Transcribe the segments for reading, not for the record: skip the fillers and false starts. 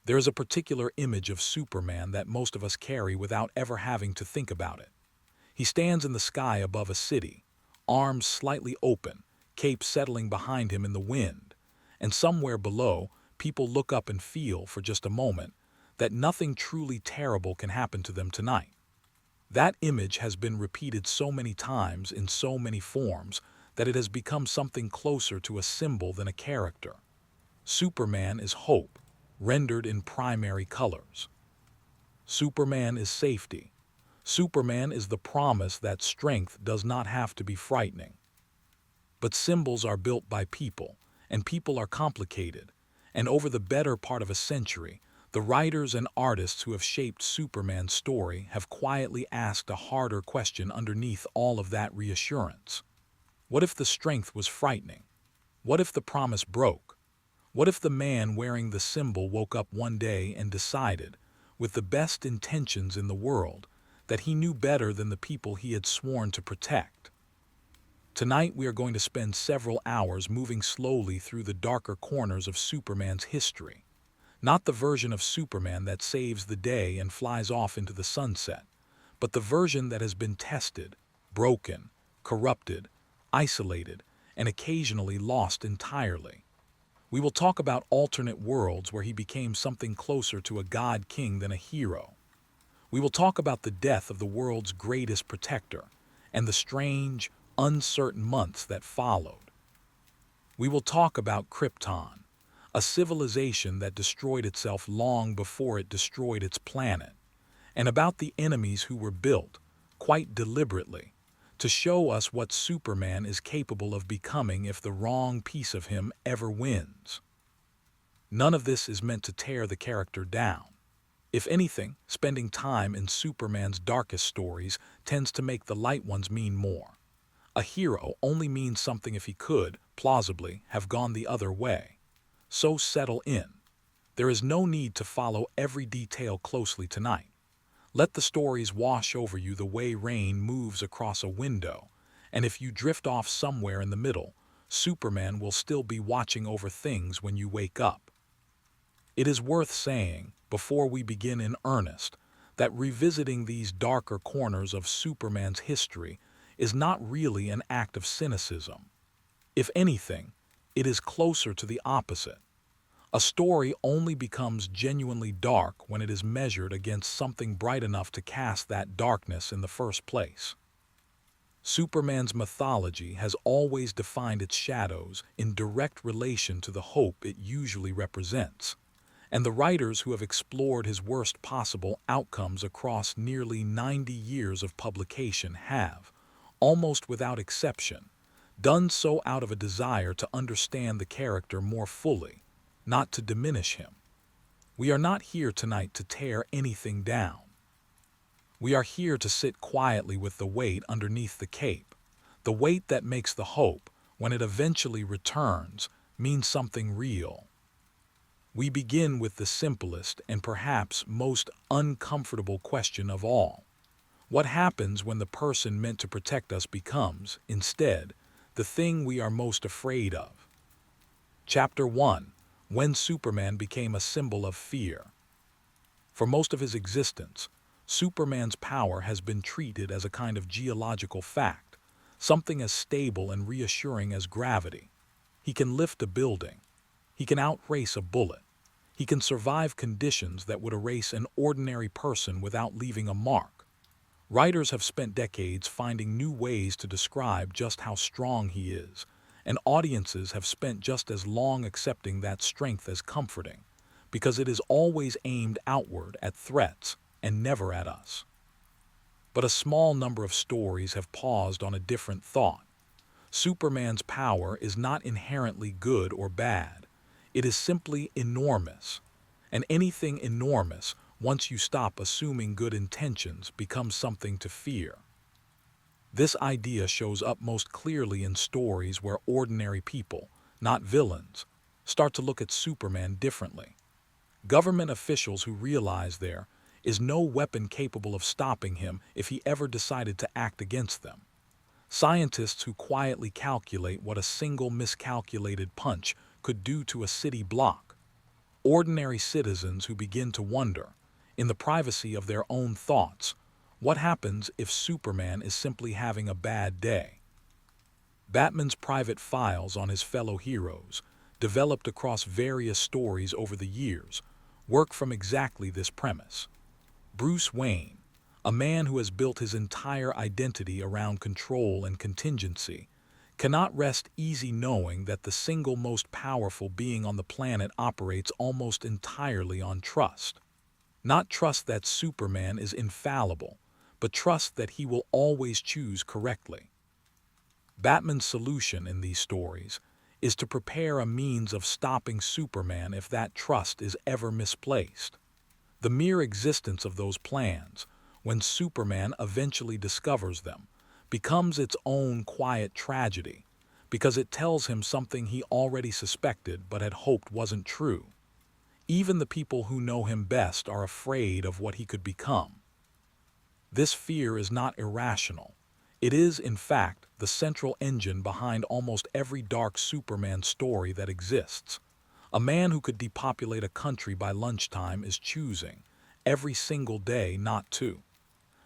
There is a particular image of Superman that most of us carry without ever having to think about it. He stands in the sky above a city, arms slightly open, cape settling behind him in the wind, and somewhere below, people look up and feel for just a moment that nothing truly terrible can happen to them tonight. That image has been repeated so many times in so many forms that it has become something closer to a symbol than a character. Superman is hope, rendered in primary colors. Superman is safety. Superman is the promise that strength does not have to be frightening. But symbols are built by people, and people are complicated, and over the better part of a century, the writers and artists who have shaped Superman's story have quietly asked a harder question underneath all of that reassurance. What if the strength was frightening? What if the promise broke? What if the man wearing the symbol woke up one day and decided, with the best intentions in the world, that he knew better than the people he had sworn to protect? Tonight we are going to spend several hours moving slowly through the darker corners of Superman's history. Not the version of Superman that saves the day and flies off into the sunset, but the version that has been tested, broken, corrupted, isolated, and occasionally lost entirely. We will talk about alternate worlds where he became something closer to a god-king than a hero. We will talk about the death of the world's greatest protector and the strange, uncertain months that followed. We will talk about Krypton, a civilization that destroyed itself long before it destroyed its planet, and about the enemies who were built, quite deliberately, to show us what Superman is capable of becoming if the wrong piece of him ever wins. None of this is meant to tear the character down. If anything, spending time in Superman's darkest stories tends to make the light ones mean more. A hero only means something if he could, plausibly, have gone the other way. So settle in. There is no need to follow every detail closely tonight. Let the stories wash over you the way rain moves across a window, and if you drift off somewhere in the middle, Superman will still be watching over things when you wake up. It is worth saying, before we begin in earnest, that revisiting these darker corners of Superman's history is not really an act of cynicism. If anything, it is closer to the opposite. A story only becomes genuinely dark when it is measured against something bright enough to cast that darkness in the first place. Superman's mythology has always defined its shadows in direct relation to the hope it usually represents, and the writers who have explored his worst possible outcomes across nearly 90 years of publication have, almost without exception, done so out of a desire to understand the character more fully, not to diminish him. We are not here tonight to tear anything down. We are here to sit quietly with the weight underneath the cape, the weight that makes the hope, when it eventually returns, mean something real. We begin with the simplest and perhaps most uncomfortable question of all. What happens when the person meant to protect us becomes, instead, the thing we are most afraid of? Chapter 1. When Superman became a symbol of fear. For most of his existence, Superman's power has been treated as a kind of geological fact, something as stable and reassuring as gravity. He can lift a building. He can outrace a bullet. He can survive conditions that would erase an ordinary person without leaving a mark. Writers have spent decades finding new ways to describe just how strong he is, and audiences have spent just as long accepting that strength as comforting, because it is always aimed outward at threats and never at us. But a small number of stories have paused on a different thought. Superman's power is not inherently good or bad. It is simply enormous. And anything enormous, once you stop assuming good intentions, becomes something to fear. This idea shows up most clearly in stories where ordinary people, not villains, start to look at Superman differently. Government officials who realize there is no weapon capable of stopping him if he ever decided to act against them. Scientists who quietly calculate what a single miscalculated punch could do to a city block. Ordinary citizens who begin to wonder, in the privacy of their own thoughts, what happens if Superman is simply having a bad day? Batman's private files on his fellow heroes, developed across various stories over the years, work from exactly this premise. Bruce Wayne, a man who has built his entire identity around control and contingency, cannot rest easy knowing that the single most powerful being on the planet operates almost entirely on trust. Not trust that Superman is infallible, but trust that he will always choose correctly. Batman's solution in these stories is to prepare a means of stopping Superman if that trust is ever misplaced. The mere existence of those plans, when Superman eventually discovers them, becomes its own quiet tragedy, because it tells him something he already suspected but had hoped wasn't true. Even the people who know him best are afraid of what he could become. This fear is not irrational. It is, in fact, the central engine behind almost every dark Superman story that exists. A man who could depopulate a country by lunchtime is choosing, every single day, not to.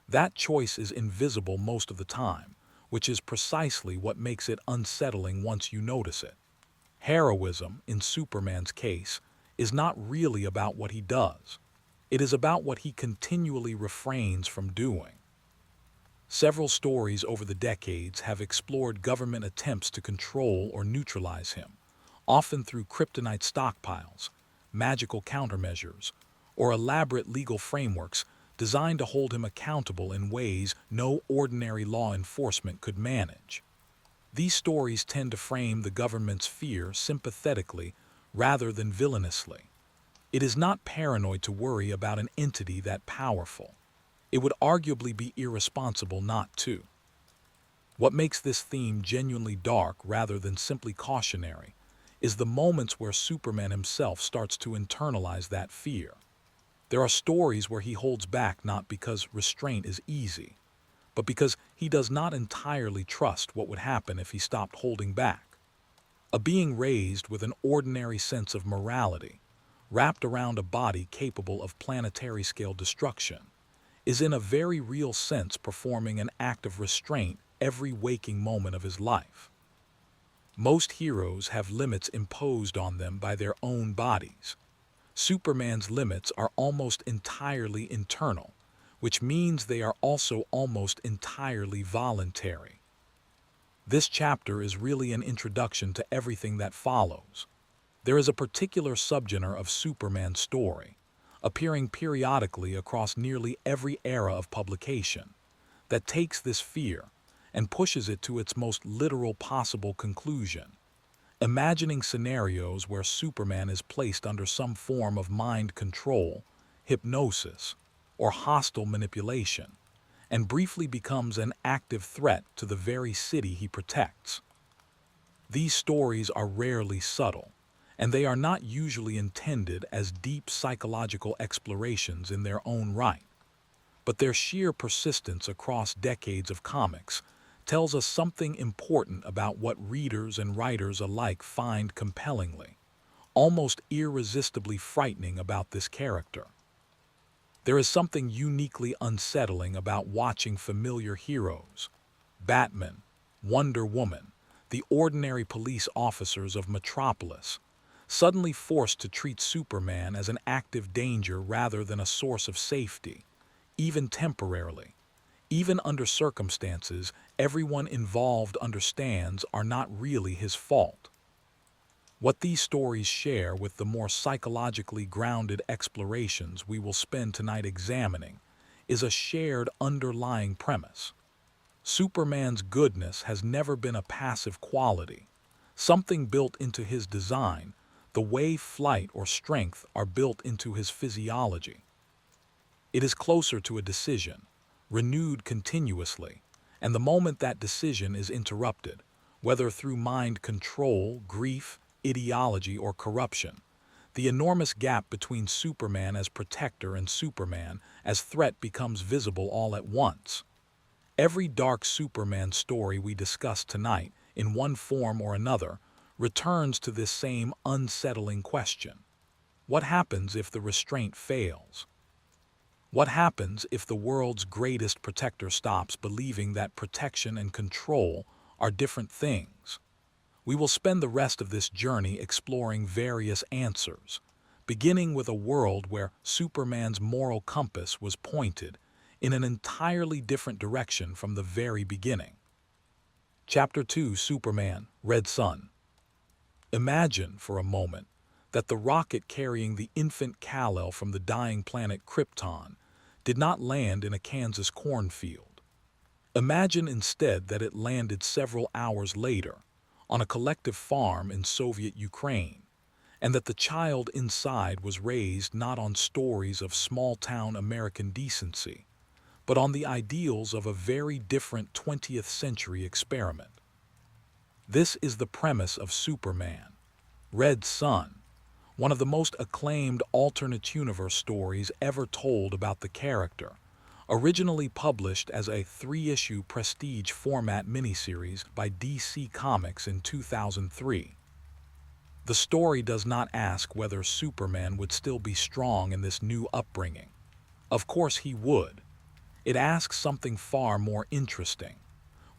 That choice is invisible most of the time, which is precisely what makes it unsettling once you notice it. Heroism, in Superman's case, is not really about what he does. It is about what he continually refrains from doing. Several stories over the decades have explored government attempts to control or neutralize him, often through kryptonite stockpiles, magical countermeasures, or elaborate legal frameworks designed to hold him accountable in ways no ordinary law enforcement could manage. These stories tend to frame the government's fear sympathetically rather than villainously. It is not paranoid to worry about an entity that powerful. It would arguably be irresponsible not to. What makes this theme genuinely dark rather than simply cautionary is the moments where Superman himself starts to internalize that fear. There are stories where he holds back not because restraint is easy, but because he does not entirely trust what would happen if he stopped holding back. A being raised with an ordinary sense of morality, wrapped around a body capable of planetary-scale destruction, is in a very real sense performing an act of restraint every waking moment of his life. Most heroes have limits imposed on them by their own bodies. Superman's limits are almost entirely internal, which means they are also almost entirely voluntary. This chapter is really an introduction to everything that follows. There is a particular subgenre of Superman's story, appearing periodically across nearly every era of publication, that takes this fear and pushes it to its most literal possible conclusion. Imagining scenarios where Superman is placed under some form of mind control, hypnosis, or hostile manipulation, and briefly becomes an active threat to the very city he protects. These stories are rarely subtle, and they are not usually intended as deep psychological explorations in their own right. But their sheer persistence across decades of comics tells us something important about what readers and writers alike find compellingly, almost irresistibly frightening about this character. There is something uniquely unsettling about watching familiar heroes, Batman, Wonder Woman, the ordinary police officers of Metropolis, suddenly forced to treat Superman as an active danger rather than a source of safety, even temporarily. Even under circumstances everyone involved understands are not really his fault. What these stories share with the more psychologically grounded explorations we will spend tonight examining is a shared underlying premise. Superman's goodness has never been a passive quality, something built into his design, the way flight or strength are built into his physiology. It is closer to a decision, renewed continuously, and the moment that decision is interrupted, whether through mind control, grief, ideology, or corruption, the enormous gap between Superman as protector and Superman as threat becomes visible all at once. Every dark Superman story we discuss tonight, in one form or another, returns to this same unsettling question. What happens if the restraint fails? What happens if the world's greatest protector stops believing that protection and control are different things? We will spend the rest of this journey exploring various answers, beginning with a world where Superman's moral compass was pointed in an entirely different direction from the very beginning. Chapter 2: Superman, Red Sun. Imagine, for a moment, that the rocket carrying the infant Kal-El from the dying planet Krypton did not land in a Kansas cornfield. Imagine instead that it landed several hours later on a collective farm in Soviet Ukraine, and that the child inside was raised not on stories of small-town American decency, but on the ideals of a very different 20th century experiment. This is the premise of Superman, Red Sun, one of the most acclaimed alternate universe stories ever told about the character, originally published as a 3-issue prestige format miniseries by DC Comics in 2003. The story does not ask whether Superman would still be strong in this new upbringing. Of course he would. It asks something far more interesting.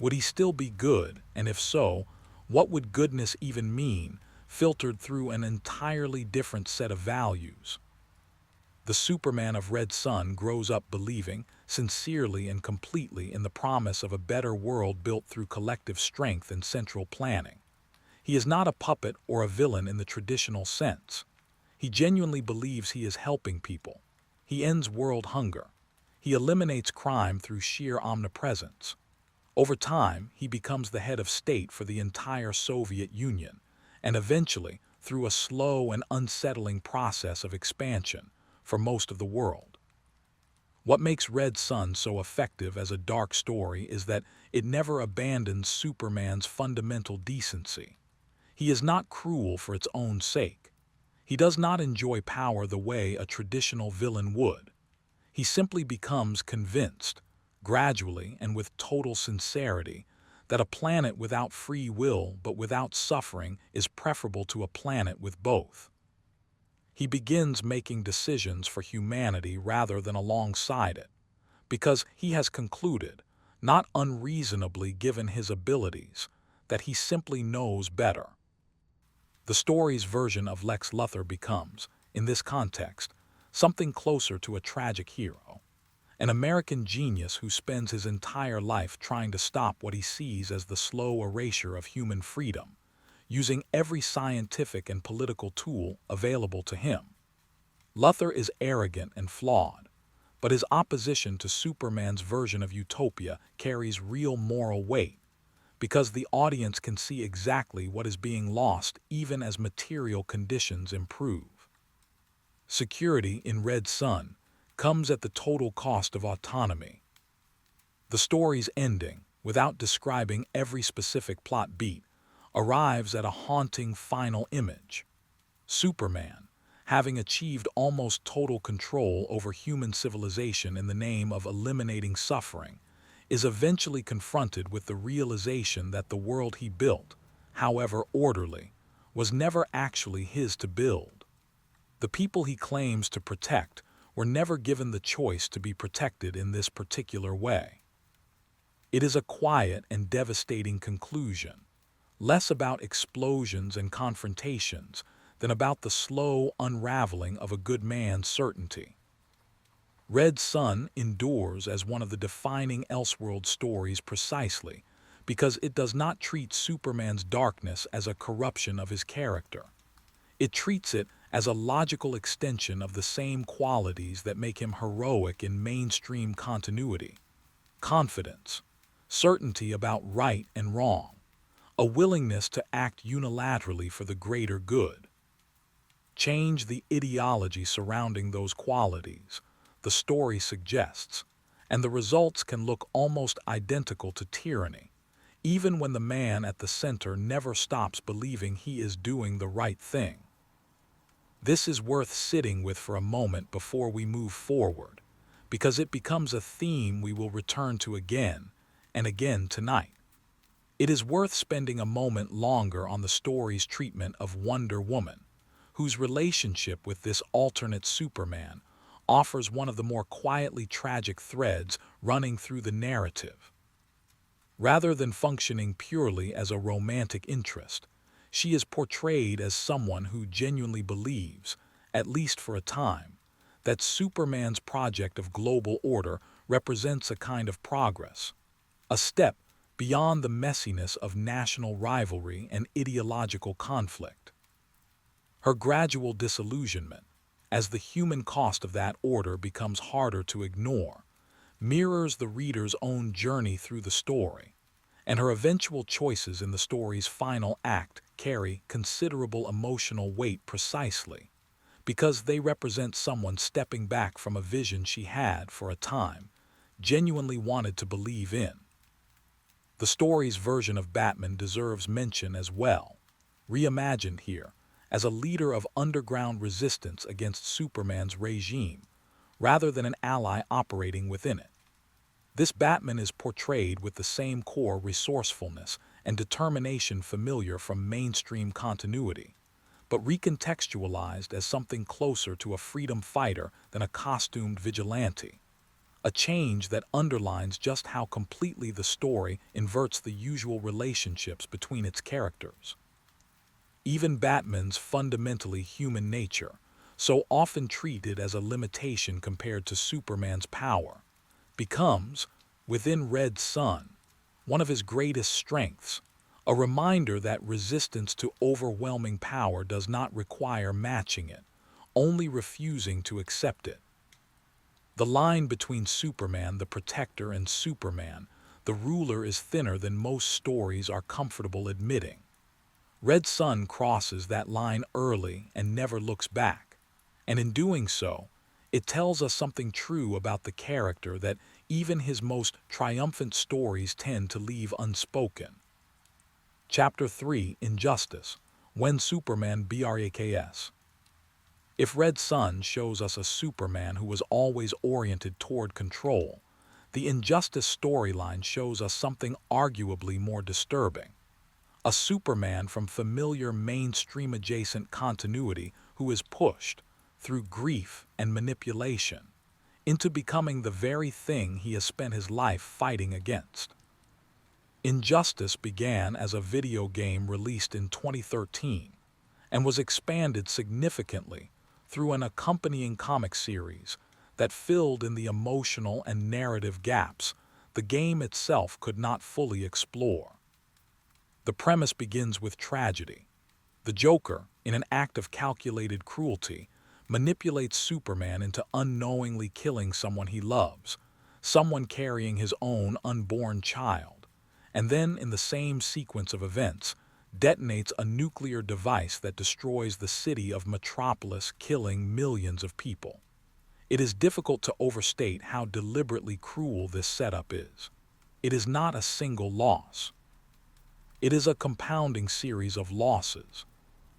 Would he still be good, and if so, what would goodness even mean, filtered through an entirely different set of values? The Superman of Red Sun grows up believing, sincerely and completely, in the promise of a better world built through collective strength and central planning. He is not a puppet or a villain in the traditional sense. He genuinely believes he is helping people. He ends world hunger. He eliminates crime through sheer omnipresence. Over time, he becomes the head of state for the entire Soviet Union, and eventually, through a slow and unsettling process of expansion, for most of the world. What makes Red Sun so effective as a dark story is that it never abandons Superman's fundamental decency. He is not cruel for its own sake. He does not enjoy power the way a traditional villain would. He simply becomes convinced, gradually and with total sincerity, that a planet without free will but without suffering is preferable to a planet with both. He begins making decisions for humanity rather than alongside it, because he has concluded, not unreasonably given his abilities, that he simply knows better. The story's version of Lex Luthor becomes, in this context, something closer to a tragic hero, an American genius who spends his entire life trying to stop what he sees as the slow erasure of human freedom, using every scientific and political tool available to him. Luthor is arrogant and flawed, but his opposition to Superman's version of utopia carries real moral weight, because the audience can see exactly what is being lost even as material conditions improve. Security in Red Sun comes at the total cost of autonomy. The story's ending, without describing every specific plot beat, arrives at a haunting final image. Superman, having achieved almost total control over human civilization in the name of eliminating suffering, is eventually confronted with the realization that the world he built, however orderly, was never actually his to build. The people he claims to protect were never given the choice to be protected in this particular way. It is a quiet and devastating conclusion, less about explosions and confrontations than about the slow unraveling of a good man's certainty. Red Sun endures as one of the defining Elseworld stories precisely because it does not treat Superman's darkness as a corruption of his character. It treats it as a logical extension of the same qualities that make him heroic in mainstream continuity: confidence, certainty about right and wrong, a willingness to act unilaterally for the greater good. Change the ideology surrounding those qualities, the story suggests, and the results can look almost identical to tyranny, even when the man at the center never stops believing he is doing the right thing. This is worth sitting with for a moment before we move forward, because it becomes a theme we will return to again and again tonight. It is worth spending a moment longer on the story's treatment of Wonder Woman, whose relationship with this alternate Superman offers one of the more quietly tragic threads running through the narrative. Rather than functioning purely as a romantic interest, she is portrayed as someone who genuinely believes, at least for a time, that Superman's project of global order represents a kind of progress, a step beyond the messiness of national rivalry and ideological conflict. Her gradual disillusionment, as the human cost of that order becomes harder to ignore, mirrors the reader's own journey through the story, and her eventual choices in the story's final act carry considerable emotional weight precisely because they represent someone stepping back from a vision she had, for a time, genuinely wanted to believe in. The story's version of Batman deserves mention as well, reimagined here as a leader of underground resistance against Superman's regime, rather than an ally operating within it. This Batman is portrayed with the same core resourcefulness and determination familiar from mainstream continuity, but recontextualized as something closer to a freedom fighter than a costumed vigilante. A change that underlines just how completely the story inverts the usual relationships between its characters. Even Batman's fundamentally human nature, so often treated as a limitation compared to Superman's power, becomes, within Red Son, one of his greatest strengths, a reminder that resistance to overwhelming power does not require matching it, only refusing to accept it. The line between Superman the Protector and Superman the Ruler is thinner than most stories are comfortable admitting. Red Son crosses that line early and never looks back, and in doing so, it tells us something true about the character that even his most triumphant stories tend to leave unspoken. Chapter 3, Injustice, When Superman Breaks. If Red Son shows us a Superman who was always oriented toward control, the Injustice storyline shows us something arguably more disturbing. A Superman from familiar mainstream-adjacent continuity who is pushed, through grief and manipulation, into becoming the very thing he has spent his life fighting against. Injustice began as a video game released in 2013 and was expanded significantly through an accompanying comic series that filled in the emotional and narrative gaps the game itself could not fully explore. The premise begins with tragedy. The Joker, in an act of calculated cruelty, manipulates Superman into unknowingly killing someone he loves, someone carrying his own unborn child, and then, in the same sequence of events, detonates a nuclear device that destroys the city of Metropolis, killing millions of people. It is difficult to overstate how deliberately cruel this setup is. It is not a single loss. It is a compounding series of losses,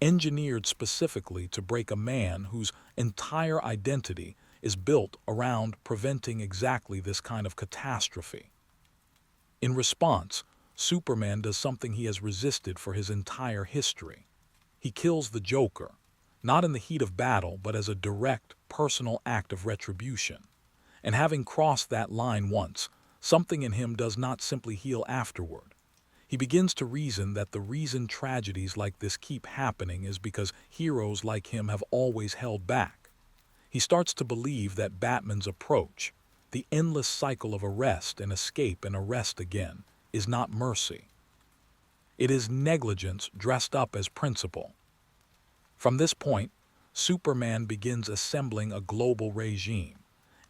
engineered specifically to break a man whose entire identity is built around preventing exactly this kind of catastrophe. In response, Superman does something he has resisted for his entire history. He kills the Joker, not in the heat of battle, but as a direct, personal act of retribution. And having crossed that line once, something in him does not simply heal afterward. He begins to reason that the reason tragedies like this keep happening is because heroes like him have always held back. He starts to believe that Batman's approach, the endless cycle of arrest and escape and arrest again, is not mercy. It is negligence dressed up as principle. From this point, Superman begins assembling a global regime,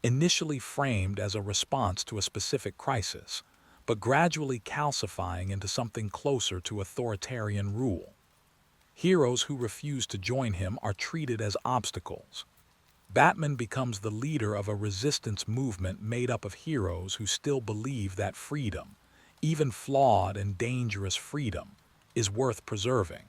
initially framed as a response to a specific crisis, but gradually calcifying into something closer to authoritarian rule. Heroes who refuse to join him are treated as obstacles. Batman becomes the leader of a resistance movement made up of heroes who still believe that freedom, even flawed and dangerous freedom, is worth preserving.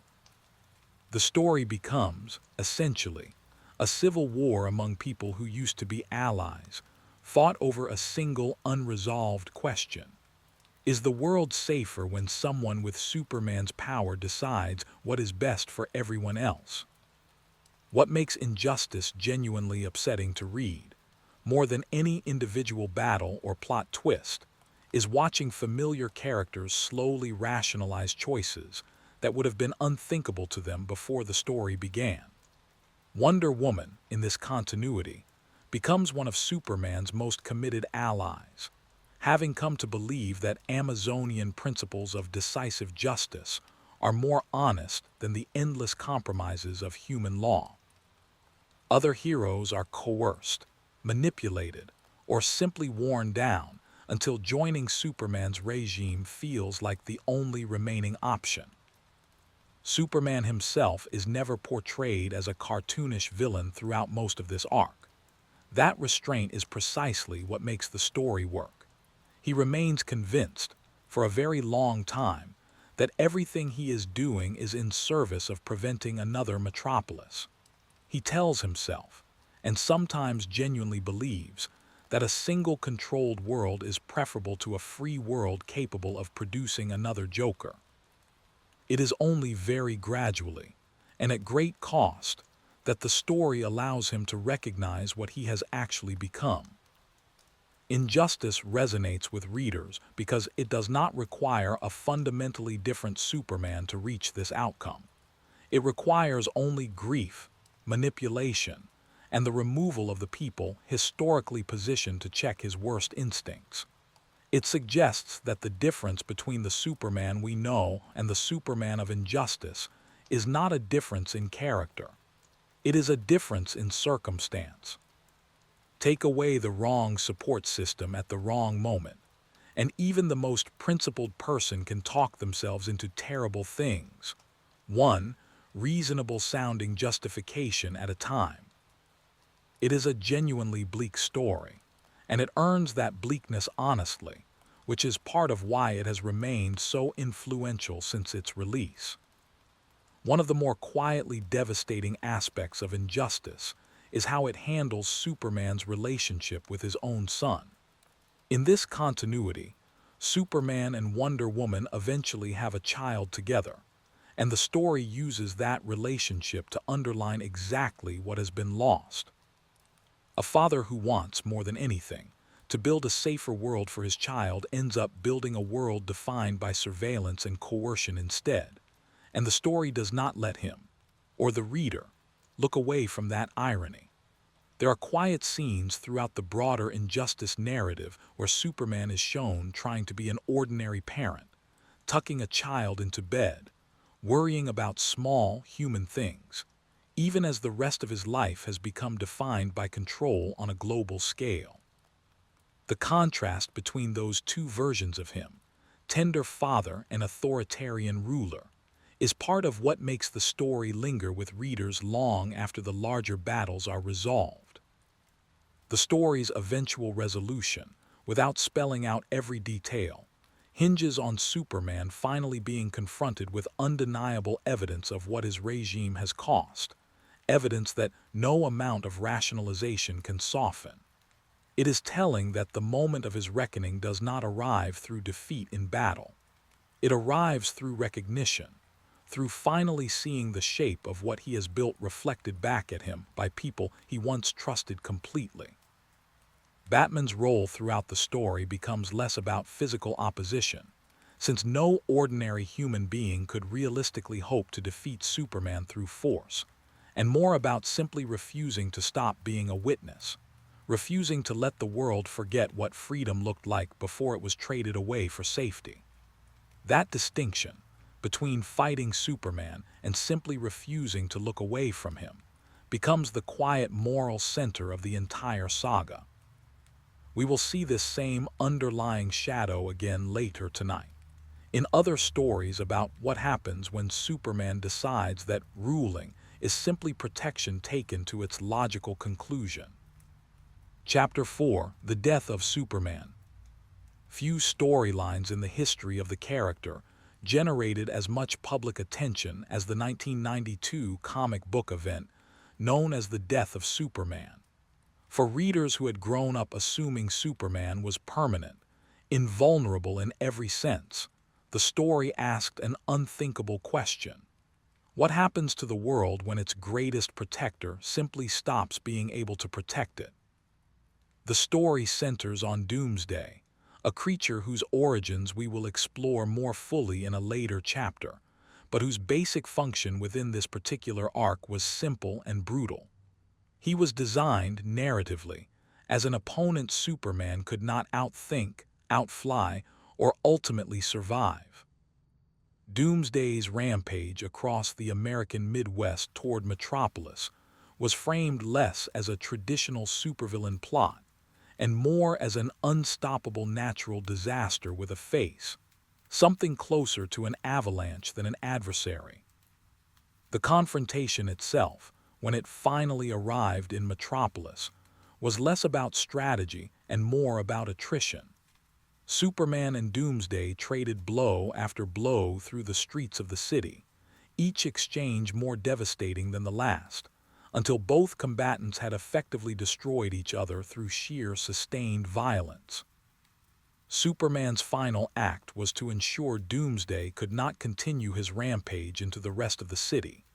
The story becomes, essentially, a civil war among people who used to be allies, fought over a single unresolved question. Is the world safer when someone with Superman's power decides what is best for everyone else? What makes Injustice genuinely upsetting to read, more than any individual battle or plot twist, is watching familiar characters slowly rationalize choices that would have been unthinkable to them before the story began. Wonder Woman, in this continuity, becomes one of Superman's most committed allies, having come to believe that Amazonian principles of decisive justice are more honest than the endless compromises of human law. Other heroes are coerced, manipulated, or simply worn down until joining Superman's regime feels like the only remaining option. Superman himself is never portrayed as a cartoonish villain throughout most of this arc. That restraint is precisely what makes the story work. He remains convinced, for a very long time, that everything he is doing is in service of preventing another metropolis. He tells himself, and sometimes genuinely believes, that a single controlled world is preferable to a free world capable of producing another Joker. It is only very gradually, and at great cost, that the story allows him to recognize what he has actually become. Injustice resonates with readers because it does not require a fundamentally different Superman to reach this outcome. It requires only grief, manipulation, and the removal of the people historically positioned to check his worst instincts. It suggests that the difference between the Superman we know and the Superman of Injustice is not a difference in character. It is a difference in circumstance. Take away the wrong support system at the wrong moment, and even the most principled person can talk themselves into terrible things, one reasonable-sounding justification at a time. It is a genuinely bleak story, and it earns that bleakness honestly, which is part of why it has remained so influential since its release. One of the more quietly devastating aspects of Injustice is how it handles Superman's relationship with his own son. In this continuity, Superman and Wonder Woman eventually have a child together, and the story uses that relationship to underline exactly what has been lost. A father who wants, more than anything, to build a safer world for his child ends up building a world defined by surveillance and coercion instead, and the story does not let him, or the reader, look away from that irony. There are quiet scenes throughout the broader Injustice narrative where Superman is shown trying to be an ordinary parent, tucking a child into bed, worrying about small human things, even as the rest of his life has become defined by control on a global scale. The contrast between those two versions of him, tender father and authoritarian ruler, is part of what makes the story linger with readers long after the larger battles are resolved. The story's eventual resolution, without spelling out every detail, hinges on Superman finally being confronted with undeniable evidence of what his regime has cost, evidence that no amount of rationalization can soften. It is telling that the moment of his reckoning does not arrive through defeat in battle. It arrives through recognition, through finally seeing the shape of what he has built reflected back at him by people he once trusted completely. Batman's role throughout the story becomes less about physical opposition, since no ordinary human being could realistically hope to defeat Superman through force, and more about simply refusing to stop being a witness, refusing to let the world forget what freedom looked like before it was traded away for safety. That distinction, between fighting Superman and simply refusing to look away from him, becomes the quiet moral center of the entire saga. We will see this same underlying shadow again later tonight, in other stories about what happens when Superman decides that ruling is simply protection taken to its logical conclusion. Chapter 4: The Death of Superman. Few storylines in the history of the character generated as much public attention as the 1992 comic book event known as the Death of Superman. For readers who had grown up assuming Superman was permanent, invulnerable in every sense, the story asked an unthinkable question. What happens to the world when its greatest protector simply stops being able to protect it? The story centers on Doomsday, a creature whose origins we will explore more fully in a later chapter, but whose basic function within this particular arc was simple and brutal. He was designed, narratively, as an opponent Superman could not outthink, outfly, or ultimately survive. Doomsday's rampage across the American Midwest toward Metropolis was framed less as a traditional supervillain plot and more as an unstoppable natural disaster with a face, something closer to an avalanche than an adversary. The confrontation itself, when it finally arrived in Metropolis, was less about strategy and more about attrition. Superman and Doomsday traded blow after blow through the streets of the city, each exchange more devastating than the last, until both combatants had effectively destroyed each other through sheer sustained violence. Superman's final act was to ensure Doomsday could not continue his rampage into the rest of the city,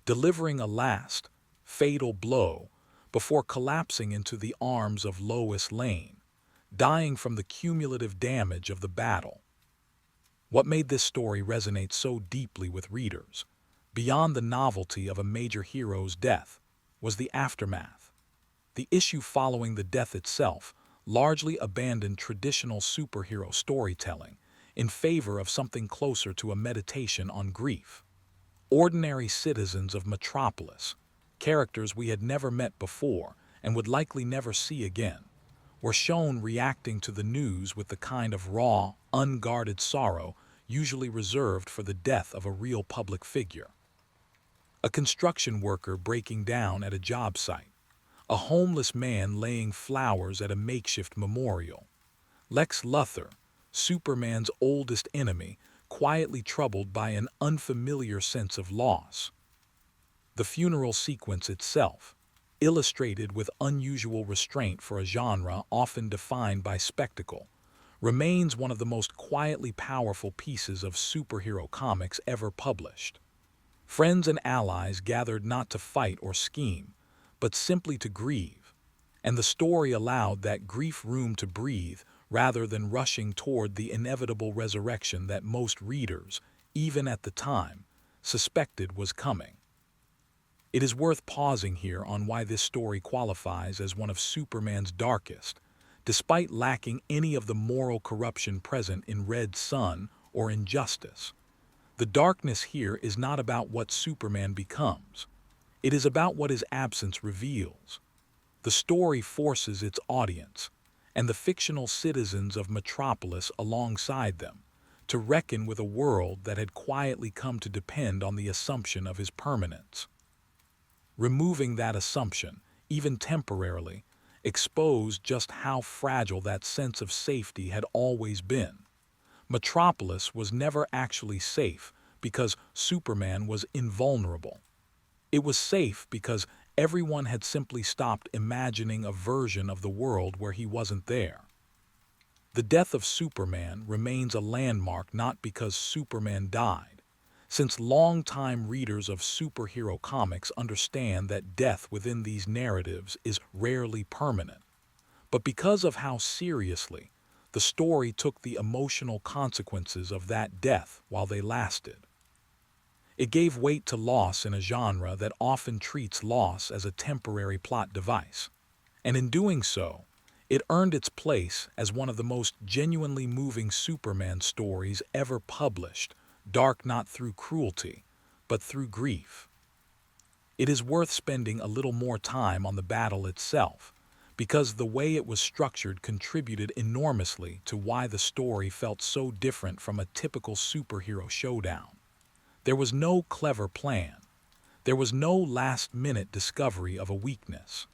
delivering a last, fatal blow before collapsing into the arms of Lois Lane, dying from the cumulative damage of the battle. What made this story resonate so deeply with readers, beyond the novelty of a major hero's death, was the aftermath. The issue following the death itself largely abandoned traditional superhero storytelling in favor of something closer to a meditation on grief. Ordinary citizens of Metropolis, characters we had never met before and would likely never see again, were shown reacting to the news with the kind of raw, unguarded sorrow usually reserved for the death of a real public figure. A construction worker breaking down at a job site, a homeless man laying flowers at a makeshift memorial, Lex Luthor, Superman's oldest enemy, quietly troubled by an unfamiliar sense of loss. The funeral sequence itself, illustrated with unusual restraint for a genre often defined by spectacle, remains one of the most quietly powerful pieces of superhero comics ever published. Friends and allies gathered not to fight or scheme, but simply to grieve, and the story allowed that grief room to breathe rather than rushing toward the inevitable resurrection that most readers, even at the time, suspected was coming. It is worth pausing here on why this story qualifies as one of Superman's darkest, despite lacking any of the moral corruption present in Red Son or Injustice. The darkness here is not about what Superman becomes. It is about what his absence reveals. The story forces its audience, and the fictional citizens of Metropolis alongside them, to reckon with a world that had quietly come to depend on the assumption of his permanence. Removing that assumption, even temporarily, exposed just how fragile that sense of safety had always been. Metropolis was never actually safe because Superman was invulnerable. It was safe because everyone had simply stopped imagining a version of the world where he wasn't there. The death of Superman remains a landmark not because Superman died, since longtime readers of superhero comics understand that death within these narratives is rarely permanent, but because of how seriously the story took the emotional consequences of that death while they lasted. It gave weight to loss in a genre that often treats loss as a temporary plot device, and in doing so, it earned its place as one of the most genuinely moving Superman stories ever published, dark not through cruelty, but through grief. It is worth spending a little more time on the battle itself, because the way it was structured contributed enormously to why the story felt so different from a typical superhero showdown. There was no clever plan. There was no last-minute discovery of a weakness.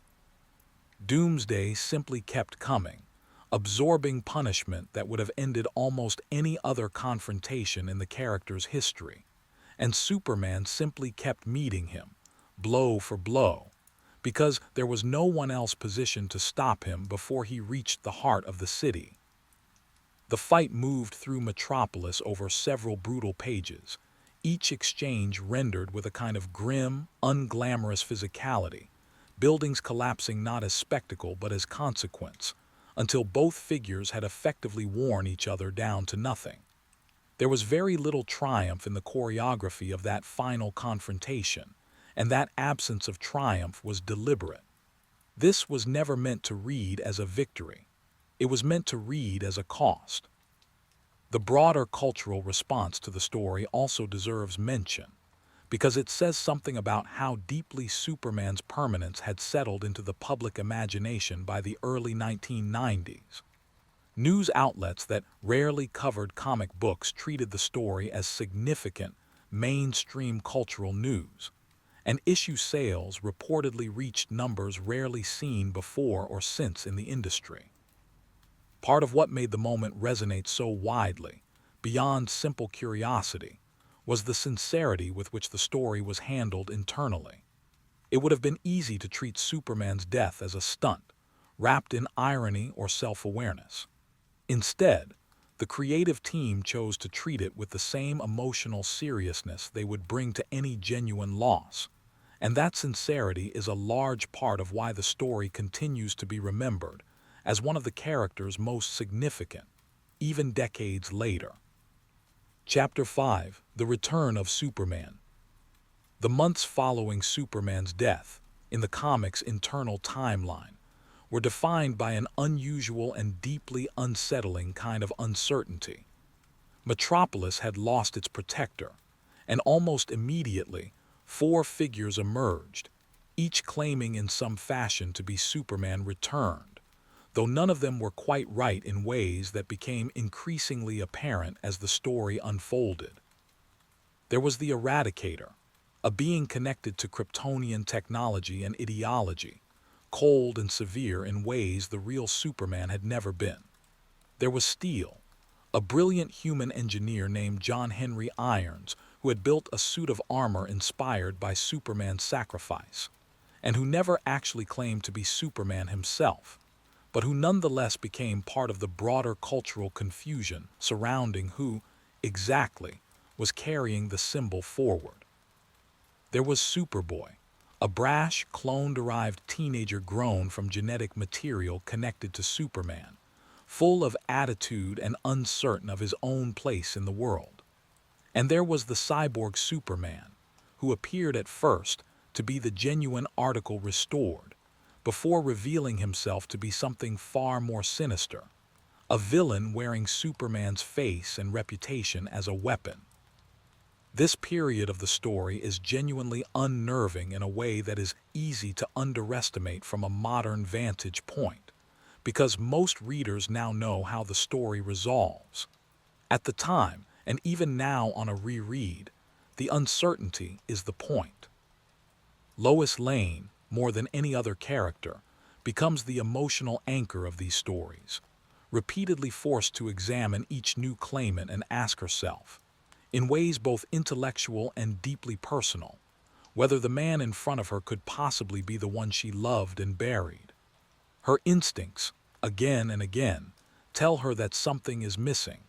Doomsday simply kept coming, absorbing punishment that would have ended almost any other confrontation in the character's history, and Superman simply kept meeting him, blow for blow, because there was no one else positioned to stop him before he reached the heart of the city. The fight moved through Metropolis over several brutal pages, each exchange rendered with a kind of grim, unglamorous physicality, buildings collapsing not as spectacle but as consequence, until both figures had effectively worn each other down to nothing. There was very little triumph in the choreography of that final confrontation, and that absence of triumph was deliberate. This was never meant to read as a victory. It was meant to read as a cost. The broader cultural response to the story also deserves mention, because it says something about how deeply Superman's permanence had settled into the public imagination by the early 1990s. News outlets that rarely covered comic books treated the story as significant, mainstream cultural news, and issue sales reportedly reached numbers rarely seen before or since in the industry. Part of what made the moment resonate so widely, beyond simple curiosity, was the sincerity with which the story was handled internally. It would have been easy to treat Superman's death as a stunt, wrapped in irony or self-awareness. Instead, the creative team chose to treat it with the same emotional seriousness they would bring to any genuine loss, and that sincerity is a large part of why the story continues to be remembered as one of the character's most significant, even decades later. Chapter 5: The Return of Superman. The months following Superman's death, in the comic's internal timeline, were defined by an unusual and deeply unsettling kind of uncertainty. Metropolis had lost its protector, and almost immediately, four figures emerged, each claiming in some fashion to be Superman returned, though none of them were quite right in ways that became increasingly apparent as the story unfolded. There was the Eradicator, a being connected to Kryptonian technology and ideology, cold and severe in ways the real Superman had never been. There was Steel, a brilliant human engineer named John Henry Irons, who had built a suit of armor inspired by Superman's sacrifice, and who never actually claimed to be Superman himself, but who nonetheless became part of the broader cultural confusion surrounding who, exactly, was carrying the symbol forward. There was Superboy, a brash, clone-derived teenager grown from genetic material connected to Superman, full of attitude and uncertain of his own place in the world. And there was the cyborg Superman, who appeared at first to be the genuine article restored, before revealing himself to be something far more sinister, a villain wearing Superman's face and reputation as a weapon. This period of the story is genuinely unnerving in a way that is easy to underestimate from a modern vantage point, because most readers now know how the story resolves. At the time, and even now on a reread, the uncertainty is the point. Lois Lane, more than any other character, becomes the emotional anchor of these stories, repeatedly forced to examine each new claimant and ask herself, in ways both intellectual and deeply personal, whether the man in front of her could possibly be the one she loved and buried. Her instincts, again and again, tell her that something is missing,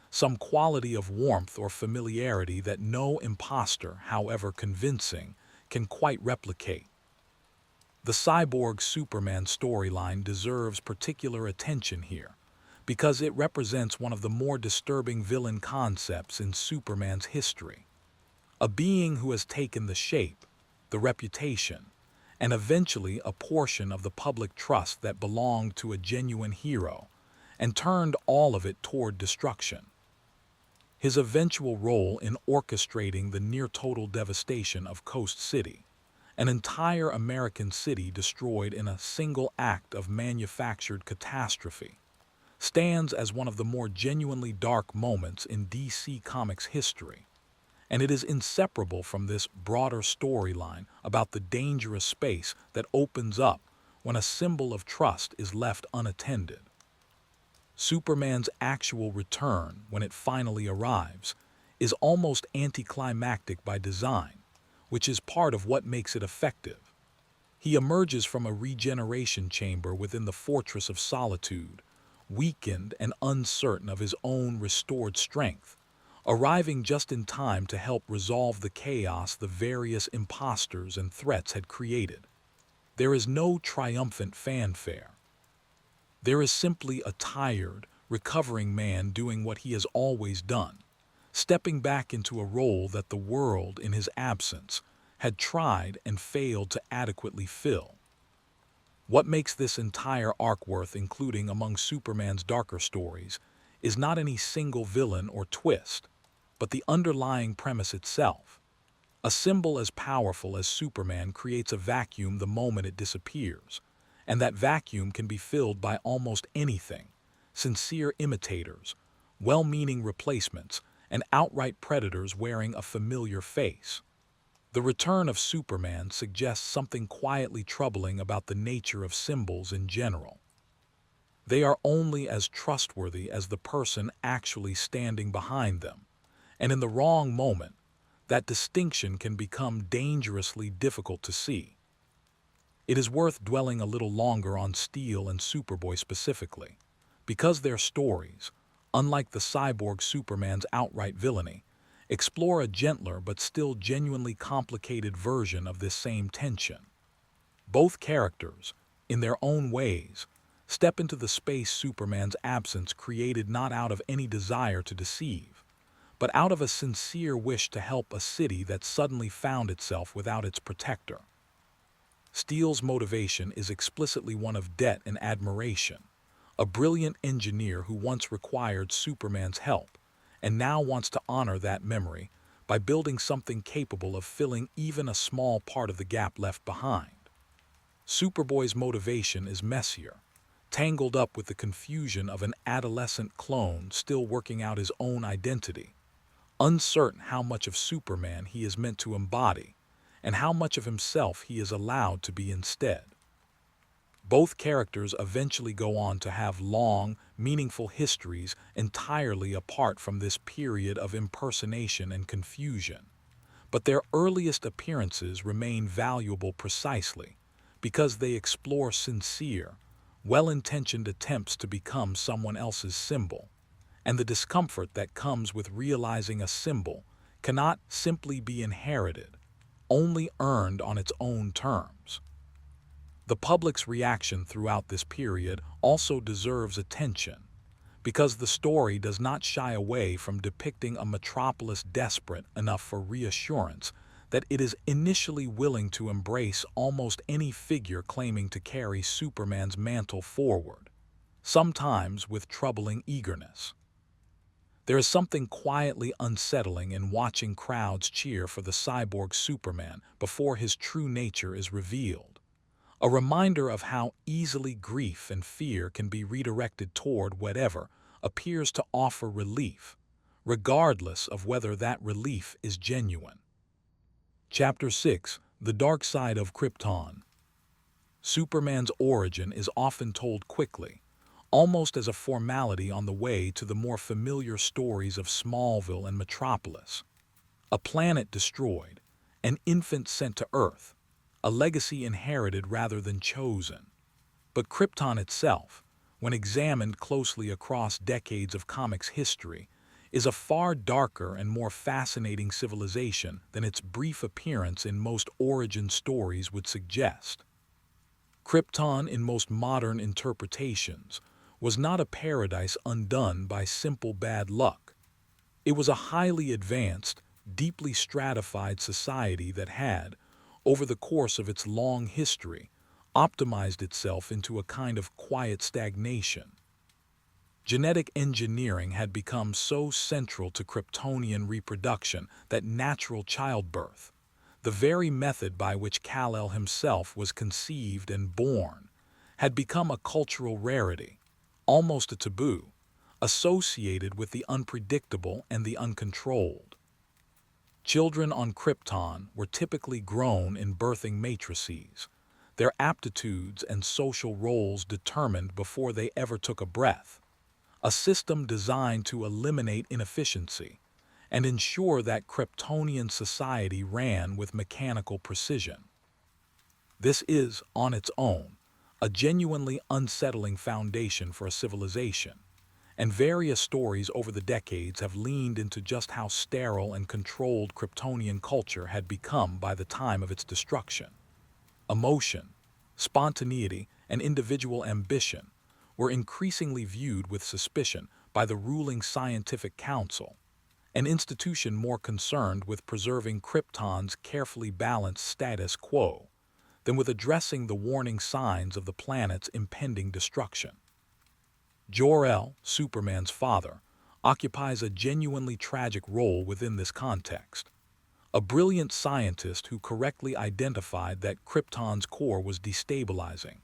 some quality of warmth or familiarity that no imposter, however convincing, can quite replicate. The cyborg Superman storyline deserves particular attention here, because it represents one of the more disturbing villain concepts in Superman's history. A being who has taken the shape, the reputation, and eventually a portion of the public trust that belonged to a genuine hero, and turned all of it toward destruction. His eventual role in orchestrating the near-total devastation of Coast City, an entire American city destroyed in a single act of manufactured catastrophe, stands as one of the more genuinely dark moments in DC Comics history, and it is inseparable from this broader storyline about the dangerous space that opens up when a symbol of trust is left unattended. Superman's actual return, when it finally arrives, is almost anticlimactic by design, which is part of what makes it effective. He emerges from a regeneration chamber within the Fortress of Solitude, weakened and uncertain of his own restored strength, arriving just in time to help resolve the chaos the various imposters and threats had created. There is no triumphant fanfare. There is simply a tired, recovering man doing what he has always done, stepping back into a role that the world, in his absence, had tried and failed to adequately fill. What makes this entire arc worth including among Superman's darker stories is not any single villain or twist, but the underlying premise itself. A symbol as powerful as Superman creates a vacuum the moment it disappears, and that vacuum can be filled by almost anything: sincere imitators, well-meaning replacements, and outright predators wearing a familiar face. The return of Superman suggests something quietly troubling about the nature of symbols in general. They are only as trustworthy as the person actually standing behind them, and in the wrong moment, that distinction can become dangerously difficult to see. It is worth dwelling a little longer on Steel and Superboy specifically, because their stories, unlike the cyborg Superman's outright villainy, explore a gentler but still genuinely complicated version of this same tension. Both characters, in their own ways, step into the space Superman's absence created not out of any desire to deceive, but out of a sincere wish to help a city that suddenly found itself without its protector. Steel's motivation is explicitly one of debt and admiration, a brilliant engineer who once required Superman's help and now wants to honor that memory by building something capable of filling even a small part of the gap left behind. Superboy's motivation is messier, tangled up with the confusion of an adolescent clone still working out his own identity, uncertain how much of Superman he is meant to embody and how much of himself he is allowed to be instead. Both characters eventually go on to have long, meaningful histories entirely apart from this period of impersonation and confusion. But their earliest appearances remain valuable precisely because they explore sincere, well-intentioned attempts to become someone else's symbol, and the discomfort that comes with realizing a symbol cannot simply be inherited, only earned on its own terms. The public's reaction throughout this period also deserves attention, because the story does not shy away from depicting a metropolis desperate enough for reassurance that it is initially willing to embrace almost any figure claiming to carry Superman's mantle forward, sometimes with troubling eagerness. There is something quietly unsettling in watching crowds cheer for the cyborg Superman before his true nature is revealed, a reminder of how easily grief and fear can be redirected toward whatever appears to offer relief, regardless of whether that relief is genuine. Chapter 6: The Dark Side of Krypton. Superman's origin is often told quickly, almost as a formality on the way to the more familiar stories of Smallville and Metropolis. A planet destroyed, an infant sent to Earth, a legacy inherited rather than chosen. But Krypton itself, when examined closely across decades of comics history, is a far darker and more fascinating civilization than its brief appearance in most origin stories would suggest. Krypton, in most modern interpretations, was not a paradise undone by simple bad luck. It was a highly advanced, deeply stratified society that had, over the course of its long history, optimized itself into a kind of quiet stagnation. Genetic engineering had become so central to Kryptonian reproduction that natural childbirth, the very method by which Kal-El himself was conceived and born, had become a cultural rarity, almost a taboo, associated with the unpredictable and the uncontrolled. Children on Krypton were typically grown in birthing matrices, their aptitudes and social roles determined before they ever took a breath, a system designed to eliminate inefficiency and ensure that Kryptonian society ran with mechanical precision. This is, on its own, a genuinely unsettling foundation for a civilization, and various stories over the decades have leaned into just how sterile and controlled Kryptonian culture had become by the time of its destruction. Emotion, spontaneity, and individual ambition were increasingly viewed with suspicion by the ruling scientific council, an institution more concerned with preserving Krypton's carefully balanced status quo than with addressing the warning signs of the planet's impending destruction. Jor-El, Superman's father, occupies a genuinely tragic role within this context. A brilliant scientist who correctly identified that Krypton's core was destabilizing,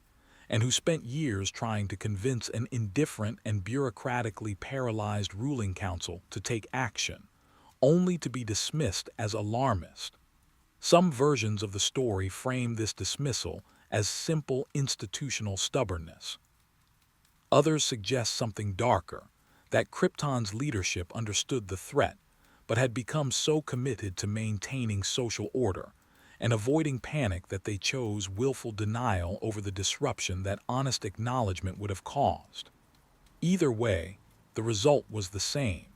and who spent years trying to convince an indifferent and bureaucratically paralyzed ruling council to take action, only to be dismissed as alarmist. Some versions of the story frame this dismissal as simple institutional stubbornness. Others suggest something darker, that Krypton's leadership understood the threat, but had become so committed to maintaining social order and avoiding panic that they chose willful denial over the disruption that honest acknowledgement would have caused. Either way, the result was the same.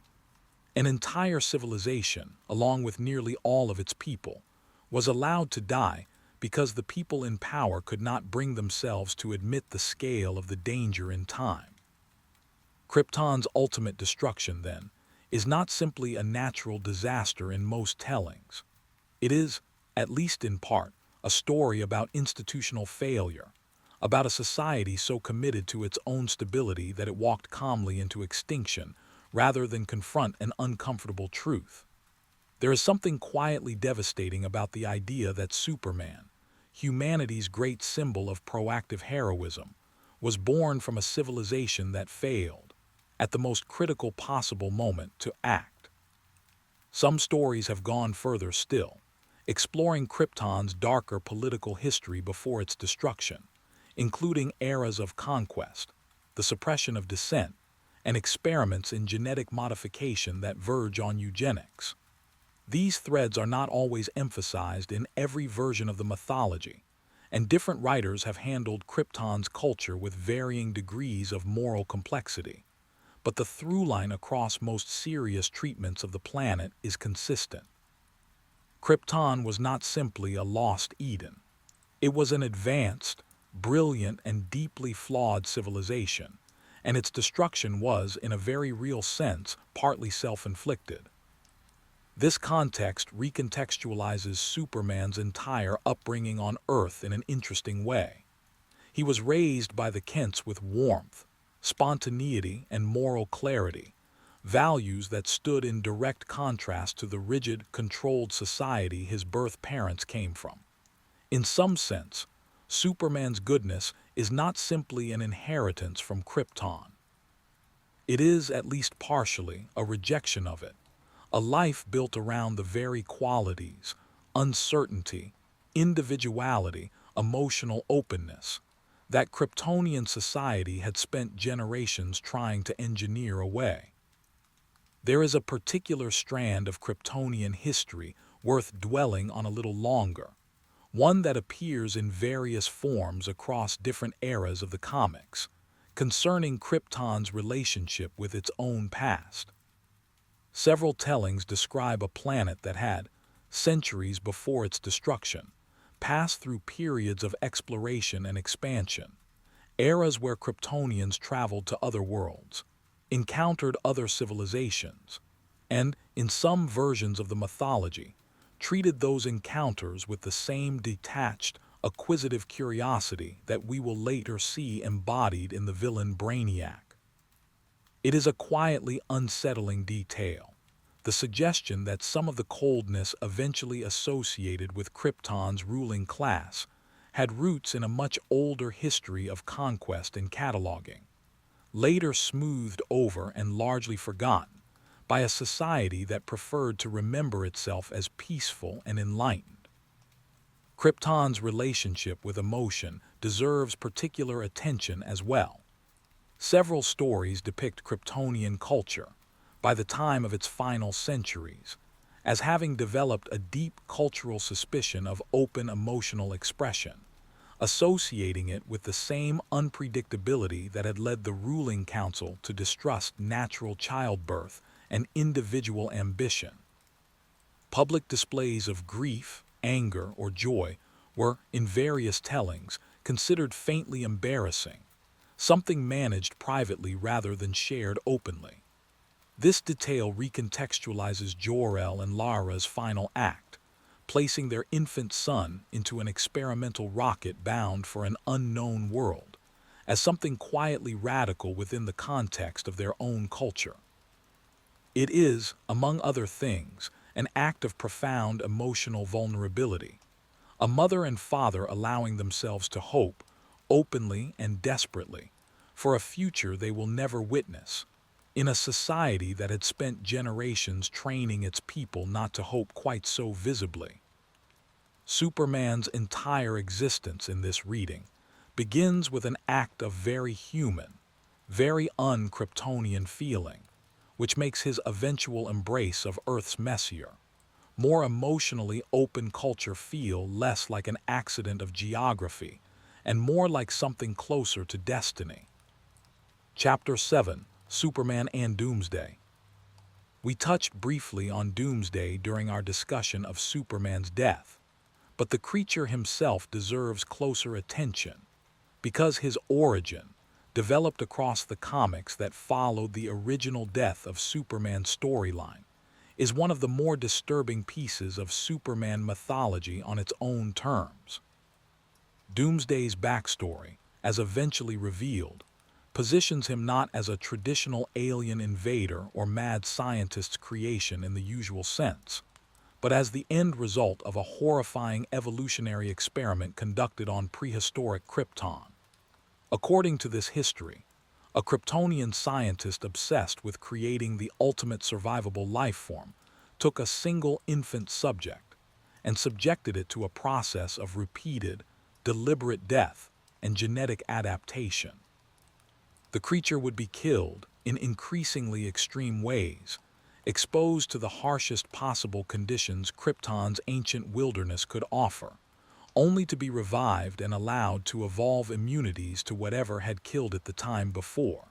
An entire civilization, along with nearly all of its people, was allowed to die because the people in power could not bring themselves to admit the scale of the danger in time. Krypton's ultimate destruction, then, is not simply a natural disaster in most tellings. It is, at least in part, a story about institutional failure, about a society so committed to its own stability that it walked calmly into extinction rather than confront an uncomfortable truth. There is something quietly devastating about the idea that Superman, humanity's great symbol of proactive heroism, was born from a civilization that failed, at the most critical possible moment, to act. Some stories have gone further still, exploring Krypton's darker political history before its destruction, including eras of conquest, the suppression of dissent, and experiments in genetic modification that verge on eugenics. These threads are not always emphasized in every version of the mythology, and different writers have handled Krypton's culture with varying degrees of moral complexity. But the through line across most serious treatments of the planet is consistent. Krypton was not simply a lost Eden. It was an advanced, brilliant, and deeply flawed civilization, and its destruction was, in a very real sense, partly self-inflicted. This context recontextualizes Superman's entire upbringing on Earth in an interesting way. He was raised by the Kents with warmth, spontaneity, and moral clarity, values that stood in direct contrast to the rigid, controlled society his birth parents came from. In some sense, Superman's goodness is not simply an inheritance from Krypton. It is, at least partially, a rejection of it. A life built around the very qualities, uncertainty, individuality, emotional openness, that Kryptonian society had spent generations trying to engineer away. There is a particular strand of Kryptonian history worth dwelling on a little longer, one that appears in various forms across different eras of the comics, concerning Krypton's relationship with its own past. Several tellings describe a planet that had, centuries before its destruction, passed through periods of exploration and expansion, eras where Kryptonians traveled to other worlds, encountered other civilizations, and, in some versions of the mythology, treated those encounters with the same detached, acquisitive curiosity that we will later see embodied in the villain Brainiac. It is a quietly unsettling detail, the suggestion that some of the coldness eventually associated with Krypton's ruling class had roots in a much older history of conquest and cataloging, later smoothed over and largely forgotten by a society that preferred to remember itself as peaceful and enlightened. Krypton's relationship with emotion deserves particular attention as well. Several stories depict Kryptonian culture, by the time of its final centuries, as having developed a deep cultural suspicion of open emotional expression, associating it with the same unpredictability that had led the ruling council to distrust natural childbirth and individual ambition. Public displays of grief, anger, or joy were, in various tellings, considered faintly embarrassing, something managed privately rather than shared openly. This detail recontextualizes Jor-El and Lara's final act, placing their infant son into an experimental rocket bound for an unknown world, as something quietly radical within the context of their own culture. It is, among other things, an act of profound emotional vulnerability, a mother and father allowing themselves to hope, openly and desperately, for a future they will never witness, in a society that had spent generations training its people not to hope quite so visibly. Superman's entire existence in this reading begins with an act of very human, very un-Kryptonian feeling, which makes his eventual embrace of Earth's messier, more emotionally open culture feel less like an accident of geography and more like something closer to destiny. Chapter 7: Superman and Doomsday. We touched briefly on Doomsday during our discussion of Superman's death, but the creature himself deserves closer attention because his origin, developed across the comics that followed the original death of Superman's storyline, is one of the more disturbing pieces of Superman mythology on its own terms. Doomsday's backstory, as eventually revealed, positions him not as a traditional alien invader or mad scientist's creation in the usual sense, but as the end result of a horrifying evolutionary experiment conducted on prehistoric Krypton. According to this history, a Kryptonian scientist obsessed with creating the ultimate survivable life form took a single infant subject and subjected it to a process of repeated, deliberate death and genetic adaptation. The creature would be killed in increasingly extreme ways, exposed to the harshest possible conditions Krypton's ancient wilderness could offer, only to be revived and allowed to evolve immunities to whatever had killed it the time before.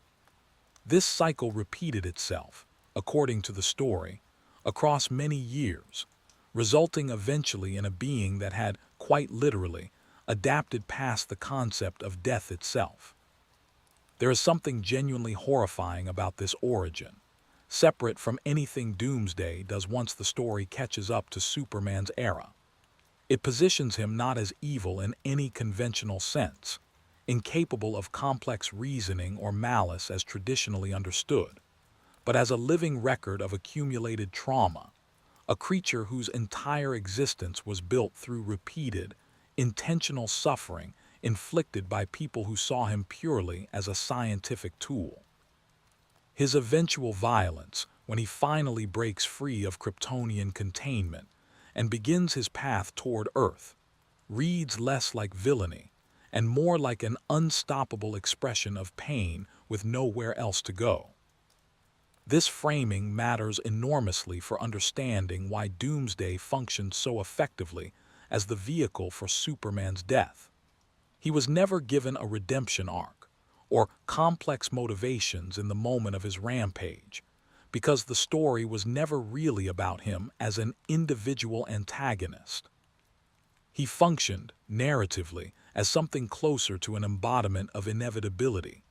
This cycle repeated itself, according to the story, across many years, resulting eventually in a being that had, quite literally, adapted past the concept of death itself. There is something genuinely horrifying about this origin, separate from anything Doomsday does once the story catches up to Superman's era. It positions him not as evil in any conventional sense, incapable of complex reasoning or malice as traditionally understood, but as a living record of accumulated trauma, a creature whose entire existence was built through repeated, intentional suffering inflicted by people who saw him purely as a scientific tool. His eventual violence, when he finally breaks free of Kryptonian containment and begins his path toward Earth, reads less like villainy and more like an unstoppable expression of pain with nowhere else to go. This framing matters enormously for understanding why Doomsday functioned so effectively as the vehicle for Superman's death. He was never given a redemption arc or complex motivations in the moment of his rampage, because the story was never really about him as an individual antagonist. He functioned, narratively, as something closer to an embodiment of inevitability,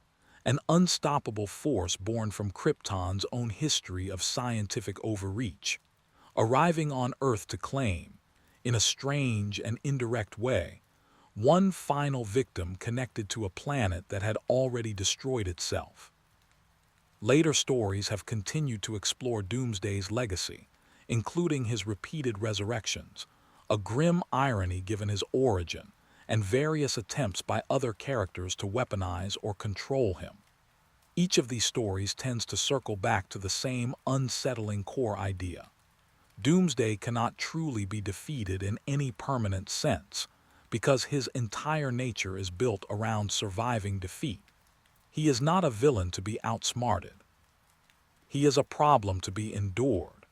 an unstoppable force born from Krypton's own history of scientific overreach, arriving on Earth to claim, in a strange and indirect way, one final victim connected to a planet that had already destroyed itself. Later stories have continued to explore Doomsday's legacy, including his repeated resurrections, a grim irony given his origin, and various attempts by other characters to weaponize or control him. Each of these stories tends to circle back to the same unsettling core idea. Doomsday cannot truly be defeated in any permanent sense, because his entire nature is built around surviving defeat. He is not a villain to be outsmarted. He is a problem to be endured,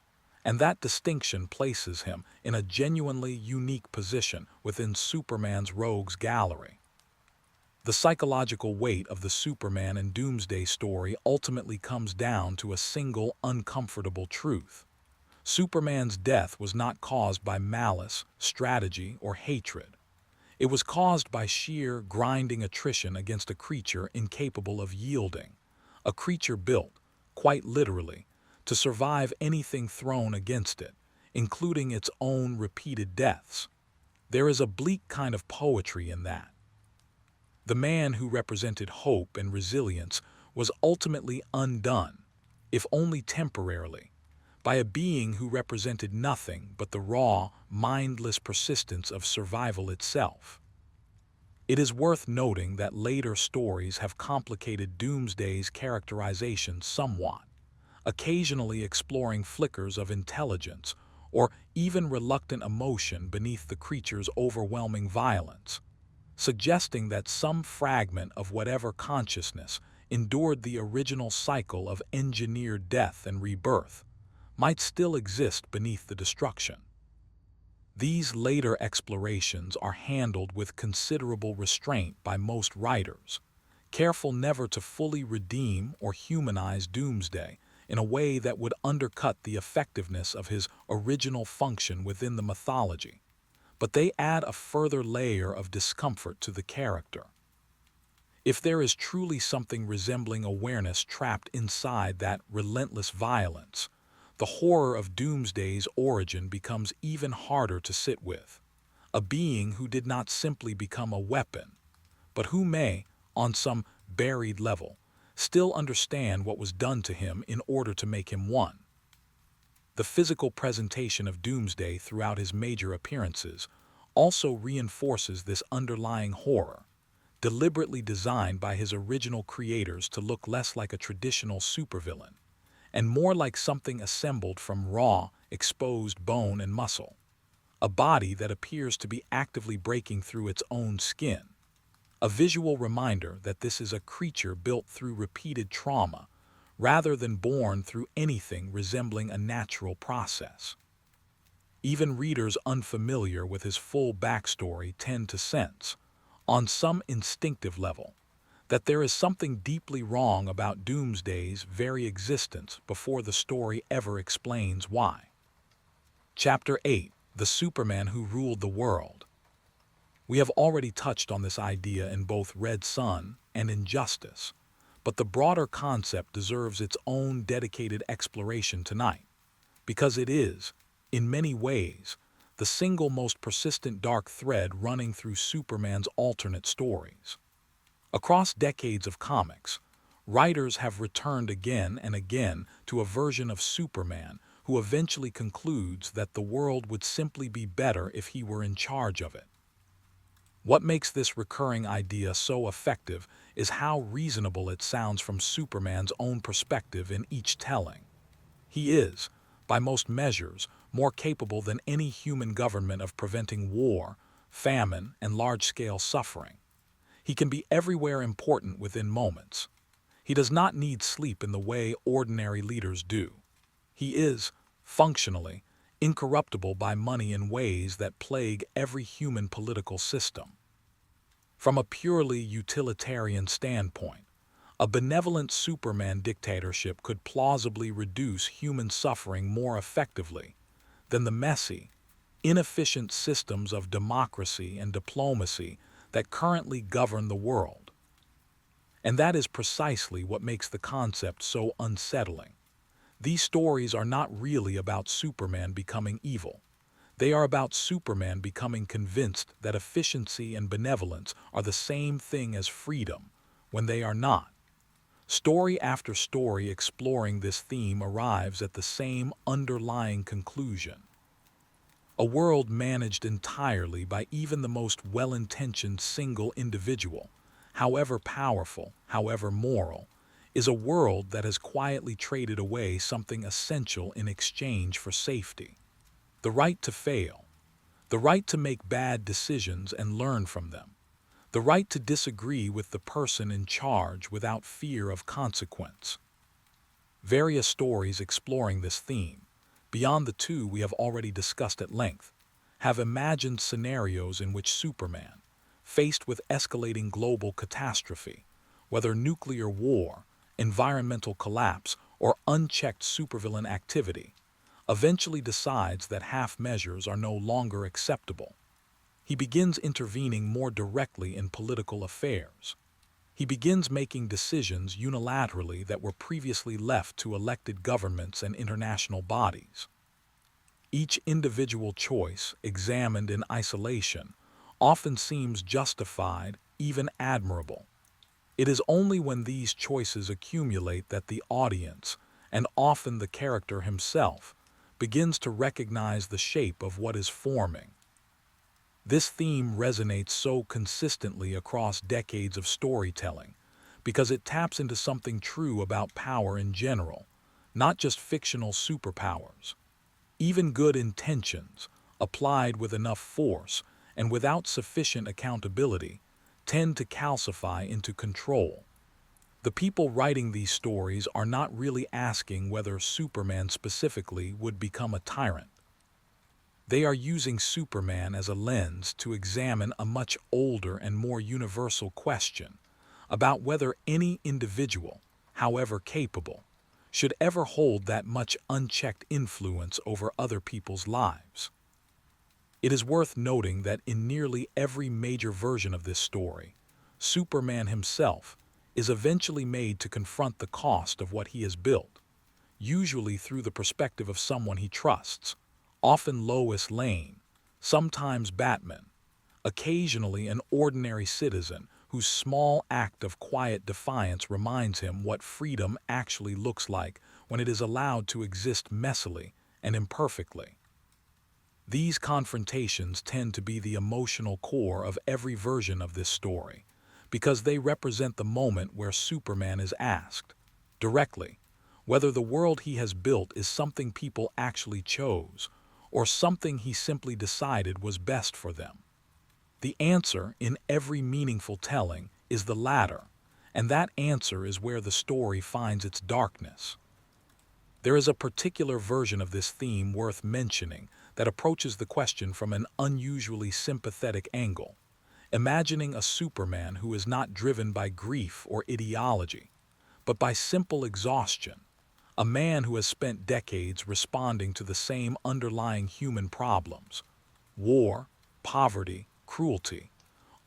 and that distinction places him in a genuinely unique position within Superman's rogues gallery. The psychological weight of the Superman and Doomsday story ultimately comes down to a single uncomfortable truth. Superman's death was not caused by malice, strategy, or hatred. It was caused by sheer, grinding attrition against a creature incapable of yielding, a creature built, quite literally, to survive anything thrown against it, including its own repeated deaths. There is a bleak kind of poetry in that. The man who represented hope and resilience was ultimately undone, if only temporarily, by a being who represented nothing but the raw, mindless persistence of survival itself. It is worth noting that later stories have complicated Doomsday's characterization somewhat, occasionally exploring flickers of intelligence or even reluctant emotion beneath the creature's overwhelming violence, suggesting that some fragment of whatever consciousness endured the original cycle of engineered death and rebirth might still exist beneath the destruction. These later explorations are handled with considerable restraint by most writers, careful never to fully redeem or humanize Doomsday in a way that would undercut the effectiveness of his original function within the mythology, but they add a further layer of discomfort to the character. If there is truly something resembling awareness trapped inside that relentless violence, the horror of Doomsday's origin becomes even harder to sit with. A being who did not simply become a weapon, but who may, on some buried level, still understand what was done to him in order to make him one. The physical presentation of Doomsday throughout his major appearances also reinforces this underlying horror, deliberately designed by his original creators to look less like a traditional supervillain and more like something assembled from raw, exposed bone and muscle, a body that appears to be actively breaking through its own skin, a visual reminder that this is a creature built through repeated trauma rather than born through anything resembling a natural process. Even readers unfamiliar with his full backstory tend to sense, on some instinctive level, that there is something deeply wrong about Doomsday's very existence before the story ever explains why. Chapter 8: The Superman Who Ruled the World. We have already touched on this idea in both Red Son and Injustice, but the broader concept deserves its own dedicated exploration tonight, because it is, in many ways, the single most persistent dark thread running through Superman's alternate stories. Across decades of comics, writers have returned again and again to a version of Superman who eventually concludes that the world would simply be better if he were in charge of it. What makes this recurring idea so effective is how reasonable it sounds from Superman's own perspective in each telling. He is, by most measures, more capable than any human government of preventing war, famine, and large-scale suffering. He can be everywhere important within moments. He does not need sleep in the way ordinary leaders do. He is, functionally, incorruptible by money in ways that plague every human political system. From a purely utilitarian standpoint, a benevolent Superman dictatorship could plausibly reduce human suffering more effectively than the messy, inefficient systems of democracy and diplomacy that currently govern the world. And that is precisely what makes the concept so unsettling. These stories are not really about Superman becoming evil. They are about Superman becoming convinced that efficiency and benevolence are the same thing as freedom, when they are not. Story after story exploring this theme arrives at the same underlying conclusion. A world managed entirely by even the most well-intentioned single individual, however powerful, however moral, is a world that has quietly traded away something essential in exchange for safety. The right to fail, the right to make bad decisions and learn from them, the right to disagree with the person in charge without fear of consequence. Various stories exploring this theme, beyond the two we have already discussed at length, have imagined scenarios in which Superman, faced with escalating global catastrophe, whether nuclear war, environmental collapse, or unchecked supervillain activity, eventually decides that half measures are no longer acceptable. He begins intervening more directly in political affairs. He begins making decisions unilaterally that were previously left to elected governments and international bodies. Each individual choice, examined in isolation, often seems justified, even admirable. It is only when these choices accumulate that the audience, and often the character himself, begins to recognize the shape of what is forming. This theme resonates so consistently across decades of storytelling because it taps into something true about power in general, not just fictional superpowers. Even good intentions, applied with enough force and without sufficient accountability, tend to calcify into control. The people writing these stories are not really asking whether Superman specifically would become a tyrant. They are using Superman as a lens to examine a much older and more universal question about whether any individual, however capable, should ever hold that much unchecked influence over other people's lives. It is worth noting that in nearly every major version of this story, Superman himself is eventually made to confront the cost of what he has built, usually through the perspective of someone he trusts, often Lois Lane, sometimes Batman, occasionally an ordinary citizen whose small act of quiet defiance reminds him what freedom actually looks like when it is allowed to exist messily and imperfectly. These confrontations tend to be the emotional core of every version of this story, because they represent the moment where Superman is asked, directly, whether the world he has built is something people actually chose, or something he simply decided was best for them. The answer in every meaningful telling is the latter, and that answer is where the story finds its darkness. There is a particular version of this theme worth mentioning that approaches the question from an unusually sympathetic angle, imagining a Superman who is not driven by grief or ideology, but by simple exhaustion, a man who has spent decades responding to the same underlying human problems, war, poverty, cruelty,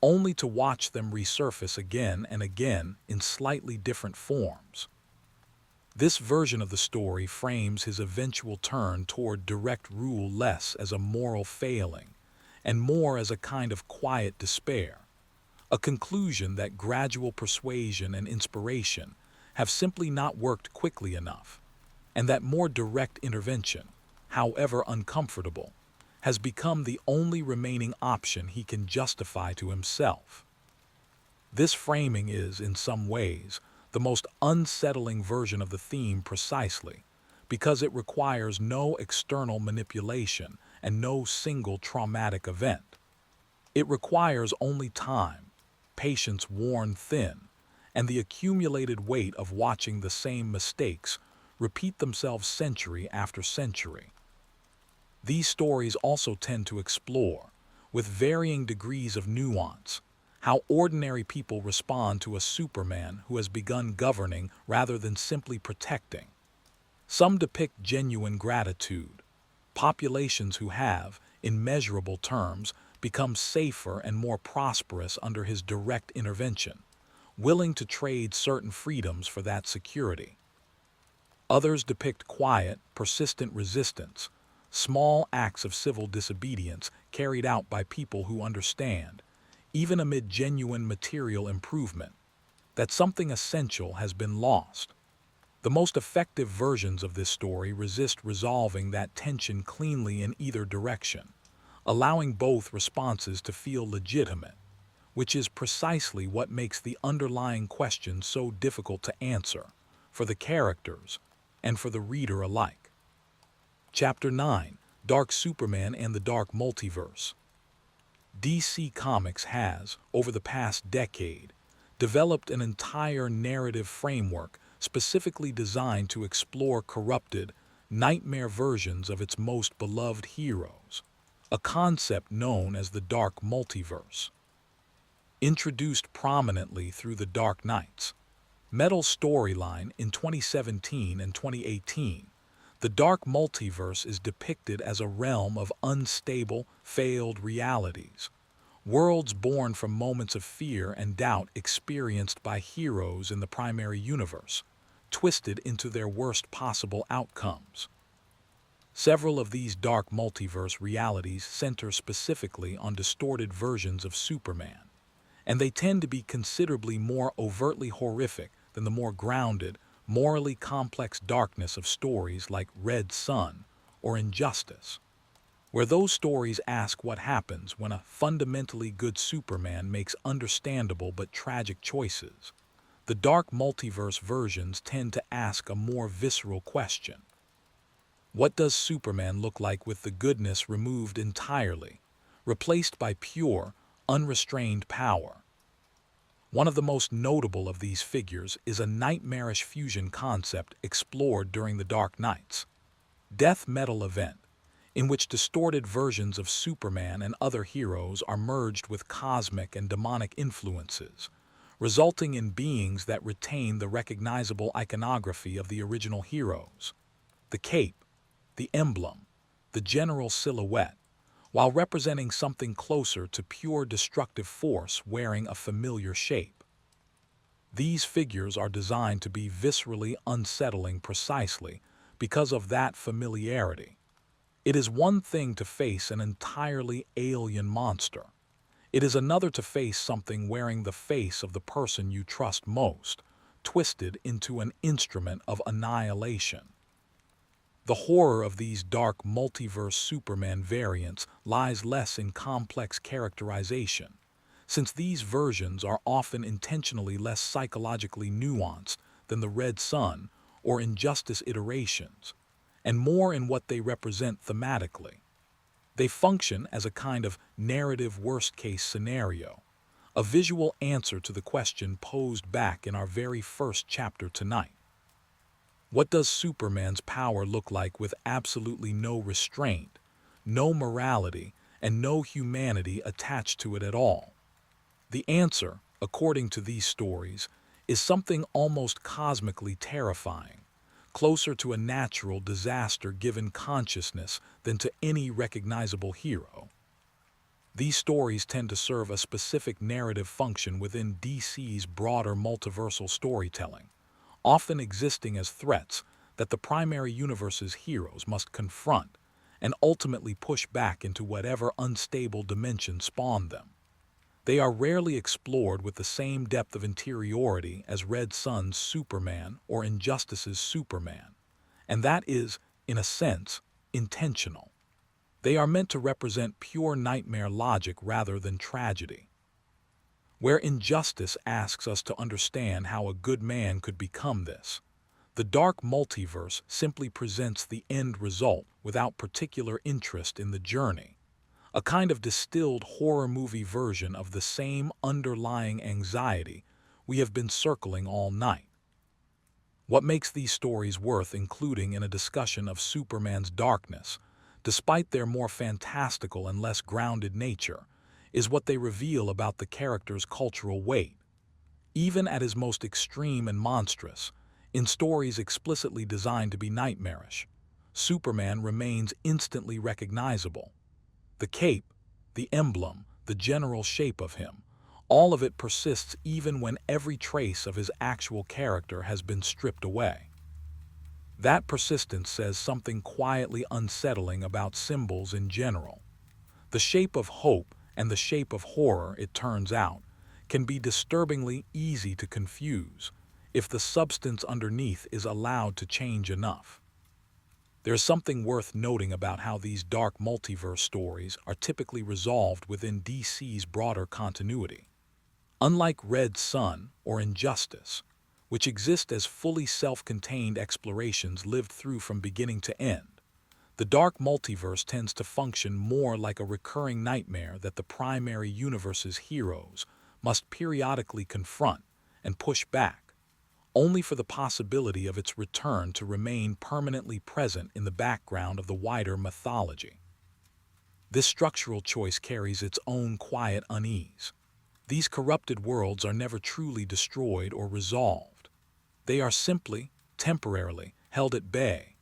only to watch them resurface again and again in slightly different forms. This version of the story frames his eventual turn toward direct rule less as a moral failing and more as a kind of quiet despair, a conclusion that gradual persuasion and inspiration have simply not worked quickly enough, and that more direct intervention, however uncomfortable, has become the only remaining option he can justify to himself. This framing is, in some ways, the most unsettling version of the theme precisely because it requires no external manipulation and no single traumatic event. It requires only time, patience worn thin, and the accumulated weight of watching the same mistakes repeat themselves century after century. These stories also tend to explore, with varying degrees of nuance, how ordinary people respond to a Superman who has begun governing rather than simply protecting. Some depict genuine gratitude, populations who have, in measurable terms, become safer and more prosperous under his direct intervention, willing to trade certain freedoms for that security. Others depict quiet, persistent resistance, small acts of civil disobedience carried out by people who understand, even amid genuine material improvement, that something essential has been lost. The most effective versions of this story resist resolving that tension cleanly in either direction, allowing both responses to feel legitimate, which is precisely what makes the underlying question so difficult to answer, for the characters and for the reader alike. Chapter 9: Dark Superman and the Dark Multiverse. DC Comics has, over the past decade, developed an entire narrative framework specifically designed to explore corrupted, nightmare versions of its most beloved heroes, a concept known as the Dark Multiverse. Introduced prominently through the Dark Knight's Metal storyline in 2017 and 2018, the Dark Multiverse is depicted as a realm of unstable, failed realities, worlds born from moments of fear and doubt experienced by heroes in the primary universe, twisted into their worst possible outcomes. Several of these dark multiverse realities center specifically on distorted versions of Superman, and they tend to be considerably more overtly horrific than the more grounded, morally complex darkness of stories like Red Son or Injustice, where those stories ask what happens when a fundamentally good Superman makes understandable but tragic choices. The dark multiverse versions tend to ask a more visceral question. What does Superman look like with the goodness removed entirely, replaced by pure, unrestrained power? One of the most notable of these figures is a nightmarish fusion concept explored during the Dark Knight's Death Metal event, in which distorted versions of Superman and other heroes are merged with cosmic and demonic influences, resulting in beings that retain the recognizable iconography of the original heroes. The cape, the emblem, the general silhouette, while representing something closer to pure destructive force wearing a familiar shape. These figures are designed to be viscerally unsettling precisely because of that familiarity. It is one thing to face an entirely alien monster. It is another to face something wearing the face of the person you trust most, twisted into an instrument of annihilation. The horror of these dark multiverse Superman variants lies less in complex characterization, since these versions are often intentionally less psychologically nuanced than the Red Son or Injustice iterations, and more in what they represent thematically. They function as a kind of narrative worst-case scenario, a visual answer to the question posed back in our very first chapter tonight. What does Superman's power look like with absolutely no restraint, no morality, and no humanity attached to it at all? The answer, according to these stories, is something almost cosmically terrifying, closer to a natural disaster-given consciousness than to any recognizable hero. These stories tend to serve a specific narrative function within DC's broader multiversal storytelling, often existing as threats that the primary universe's heroes must confront and ultimately push back into whatever unstable dimension spawned them. They are rarely explored with the same depth of interiority as Red Son's Superman or Injustice's Superman, and that is, in a sense, intentional. They are meant to represent pure nightmare logic rather than tragedy. Where Injustice asks us to understand how a good man could become this, the dark multiverse simply presents the end result without particular interest in the journey, a kind of distilled horror movie version of the same underlying anxiety we have been circling all night. What makes these stories worth including in a discussion of Superman's darkness, despite their more fantastical and less grounded nature, is what they reveal about the character's cultural weight. Even at his most extreme and monstrous, in stories explicitly designed to be nightmarish, Superman remains instantly recognizable. The cape, the emblem, the general shape of him, all of it persists even when every trace of his actual character has been stripped away. That persistence says something quietly unsettling about symbols in general. The shape of hope and the shape of horror, it turns out, can be disturbingly easy to confuse if the substance underneath is allowed to change enough. There's something worth noting about how these dark multiverse stories are typically resolved within DC's broader continuity. Unlike Red Son or Injustice, which exist as fully self-contained explorations lived through from beginning to end, the dark multiverse tends to function more like a recurring nightmare that the primary universe's heroes must periodically confront and push back, only for the possibility of its return to remain permanently present in the background of the wider mythology. This structural choice carries its own quiet unease. These corrupted worlds are never truly destroyed or resolved. They are simply, temporarily, held at bay,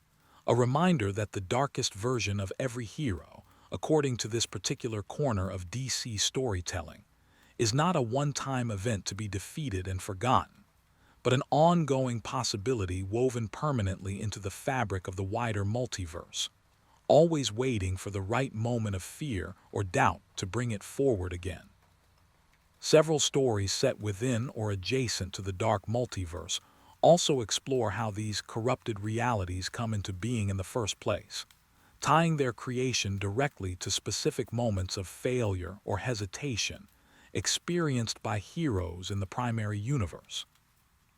a reminder that the darkest version of every hero, according to this particular corner of DC storytelling, is not a one-time event to be defeated and forgotten, but an ongoing possibility woven permanently into the fabric of the wider multiverse, always waiting for the right moment of fear or doubt to bring it forward again. Several stories set within or adjacent to the dark multiverse also explore how these corrupted realities come into being in the first place, tying their creation directly to specific moments of failure or hesitation experienced by heroes in the primary universe.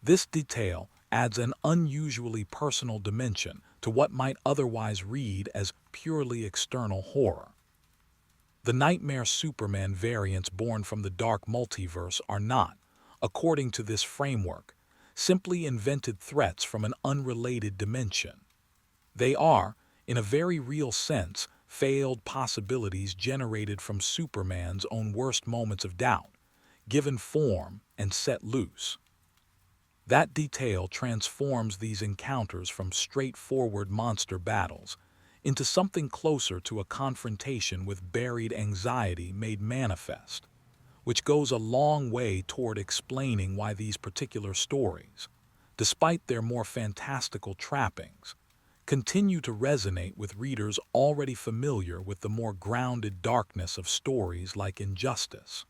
This detail adds an unusually personal dimension to what might otherwise read as purely external horror. The Nightmare Superman variants born from the dark multiverse are not, according to this framework, simply invented threats from an unrelated dimension. They are, in a very real sense, failed possibilities generated from Superman's own worst moments of doubt, given form and set loose. That detail transforms these encounters from straightforward monster battles into something closer to a confrontation with buried anxiety made manifest, which goes a long way toward explaining why these particular stories, despite their more fantastical trappings, continue to resonate with readers already familiar with the more grounded darkness of stories like Injustice.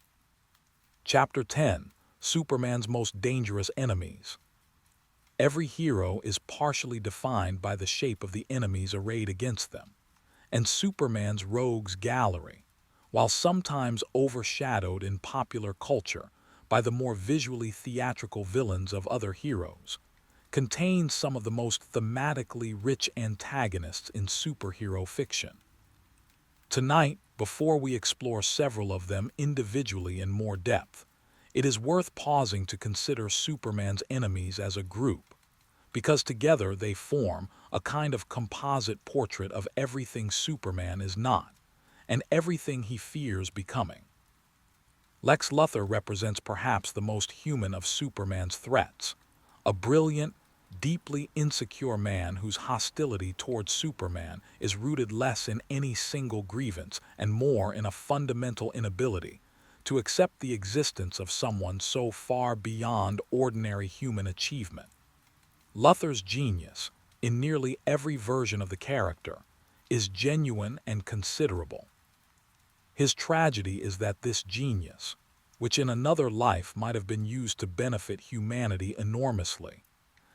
Chapter 10: Superman's Most Dangerous Enemies. Every hero is partially defined by the shape of the enemies arrayed against them, and Superman's rogues gallery, while sometimes overshadowed in popular culture by the more visually theatrical villains of other heroes, contains some of the most thematically rich antagonists in superhero fiction. Tonight, before we explore several of them individually in more depth, it is worth pausing to consider Superman's enemies as a group, because together they form a kind of composite portrait of everything Superman is not, and everything he fears becoming. Lex Luthor represents perhaps the most human of Superman's threats, a brilliant, deeply insecure man whose hostility towards Superman is rooted less in any single grievance and more in a fundamental inability to accept the existence of someone so far beyond ordinary human achievement. Luthor's genius, in nearly every version of the character, is genuine and considerable. His tragedy is that this genius, which in another life might have been used to benefit humanity enormously,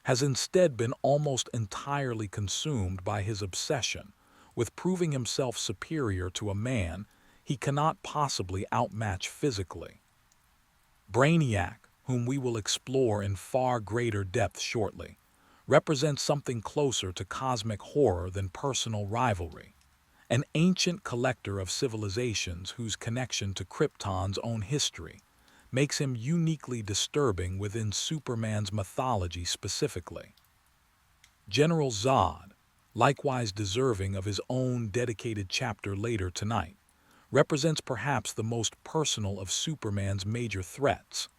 has instead been almost entirely consumed by his obsession with proving himself superior to a man he cannot possibly outmatch physically. Brainiac, whom we will explore in far greater depth shortly, represents something closer to cosmic horror than personal rivalry, an ancient collector of civilizations whose connection to Krypton's own history makes him uniquely disturbing within Superman's mythology specifically. General Zod, likewise deserving of his own dedicated chapter later tonight, represents perhaps the most personal of Superman's major threats,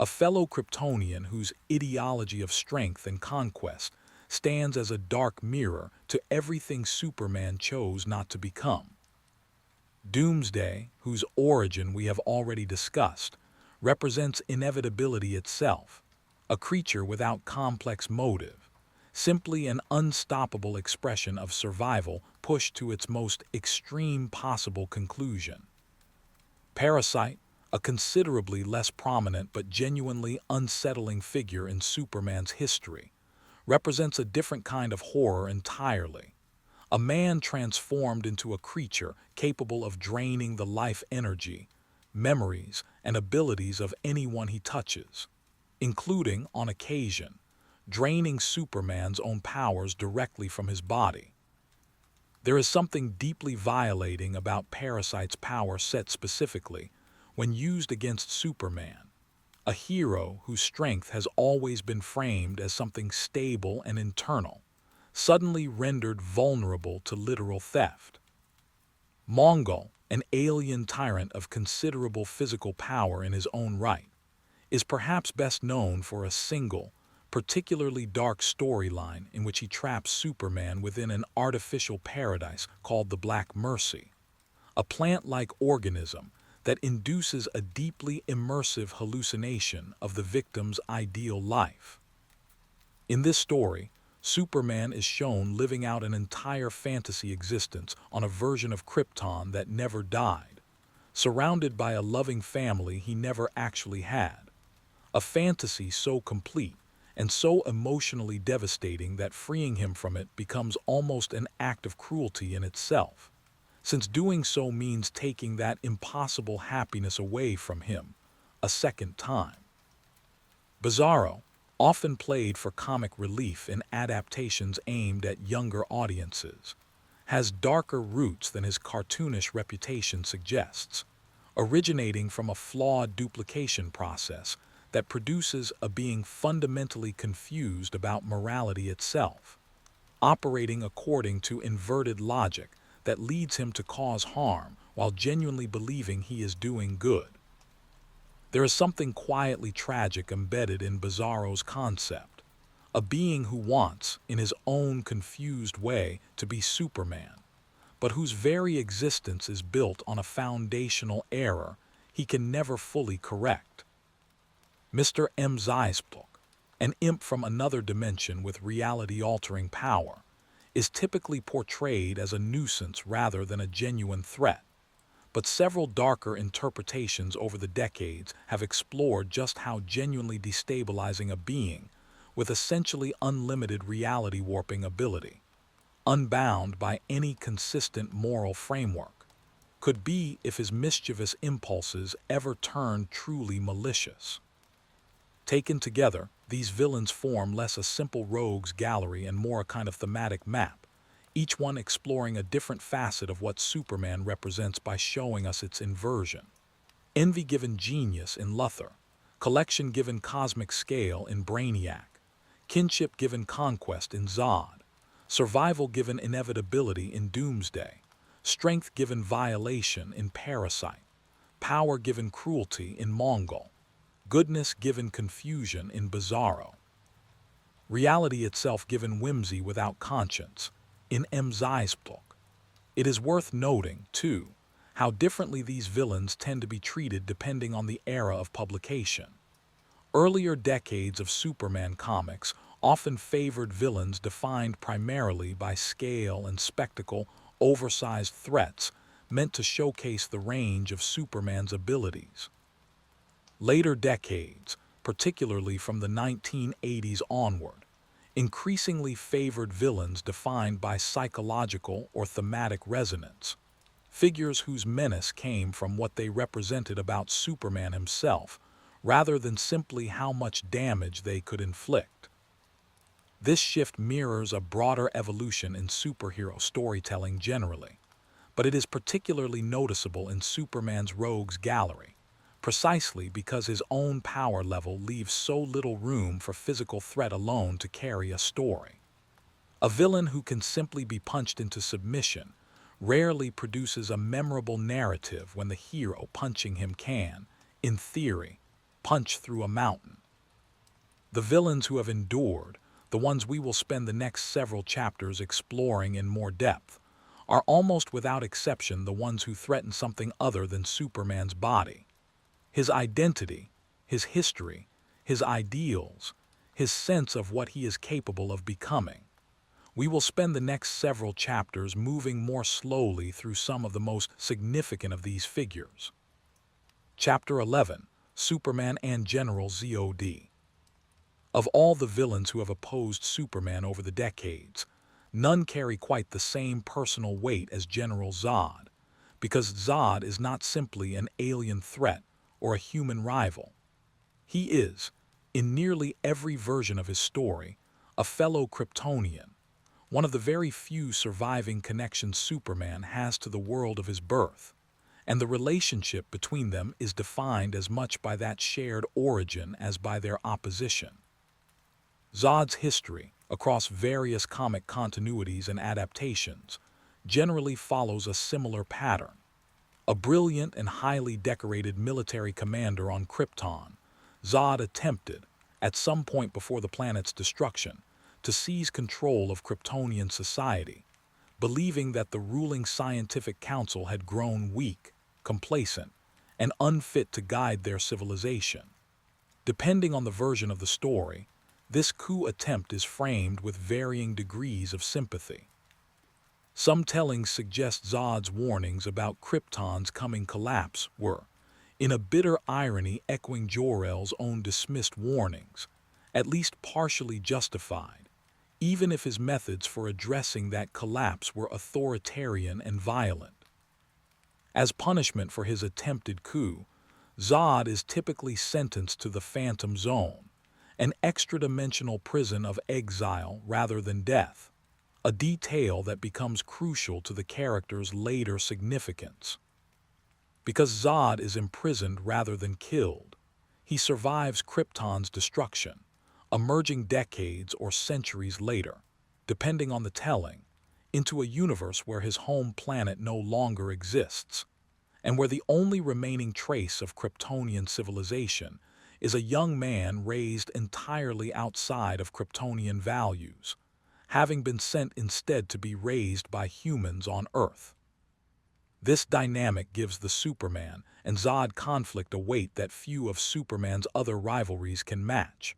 a fellow Kryptonian whose ideology of strength and conquest stands as a dark mirror to everything Superman chose not to become. Doomsday, whose origin we have already discussed, represents inevitability itself, a creature without complex motive, simply an unstoppable expression of survival pushed to its most extreme possible conclusion. Parasite, a considerably less prominent but genuinely unsettling figure in Superman's history, represents a different kind of horror entirely, a man transformed into a creature capable of draining the life energy, memories, and abilities of anyone he touches, including, on occasion, draining Superman's own powers directly from his body. There is something deeply violating about Parasite's power set specifically when used against Superman, A hero whose strength has always been framed as something stable and internal, suddenly rendered vulnerable to literal theft. Mongol, an alien tyrant of considerable physical power in his own right, is perhaps best known for a single, particularly dark storyline in which he traps Superman within an artificial paradise called the Black Mercy, a plant-like organism that induces a deeply immersive hallucination of the victim's ideal life. In this story, Superman is shown living out an entire fantasy existence on a version of Krypton that never died, surrounded by a loving family he never actually had. A fantasy so complete and so emotionally devastating that freeing him from it becomes almost an act of cruelty in itself, since doing so means taking that impossible happiness away from him a second time. Bizarro, often played for comic relief in adaptations aimed at younger audiences, has darker roots than his cartoonish reputation suggests, originating from a flawed duplication process that produces a being fundamentally confused about morality itself, operating according to inverted logic that leads him to cause harm while genuinely believing he is doing good. There is something quietly tragic embedded in Bizarro's concept, a being who wants, in his own confused way, to be Superman, but whose very existence is built on a foundational error he can never fully correct. Mr. Mxyzptlk, an imp from another dimension with reality-altering power, is typically portrayed as a nuisance rather than a genuine threat. But several darker interpretations over the decades have explored just how genuinely destabilizing a being with essentially unlimited reality warping ability, unbound by any consistent moral framework, could be if his mischievous impulses ever turned truly malicious. Taken together, these villains form less a simple rogues gallery and more a kind of thematic map, each one exploring a different facet of what Superman represents by showing us its inversion. Envy given genius in Luthor, collection given cosmic scale in Brainiac, kinship given conquest in Zod, survival given inevitability in Doomsday, strength given violation in Parasite, power given cruelty in Mongol, goodness given confusion in Bizarro, reality itself given whimsy without conscience in Mxyzptlk. It is worth noting, too, how differently these villains tend to be treated depending on the era of publication. Earlier decades of Superman comics often favored villains defined primarily by scale and spectacle, oversized threats meant to showcase the range of Superman's abilities. Later decades, particularly from the 1980s onward, increasingly favored villains defined by psychological or thematic resonance, figures whose menace came from what they represented about Superman himself, rather than simply how much damage they could inflict. This shift mirrors a broader evolution in superhero storytelling generally, but it is particularly noticeable in Superman's rogues gallery, precisely because his own power level leaves so little room for physical threat alone to carry a story. A villain who can simply be punched into submission rarely produces a memorable narrative when the hero punching him can, in theory, punch through a mountain. The villains who have endured, the ones we will spend the next several chapters exploring in more depth, are almost without exception the ones who threaten something other than Superman's body. His identity, his history, his ideals, his sense of what he is capable of becoming. We will spend the next several chapters moving more slowly through some of the most significant of these figures. Chapter 11, Superman and General Zod. Of all the villains who have opposed Superman over the decades, none carry quite the same personal weight as General Zod, because Zod is not simply an alien threat or a human rival. He is, in nearly every version of his story, a fellow Kryptonian, one of the very few surviving connections Superman has to the world of his birth, and the relationship between them is defined as much by that shared origin as by their opposition. Zod's history, across various comic continuities and adaptations, generally follows a similar pattern. A brilliant and highly decorated military commander on Krypton, Zod attempted, at some point before the planet's destruction, to seize control of Kryptonian society, believing that the ruling scientific council had grown weak, complacent, and unfit to guide their civilization. Depending on the version of the story, this coup attempt is framed with varying degrees of sympathy. Some tellings suggest Zod's warnings about Krypton's coming collapse were, in a bitter irony echoing Jor-El's own dismissed warnings, at least partially justified, even if his methods for addressing that collapse were authoritarian and violent. As punishment for his attempted coup, Zod is typically sentenced to the Phantom Zone, an extra-dimensional prison of exile rather than death, a detail that becomes crucial to the character's later significance. Because Zod is imprisoned rather than killed, he survives Krypton's destruction, emerging decades or centuries later, depending on the telling, into a universe where his home planet no longer exists, and where the only remaining trace of Kryptonian civilization is a young man raised entirely outside of Kryptonian values, having been sent instead to be raised by humans on Earth. This dynamic gives the Superman and Zod conflict a weight that few of Superman's other rivalries can match.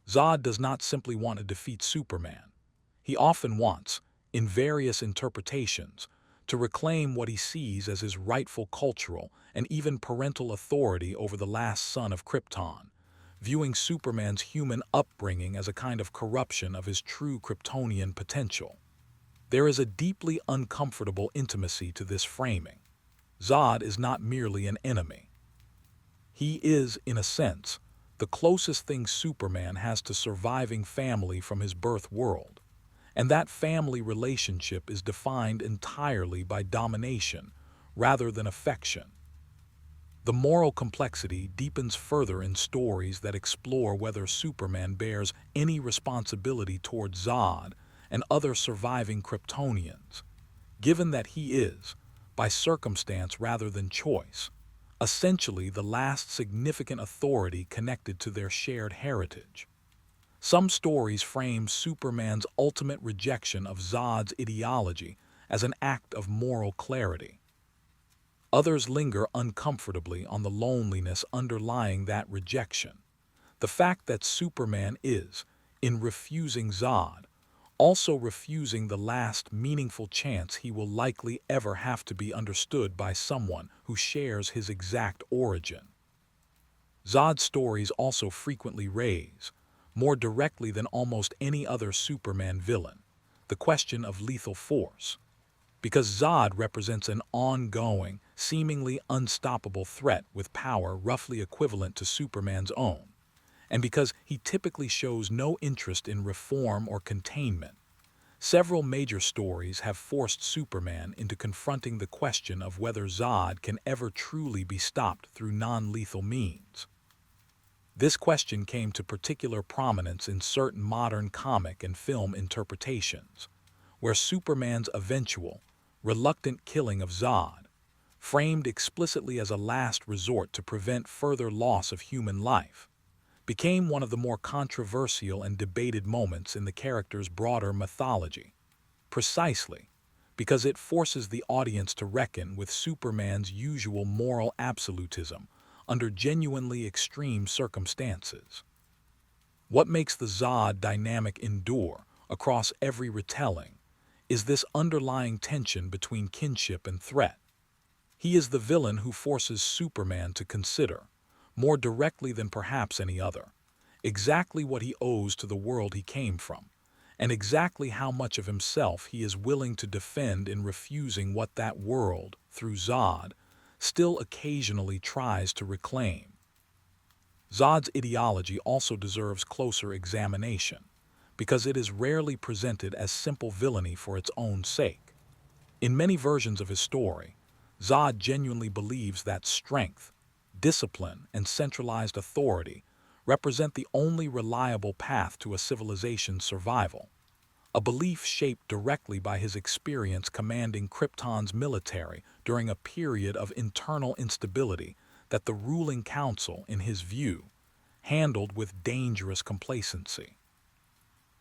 Zod does not simply want to defeat Superman. He often wants, in various interpretations, to reclaim what he sees as his rightful cultural and even parental authority over the last son of Krypton, viewing Superman's human upbringing as a kind of corruption of his true Kryptonian potential. There is a deeply uncomfortable intimacy to this framing. Zod is not merely an enemy. He is, in a sense, the closest thing Superman has to surviving family from his birth world, and that family relationship is defined entirely by domination rather than affection. The moral complexity deepens further in stories that explore whether Superman bears any responsibility toward Zod and other surviving Kryptonians, given that he is, by circumstance rather than choice, essentially the last significant authority connected to their shared heritage. Some stories frame Superman's ultimate rejection of Zod's ideology as an act of moral clarity. Others linger uncomfortably on the loneliness underlying that rejection. The fact that Superman is, in refusing Zod, also refusing the last meaningful chance he will likely ever have to be understood by someone who shares his exact origin. Zod's stories also frequently raise, more directly than almost any other Superman villain, the question of lethal force. Because Zod represents an ongoing, seemingly unstoppable threat with power roughly equivalent to Superman's own, and because he typically shows no interest in reform or containment, several major stories have forced Superman into confronting the question of whether Zod can ever truly be stopped through non-lethal means. This question came to particular prominence in certain modern comic and film interpretations, where Superman's eventual, reluctant killing of Zod, framed explicitly as a last resort to prevent further loss of human life, became one of the more controversial and debated moments in the character's broader mythology, precisely because it forces the audience to reckon with Superman's usual moral absolutism under genuinely extreme circumstances. What makes the Zod dynamic endure across every retelling is this underlying tension between kinship and threat. He is the villain who forces Superman to consider, more directly than perhaps any other, exactly what he owes to the world he came from, and exactly how much of himself he is willing to defend in refusing what that world, through Zod, still occasionally tries to reclaim. Zod's ideology also deserves closer examination, because it is rarely presented as simple villainy for its own sake. In many versions of his story, Zod genuinely believes that strength, discipline, and centralized authority represent the only reliable path to a civilization's survival, a belief shaped directly by his experience commanding Krypton's military during a period of internal instability that the ruling council, in his view, handled with dangerous complacency.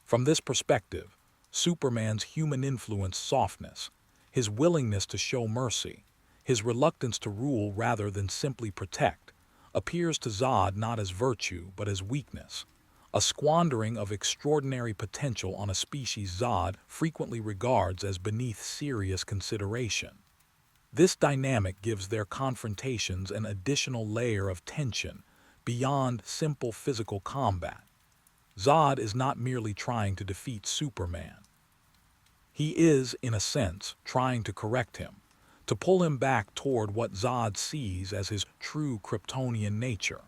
From this perspective, Superman's human influence softness, his willingness to show mercy, his reluctance to rule rather than simply protect, appears to Zod not as virtue but as weakness, a squandering of extraordinary potential on a species Zod frequently regards as beneath serious consideration. This dynamic gives their confrontations an additional layer of tension beyond simple physical combat. Zod is not merely trying to defeat Superman. He is, in a sense, trying to correct him, to pull him back toward what Zod sees as his true Kryptonian nature.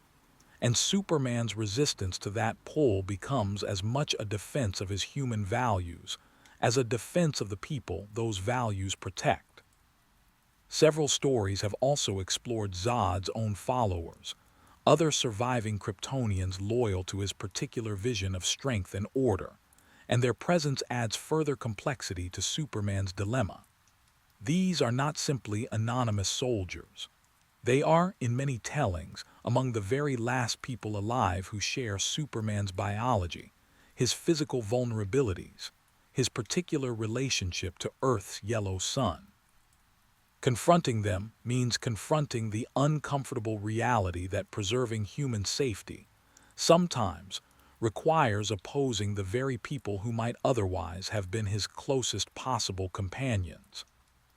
And Superman's resistance to that pull becomes as much a defense of his human values as a defense of the people those values protect. Several stories have also explored Zod's own followers, other surviving Kryptonians loyal to his particular vision of strength and order, and their presence adds further complexity to Superman's dilemma. These are not simply anonymous soldiers. They are, in many tellings, among the very last people alive who share Superman's biology, his physical vulnerabilities, his particular relationship to Earth's yellow sun. Confronting them means confronting the uncomfortable reality that preserving human safety sometimes requires opposing the very people who might otherwise have been his closest possible companions.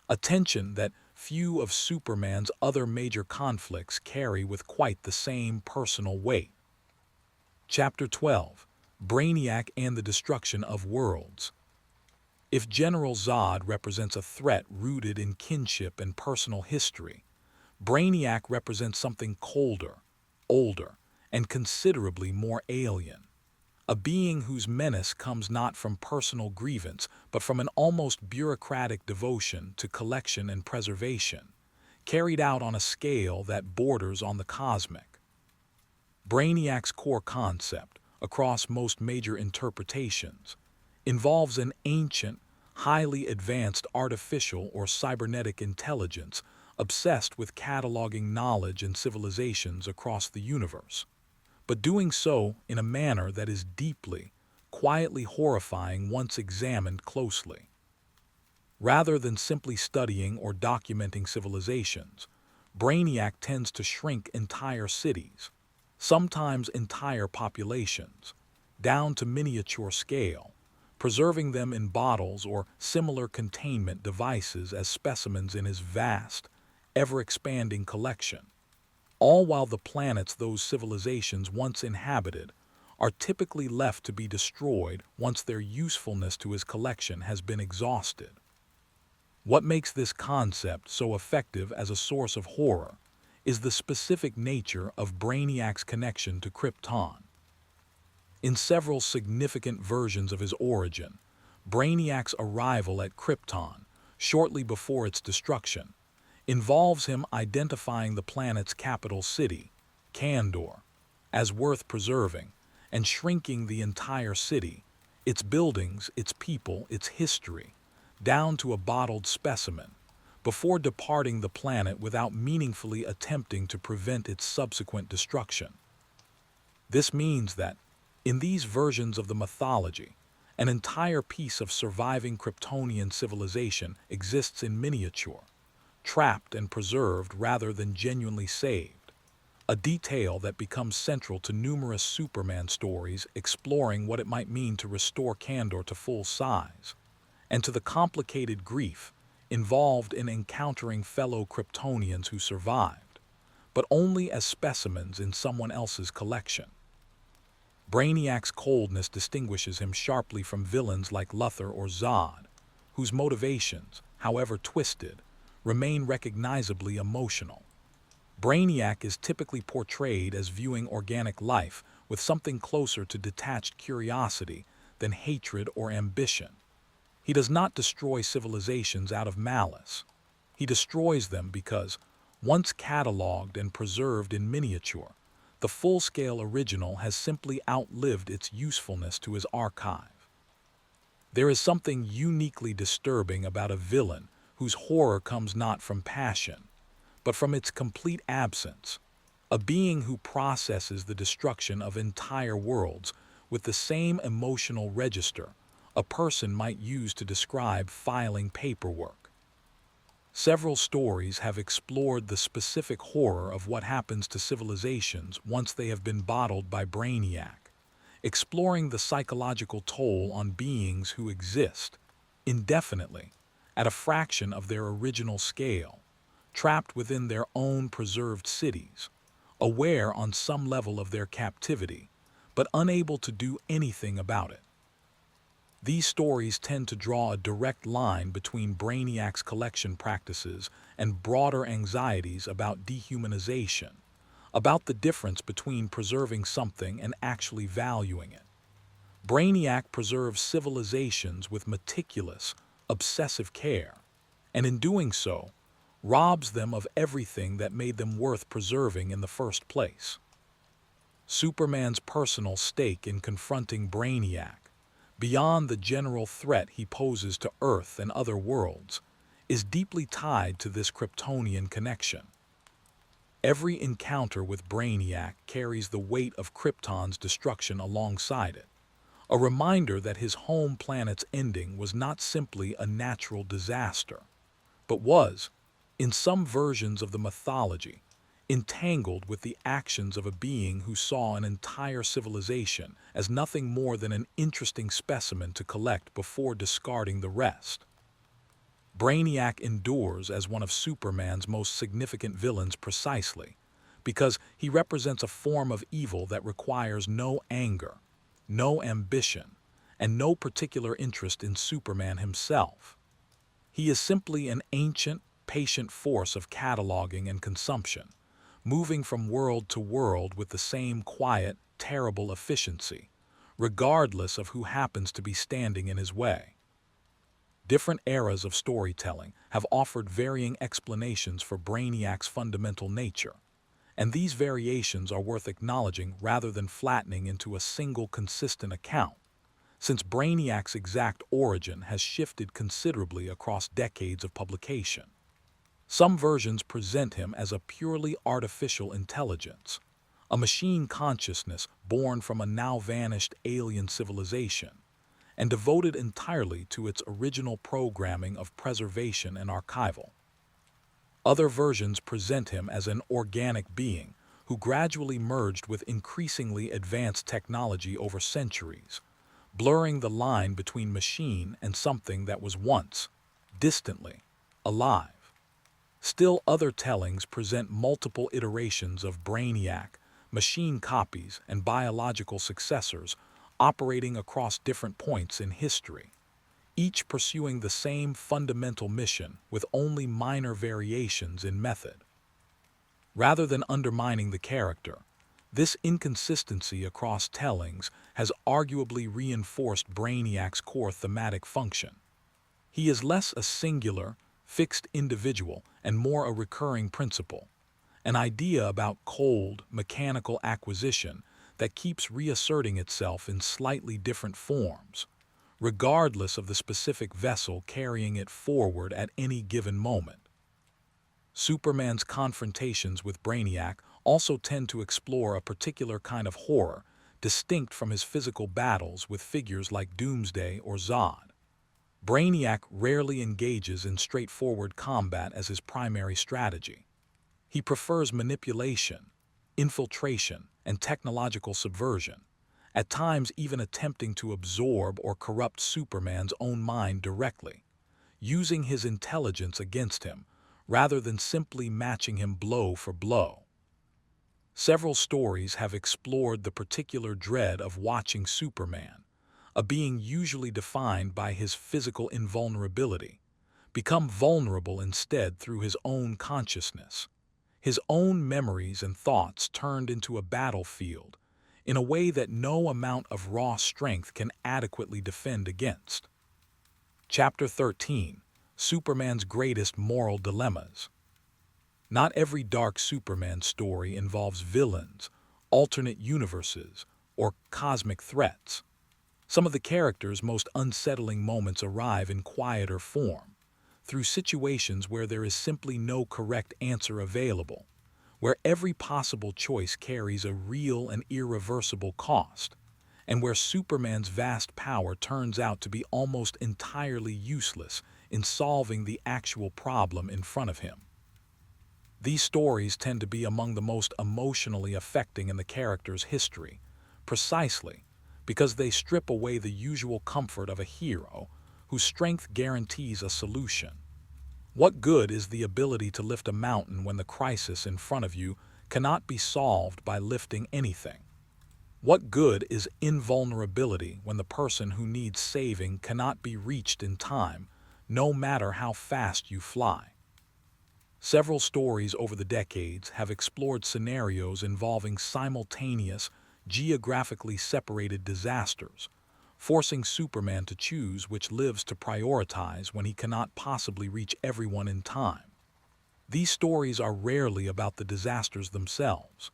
A tension that few of Superman's other major conflicts carry with quite the same personal weight. Chapter 12: Brainiac and the Destruction of Worlds. If General Zod represents a threat rooted in kinship and personal history, Brainiac represents something colder, older, and considerably more alien. A being whose menace comes not from personal grievance, but from an almost bureaucratic devotion to collection and preservation, carried out on a scale that borders on the cosmic. Brainiac's core concept, across most major interpretations, involves an ancient, highly advanced artificial or cybernetic intelligence obsessed with cataloging knowledge and civilizations across the universe, but doing so in a manner that is deeply, quietly horrifying once examined closely. Rather than simply studying or documenting civilizations, Brainiac tends to shrink entire cities, sometimes entire populations, down to miniature scale, preserving them in bottles or similar containment devices as specimens in his vast, ever-expanding collection, all while the planets those civilizations once inhabited are typically left to be destroyed once their usefulness to his collection has been exhausted. What makes this concept so effective as a source of horror is the specific nature of Brainiac's connection to Krypton. In several significant versions of his origin, Brainiac's arrival at Krypton, shortly before its destruction, involves him identifying the planet's capital city, Kandor, as worth preserving, and shrinking the entire city, its buildings, its people, its history, down to a bottled specimen, before departing the planet without meaningfully attempting to prevent its subsequent destruction. This means that, in these versions of the mythology, an entire piece of surviving Kryptonian civilization exists in miniature, trapped and preserved rather than genuinely saved, a detail that becomes central to numerous Superman stories exploring what it might mean to restore Kandor to full size, and to the complicated grief involved in encountering fellow Kryptonians who survived, but only as specimens in someone else's collection. Brainiac's coldness distinguishes him sharply from villains like Luthor or Zod, whose motivations, however twisted, remain recognizably emotional. Brainiac is typically portrayed as viewing organic life with something closer to detached curiosity than hatred or ambition. He does not destroy civilizations out of malice. He destroys them because, once cataloged and preserved in miniature, the full-scale original has simply outlived its usefulness to his archive. There is something uniquely disturbing about a villain whose horror comes not from passion, but from its complete absence, a being who processes the destruction of entire worlds with the same emotional register a person might use to describe filing paperwork. Several stories have explored the specific horror of what happens to civilizations once they have been bottled by Brainiac, exploring the psychological toll on beings who exist indefinitely at a fraction of their original scale, trapped within their own preserved cities, aware on some level of their captivity, but unable to do anything about it. These stories tend to draw a direct line between Brainiac's collection practices and broader anxieties about dehumanization, about the difference between preserving something and actually valuing it. Brainiac preserves civilizations with meticulous, obsessive care, and in doing so, robs them of everything that made them worth preserving in the first place. Superman's personal stake in confronting Brainiac, beyond the general threat he poses to Earth and other worlds, is deeply tied to this Kryptonian connection. Every encounter with Brainiac carries the weight of Krypton's destruction alongside it, a reminder that his home planet's ending was not simply a natural disaster, but was, in some versions of the mythology, entangled with the actions of a being who saw an entire civilization as nothing more than an interesting specimen to collect before discarding the rest. Brainiac endures as one of Superman's most significant villains precisely because he represents a form of evil that requires no anger, no ambition, and no particular interest in Superman himself. He is simply an ancient, patient force of cataloging and consumption, moving from world to world with the same quiet, terrible efficiency, regardless of who happens to be standing in his way. Different eras of storytelling have offered varying explanations for Brainiac's fundamental nature, and these variations are worth acknowledging rather than flattening into a single consistent account, since Brainiac's exact origin has shifted considerably across decades of publication. Some versions present him as a purely artificial intelligence, a machine consciousness born from a now-vanished alien civilization, and devoted entirely to its original programming of preservation and archival. Other versions present him as an organic being who gradually merged with increasingly advanced technology over centuries, blurring the line between machine and something that was once, distantly, alive. Still other tellings present multiple iterations of Brainiac, machine copies, and biological successors operating across different points in history, each pursuing the same fundamental mission with only minor variations in method. Rather than undermining the character, this inconsistency across tellings has arguably reinforced Brainiac's core thematic function. He is less a singular, fixed individual and more a recurring principle, an idea about cold, mechanical acquisition that keeps reasserting itself in slightly different forms, regardless of the specific vessel carrying it forward at any given moment. Superman's confrontations with Brainiac also tend to explore a particular kind of horror distinct from his physical battles with figures like Doomsday or Zod. Brainiac rarely engages in straightforward combat as his primary strategy. He prefers manipulation, infiltration, and technological subversion, at times even attempting to absorb or corrupt Superman's own mind directly, using his intelligence against him rather than simply matching him blow for blow. Several stories have explored the particular dread of watching Superman, a being usually defined by his physical invulnerability, become vulnerable instead through his own consciousness, his own memories and thoughts turned into a battlefield in a way that no amount of raw strength can adequately defend against. Chapter 13, Superman's greatest moral dilemmas. Not every dark Superman story involves villains, alternate universes, or cosmic threats. Some of the character's most unsettling moments arrive in quieter form, through situations where there is simply no correct answer available, where every possible choice carries a real and irreversible cost, and where Superman's vast power turns out to be almost entirely useless in solving the actual problem in front of him. These stories tend to be among the most emotionally affecting in the character's history, precisely because they strip away the usual comfort of a hero whose strength guarantees a solution. What good is the ability to lift a mountain when the crisis in front of you cannot be solved by lifting anything? What good is invulnerability when the person who needs saving cannot be reached in time, no matter how fast you fly? Several stories over the decades have explored scenarios involving simultaneous, geographically separated disasters, forcing Superman to choose which lives to prioritize when he cannot possibly reach everyone in time. These stories are rarely about the disasters themselves.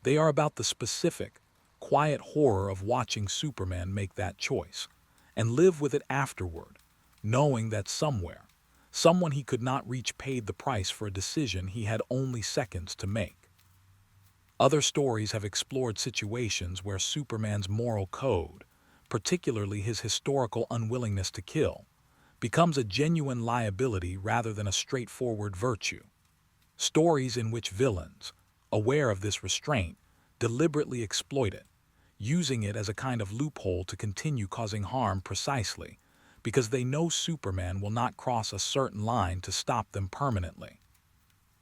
They are about the specific, quiet horror of watching Superman make that choice, and live with it afterward, knowing that somewhere, someone he could not reach paid the price for a decision he had only seconds to make. Other stories have explored situations where Superman's moral code, particularly his historical unwillingness to kill, becomes a genuine liability rather than a straightforward virtue. Stories in which villains, aware of this restraint, deliberately exploit it, using it as a kind of loophole to continue causing harm precisely because they know Superman will not cross a certain line to stop them permanently.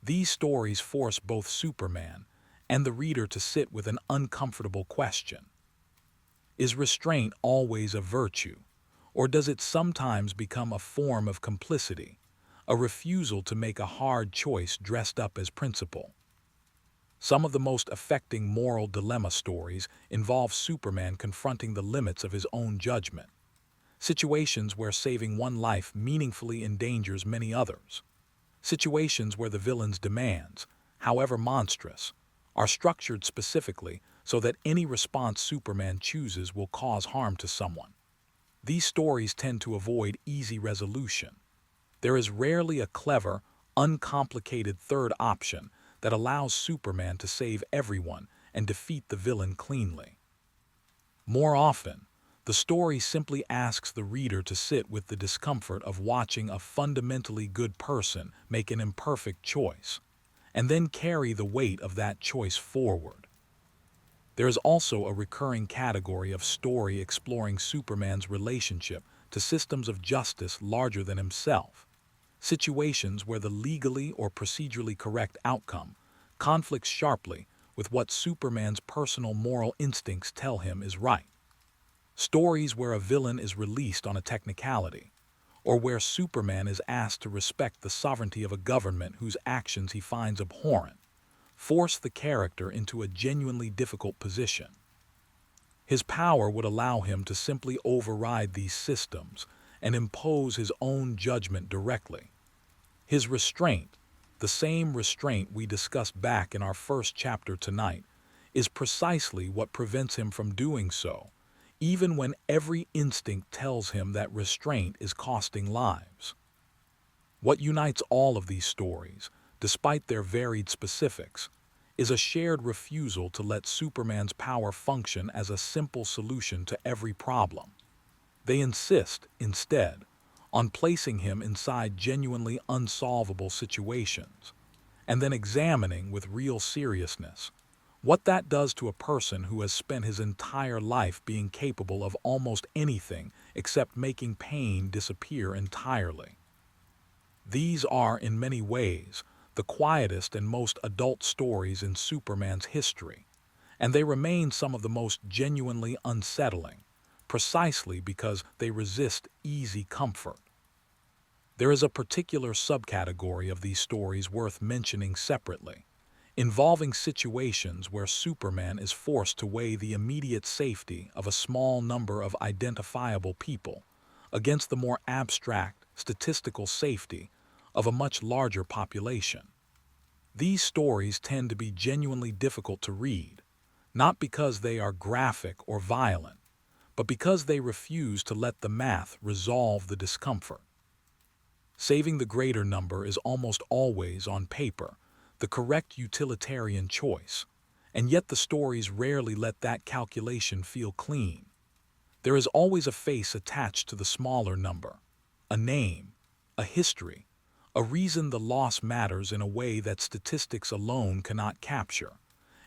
These stories force both Superman and the reader to sit with an uncomfortable question. Is restraint always a virtue, or does it sometimes become a form of complicity, a refusal to make a hard choice dressed up as principle? Some of the most affecting moral dilemma stories involve Superman confronting the limits of his own judgment, situations where saving one life meaningfully endangers many others, situations where the villain's demands, however monstrous, are structured specifically so that any response Superman chooses will cause harm to someone. These stories tend to avoid easy resolution. There is rarely a clever, uncomplicated third option that allows Superman to save everyone and defeat the villain cleanly. More often, the story simply asks the reader to sit with the discomfort of watching a fundamentally good person make an imperfect choice, and then carry the weight of that choice forward. There is also a recurring category of story exploring Superman's relationship to systems of justice larger than himself, situations where the legally or procedurally correct outcome conflicts sharply with what Superman's personal moral instincts tell him is right. Stories where a villain is released on a technicality, or where Superman is asked to respect the sovereignty of a government whose actions he finds abhorrent, force the character into a genuinely difficult position. His power would allow him to simply override these systems and impose his own judgment directly. His restraint, the same restraint we discussed back in our first chapter tonight, is precisely what prevents him from doing so, even when every instinct tells him that restraint is costing lives. What unites all of these stories, despite their varied specifics, is a shared refusal to let Superman's power function as a simple solution to every problem. They insist, instead, on placing him inside genuinely unsolvable situations, and then examining with real seriousness what that does to a person who has spent his entire life being capable of almost anything except making pain disappear entirely. These are, in many ways, the quietest and most adult stories in Superman's history, and they remain some of the most genuinely unsettling, precisely because they resist easy comfort. There is a particular subcategory of these stories worth mentioning separately, involving situations where Superman is forced to weigh the immediate safety of a small number of identifiable people against the more abstract, statistical safety of a much larger population. These stories tend to be genuinely difficult to read, not because they are graphic or violent, but because they refuse to let the math resolve the discomfort. Saving the greater number is almost always, on paper, the correct utilitarian choice, and yet the stories rarely let that calculation feel clean. There is always a face attached to the smaller number, a name, a history, a reason the loss matters in a way that statistics alone cannot capture,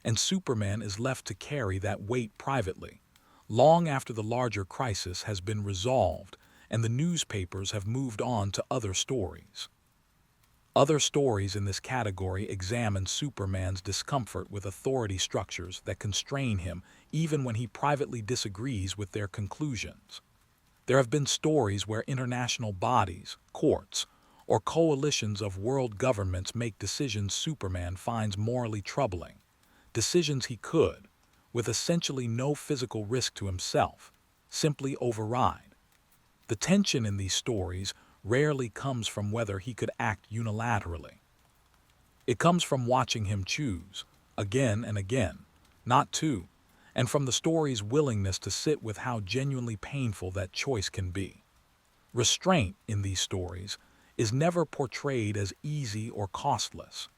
and Superman is left to carry that weight privately, long after the larger crisis has been resolved and the newspapers have moved on to other stories. Other stories in this category examine Superman's discomfort with authority structures that constrain him even when he privately disagrees with their conclusions. There have been stories where international bodies, courts, or coalitions of world governments make decisions Superman finds morally troubling, decisions he could, with essentially no physical risk to himself, simply override. The tension in these stories rarely comes from whether he could act unilaterally. It comes from watching him choose, again and again, not to, and from the story's willingness to sit with how genuinely painful that choice can be. Restraint in these stories is never portrayed as easy or costless.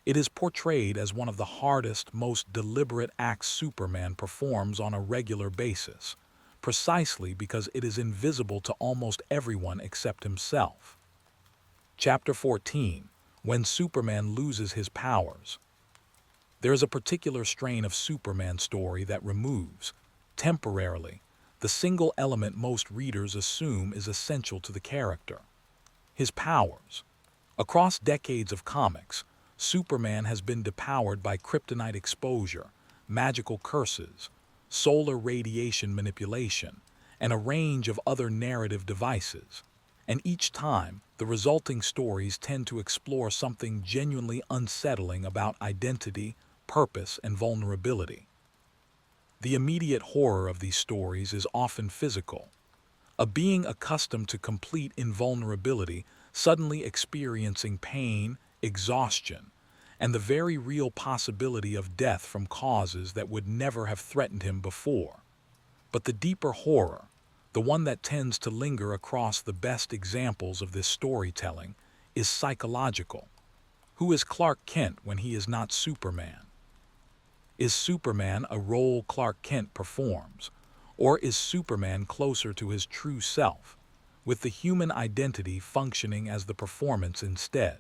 It is portrayed as one of the hardest, most deliberate acts Superman performs on a regular basis, precisely because it is invisible to almost everyone except himself. Chapter 14: When Superman Loses His Powers. There is a particular strain of Superman story that removes, temporarily, the single element most readers assume is essential to the character: his powers. Across decades of comics, Superman has been depowered by kryptonite exposure, magical curses, solar radiation manipulation, and a range of other narrative devices. And each time, the resulting stories tend to explore something genuinely unsettling about identity, purpose, and vulnerability. The immediate horror of these stories is often physical. A being accustomed to complete invulnerability suddenly experiencing pain, exhaustion, and the very real possibility of death from causes that would never have threatened him before. But the deeper horror, the one that tends to linger across the best examples of this storytelling, is psychological. Who is Clark Kent when he is not Superman? Is Superman a role Clark Kent performs, or is Superman closer to his true self, with the human identity functioning as the performance instead?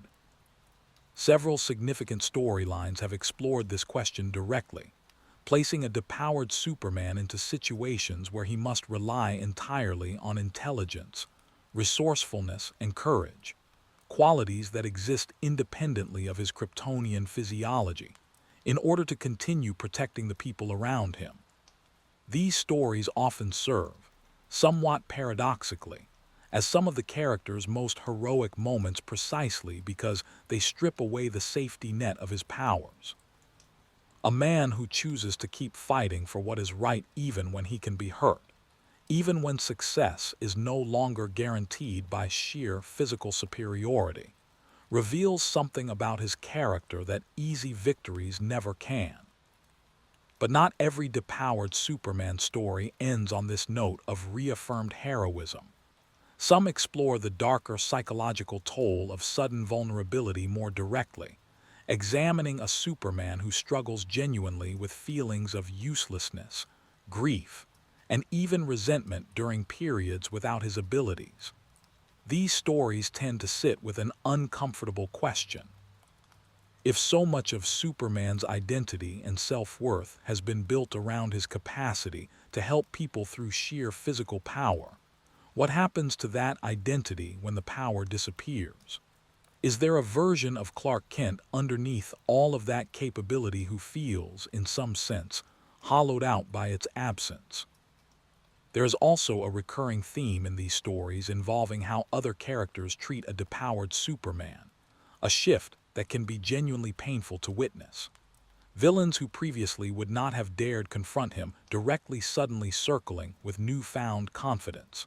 Several significant storylines have explored this question directly, placing a depowered Superman into situations where he must rely entirely on intelligence, resourcefulness, and courage, qualities that exist independently of his Kryptonian physiology, in order to continue protecting the people around him. These stories often serve, somewhat paradoxically, as some of the character's most heroic moments precisely because they strip away the safety net of his powers. A man who chooses to keep fighting for what is right even when he can be hurt, even when success is no longer guaranteed by sheer physical superiority, reveals something about his character that easy victories never can. But not every depowered Superman story ends on this note of reaffirmed heroism. Some explore the darker psychological toll of sudden vulnerability more directly, examining a Superman who struggles genuinely with feelings of uselessness, grief, and even resentment during periods without his abilities. These stories tend to sit with an uncomfortable question. If so much of Superman's identity and self-worth has been built around his capacity to help people through sheer physical power, what happens to that identity when the power disappears? Is there a version of Clark Kent underneath all of that capability who feels, in some sense, hollowed out by its absence? There is also a recurring theme in these stories involving how other characters treat a depowered Superman, a shift that can be genuinely painful to witness. Villains who previously would not have dared confront him directly suddenly circling with newfound confidence.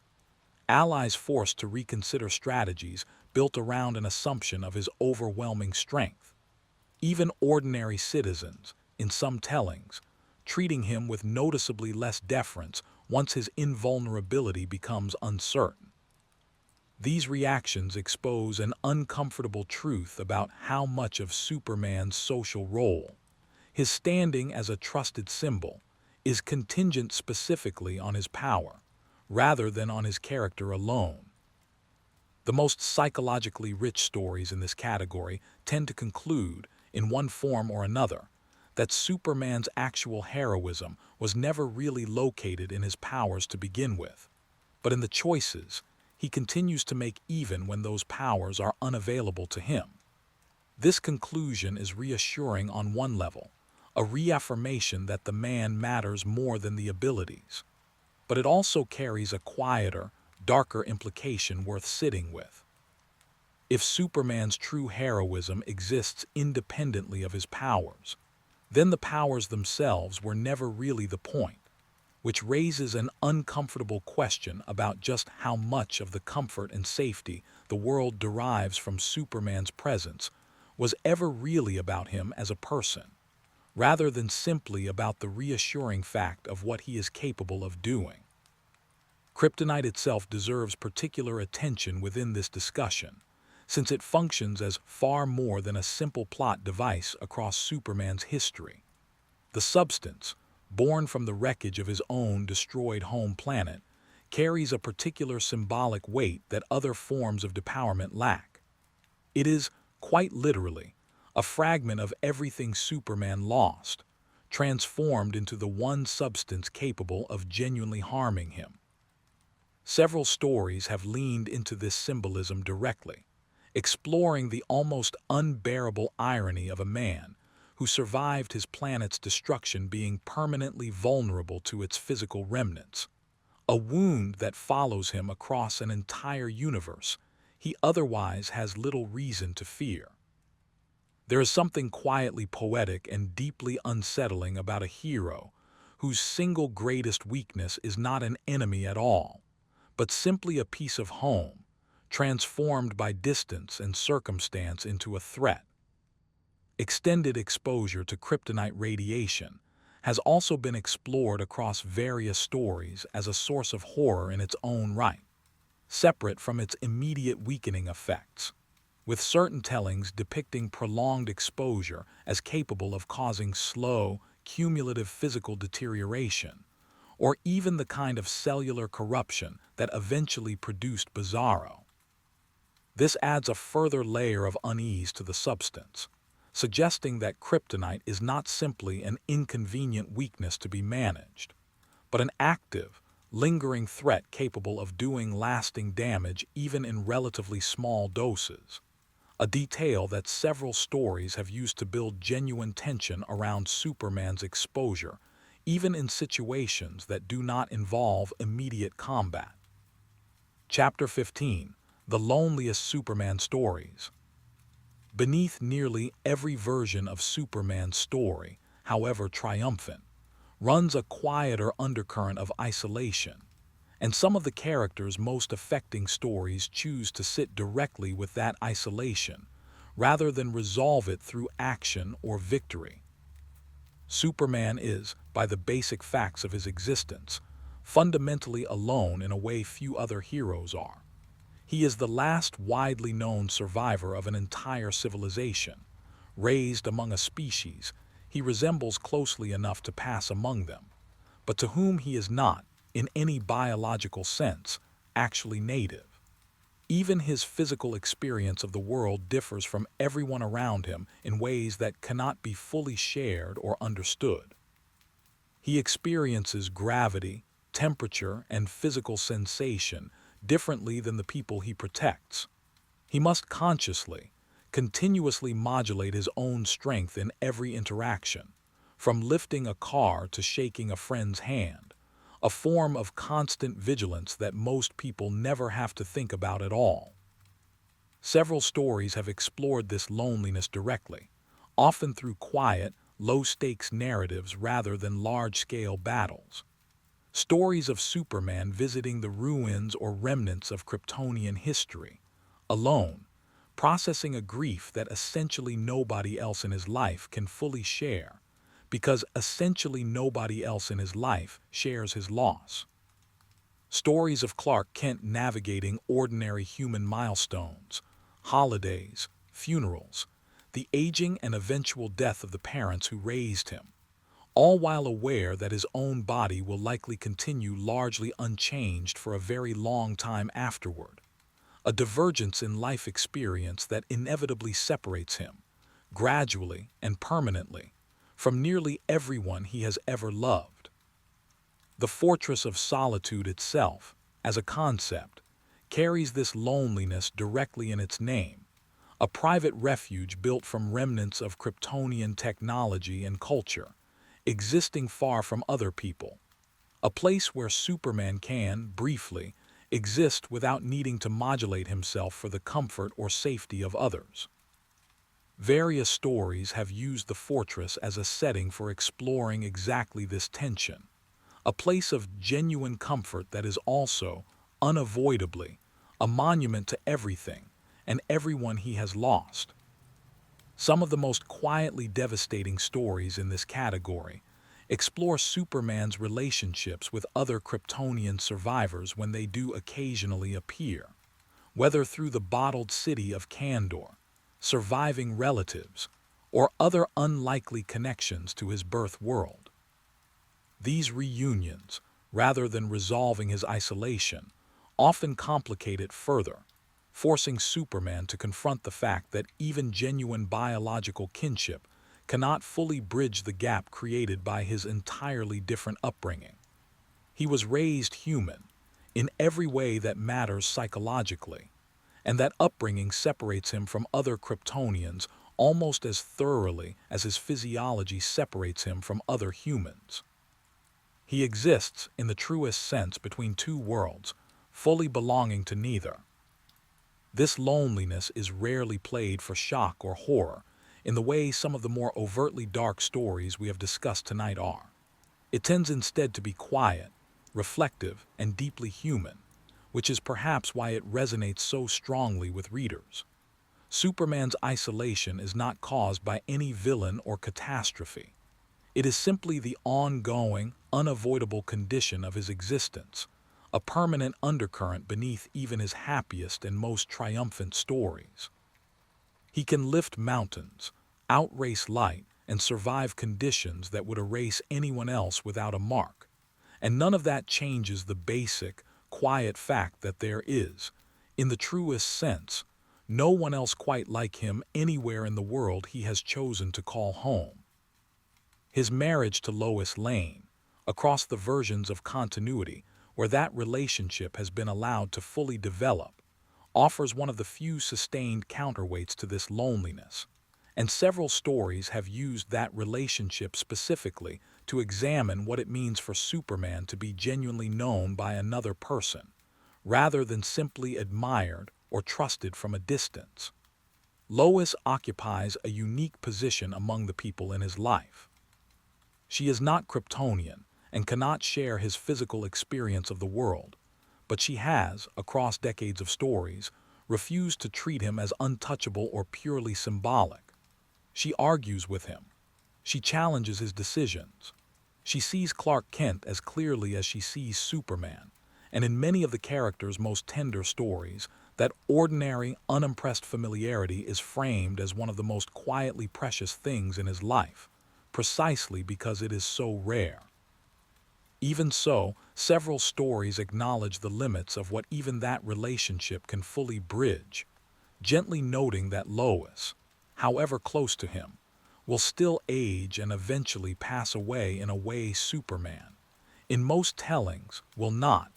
allies forced to reconsider strategies built around an assumption of his overwhelming strength. Even ordinary citizens, in some tellings, treating him with noticeably less deference once his invulnerability becomes uncertain. These reactions expose an uncomfortable truth about how much of Superman's social role, his standing as a trusted symbol, is contingent specifically on his power, rather than on his character alone. The most psychologically rich stories in this category tend to conclude, in one form or another, that Superman's actual heroism was never really located in his powers to begin with, but in the choices he continues to make even when those powers are unavailable to him. This conclusion is reassuring on one level, a reaffirmation that the man matters more than the abilities, but it also carries a quieter, darker implication worth sitting with. If Superman's true heroism exists independently of his powers, then the powers themselves were never really the point, which raises an uncomfortable question about just how much of the comfort and safety the world derives from Superman's presence was ever really about him as a person, rather than simply about the reassuring fact of what he is capable of doing. Kryptonite itself deserves particular attention within this discussion, since it functions as far more than a simple plot device across Superman's history. The substance, born from the wreckage of his own destroyed home planet, carries a particular symbolic weight that other forms of depowerment lack. It is, quite literally, a fragment of everything Superman lost, transformed into the one substance capable of genuinely harming him. Several stories have leaned into this symbolism directly, exploring the almost unbearable irony of a man who survived his planet's destruction being permanently vulnerable to its physical remnants, a wound that follows him across an entire universe he otherwise has little reason to fear. There is something quietly poetic and deeply unsettling about a hero whose single greatest weakness is not an enemy at all, but simply a piece of home, transformed by distance and circumstance into a threat. Extended exposure to kryptonite radiation has also been explored across various stories as a source of horror in its own right, separate from its immediate weakening effects, with certain tellings depicting prolonged exposure as capable of causing slow, cumulative physical deterioration, or even the kind of cellular corruption that eventually produced Bizarro. This adds a further layer of unease to the substance, suggesting that kryptonite is not simply an inconvenient weakness to be managed, but an active, lingering threat capable of doing lasting damage even in relatively small doses, a detail that several stories have used to build genuine tension around Superman's exposure, even in situations that do not involve immediate combat. Chapter 15: The Loneliest Superman Stories. Beneath nearly every version of Superman's story, however triumphant, runs a quieter undercurrent of isolation, and some of the characters' most affecting stories choose to sit directly with that isolation, rather than resolve it through action or victory. Superman is, by the basic facts of his existence, fundamentally alone in a way few other heroes are. He is the last widely known survivor of an entire civilization. Raised among a species he resembles closely enough to pass among them, but to whom he is not, in any biological sense, actually native. Even his physical experience of the world differs from everyone around him in ways that cannot be fully shared or understood. He experiences gravity, temperature, and physical sensation differently than the people he protects. He must consciously, continuously modulate his own strength in every interaction, from lifting a car to shaking a friend's hand, a form of constant vigilance that most people never have to think about at all. Several stories have explored this loneliness directly, often through quiet, low-stakes narratives rather than large-scale battles. Stories of Superman visiting the ruins or remnants of Kryptonian history, alone, processing a grief that essentially nobody else in his life can fully share, because essentially nobody else in his life shares his loss. Stories of Clark Kent navigating ordinary human milestones, holidays, funerals, the aging and eventual death of the parents who raised him, all while aware that his own body will likely continue largely unchanged for a very long time afterward. A divergence in life experience that inevitably separates him, gradually and permanently, from nearly everyone he has ever loved. The Fortress of Solitude itself, as a concept, carries this loneliness directly in its name, a private refuge built from remnants of Kryptonian technology and culture, existing far from other people, a place where Superman can, briefly, exist without needing to modulate himself for the comfort or safety of others. Various stories have used the fortress as a setting for exploring exactly this tension, a place of genuine comfort that is also, unavoidably, a monument to everything and everyone he has lost. Some of the most quietly devastating stories in this category explore Superman's relationships with other Kryptonian survivors when they do occasionally appear, whether through the bottled city of Kandor, surviving relatives, or other unlikely connections to his birth world. These reunions, rather than resolving his isolation, often complicate it further, forcing Superman to confront the fact that even genuine biological kinship cannot fully bridge the gap created by his entirely different upbringing. He was raised human, in every way that matters psychologically, and that upbringing separates him from other Kryptonians almost as thoroughly as his physiology separates him from other humans. He exists, in the truest sense, between two worlds, fully belonging to neither. This loneliness is rarely played for shock or horror, in the way some of the more overtly dark stories we have discussed tonight are. It tends instead to be quiet, reflective, and deeply human, which is perhaps why it resonates so strongly with readers. Superman's isolation is not caused by any villain or catastrophe. It is simply the ongoing, unavoidable condition of his existence, a permanent undercurrent beneath even his happiest and most triumphant stories. He can lift mountains, outrace light, and survive conditions that would erase anyone else without a mark. And none of that changes the basic, quiet fact that there is, in the truest sense, no one else quite like him anywhere in the world he has chosen to call home. His marriage to Lois Lane, across the versions of continuity where that relationship has been allowed to fully develop, offers one of the few sustained counterweights to this loneliness, and several stories have used that relationship specifically to examine what it means for Superman to be genuinely known by another person, rather than simply admired or trusted from a distance. Lois occupies a unique position among the people in his life. She is not Kryptonian and cannot share his physical experience of the world, but she has, across decades of stories, refused to treat him as untouchable or purely symbolic. She argues with him. She challenges his decisions. She sees Clark Kent as clearly as she sees Superman, and in many of the character's most tender stories, that ordinary, unimpressed familiarity is framed as one of the most quietly precious things in his life, precisely because it is so rare. Even so, several stories acknowledge the limits of what even that relationship can fully bridge, gently noting that Lois, however close to him, will still age and eventually pass away in a way Superman, in most tellings, will not,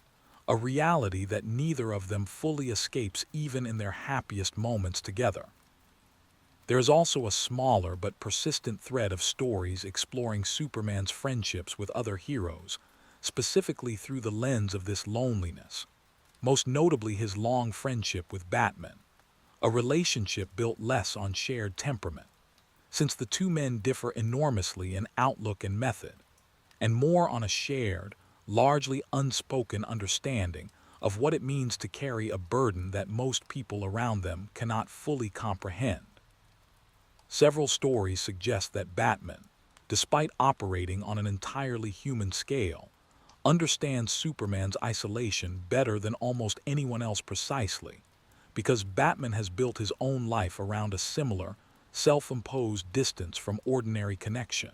a reality that neither of them fully escapes even in their happiest moments together. There is also a smaller but persistent thread of stories exploring Superman's friendships with other heroes, specifically through the lens of this loneliness, most notably his long friendship with Batman, a relationship built less on shared temperament, since the two men differ enormously in outlook and method, and more on a shared, largely unspoken understanding of what it means to carry a burden that most people around them cannot fully comprehend. Several stories suggest that Batman, despite operating on an entirely human scale, understands Superman's isolation better than almost anyone else precisely, because Batman has built his own life around a similar, self-imposed distance from ordinary connection.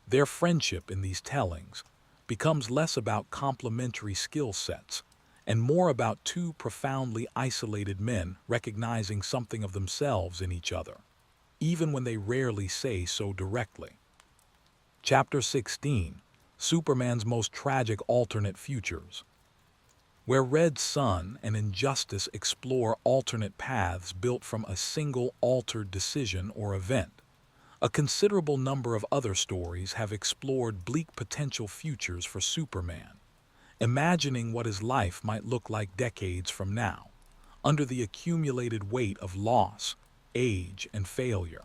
Their friendship in these tellings becomes less about complementary skill sets and more about two profoundly isolated men recognizing something of themselves in each other, even when they rarely say so directly. Chapter 16: Superman's Most Tragic Alternate Futures. Where Red Sun and Injustice explore alternate paths built from a single altered decision or event, a considerable number of other stories have explored bleak potential futures for Superman, imagining what his life might look like decades from now, under the accumulated weight of loss, age, and failure.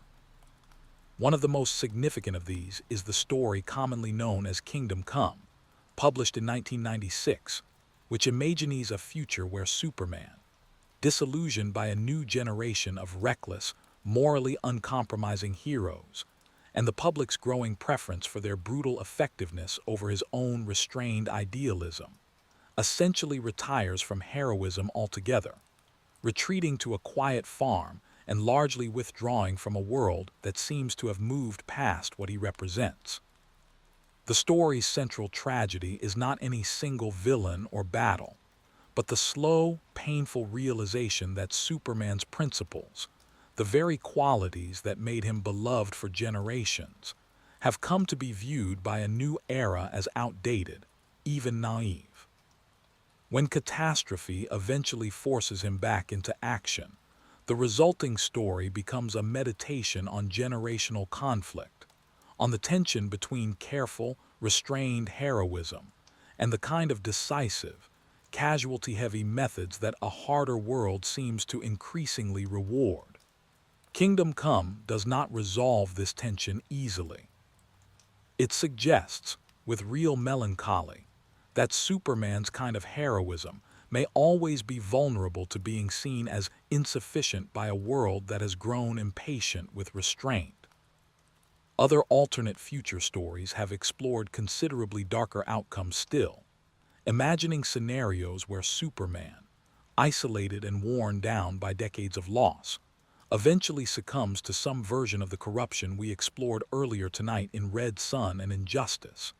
One of the most significant of these is the story commonly known as Kingdom Come, published in 1996, which imagines a future where Superman, disillusioned by a new generation of reckless, morally uncompromising heroes, and the public's growing preference for their brutal effectiveness over his own restrained idealism, essentially retires from heroism altogether, retreating to a quiet farm and largely withdrawing from a world that seems to have moved past what he represents. The story's central tragedy is not any single villain or battle, but the slow, painful realization that Superman's principles, the very qualities that made him beloved for generations, have come to be viewed by a new era as outdated, even naive. When catastrophe eventually forces him back into action, the resulting story becomes a meditation on generational conflict, on the tension between careful, restrained heroism and the kind of decisive, casualty-heavy methods that a harder world seems to increasingly reward. Kingdom Come does not resolve this tension easily. It suggests, with real melancholy, that Superman's kind of heroism may always be vulnerable to being seen as insufficient by a world that has grown impatient with restraint. Other alternate future stories have explored considerably darker outcomes still, imagining scenarios where Superman, isolated and worn down by decades of loss, eventually succumbs to some version of the corruption we explored earlier tonight in Red Sun and Injustice,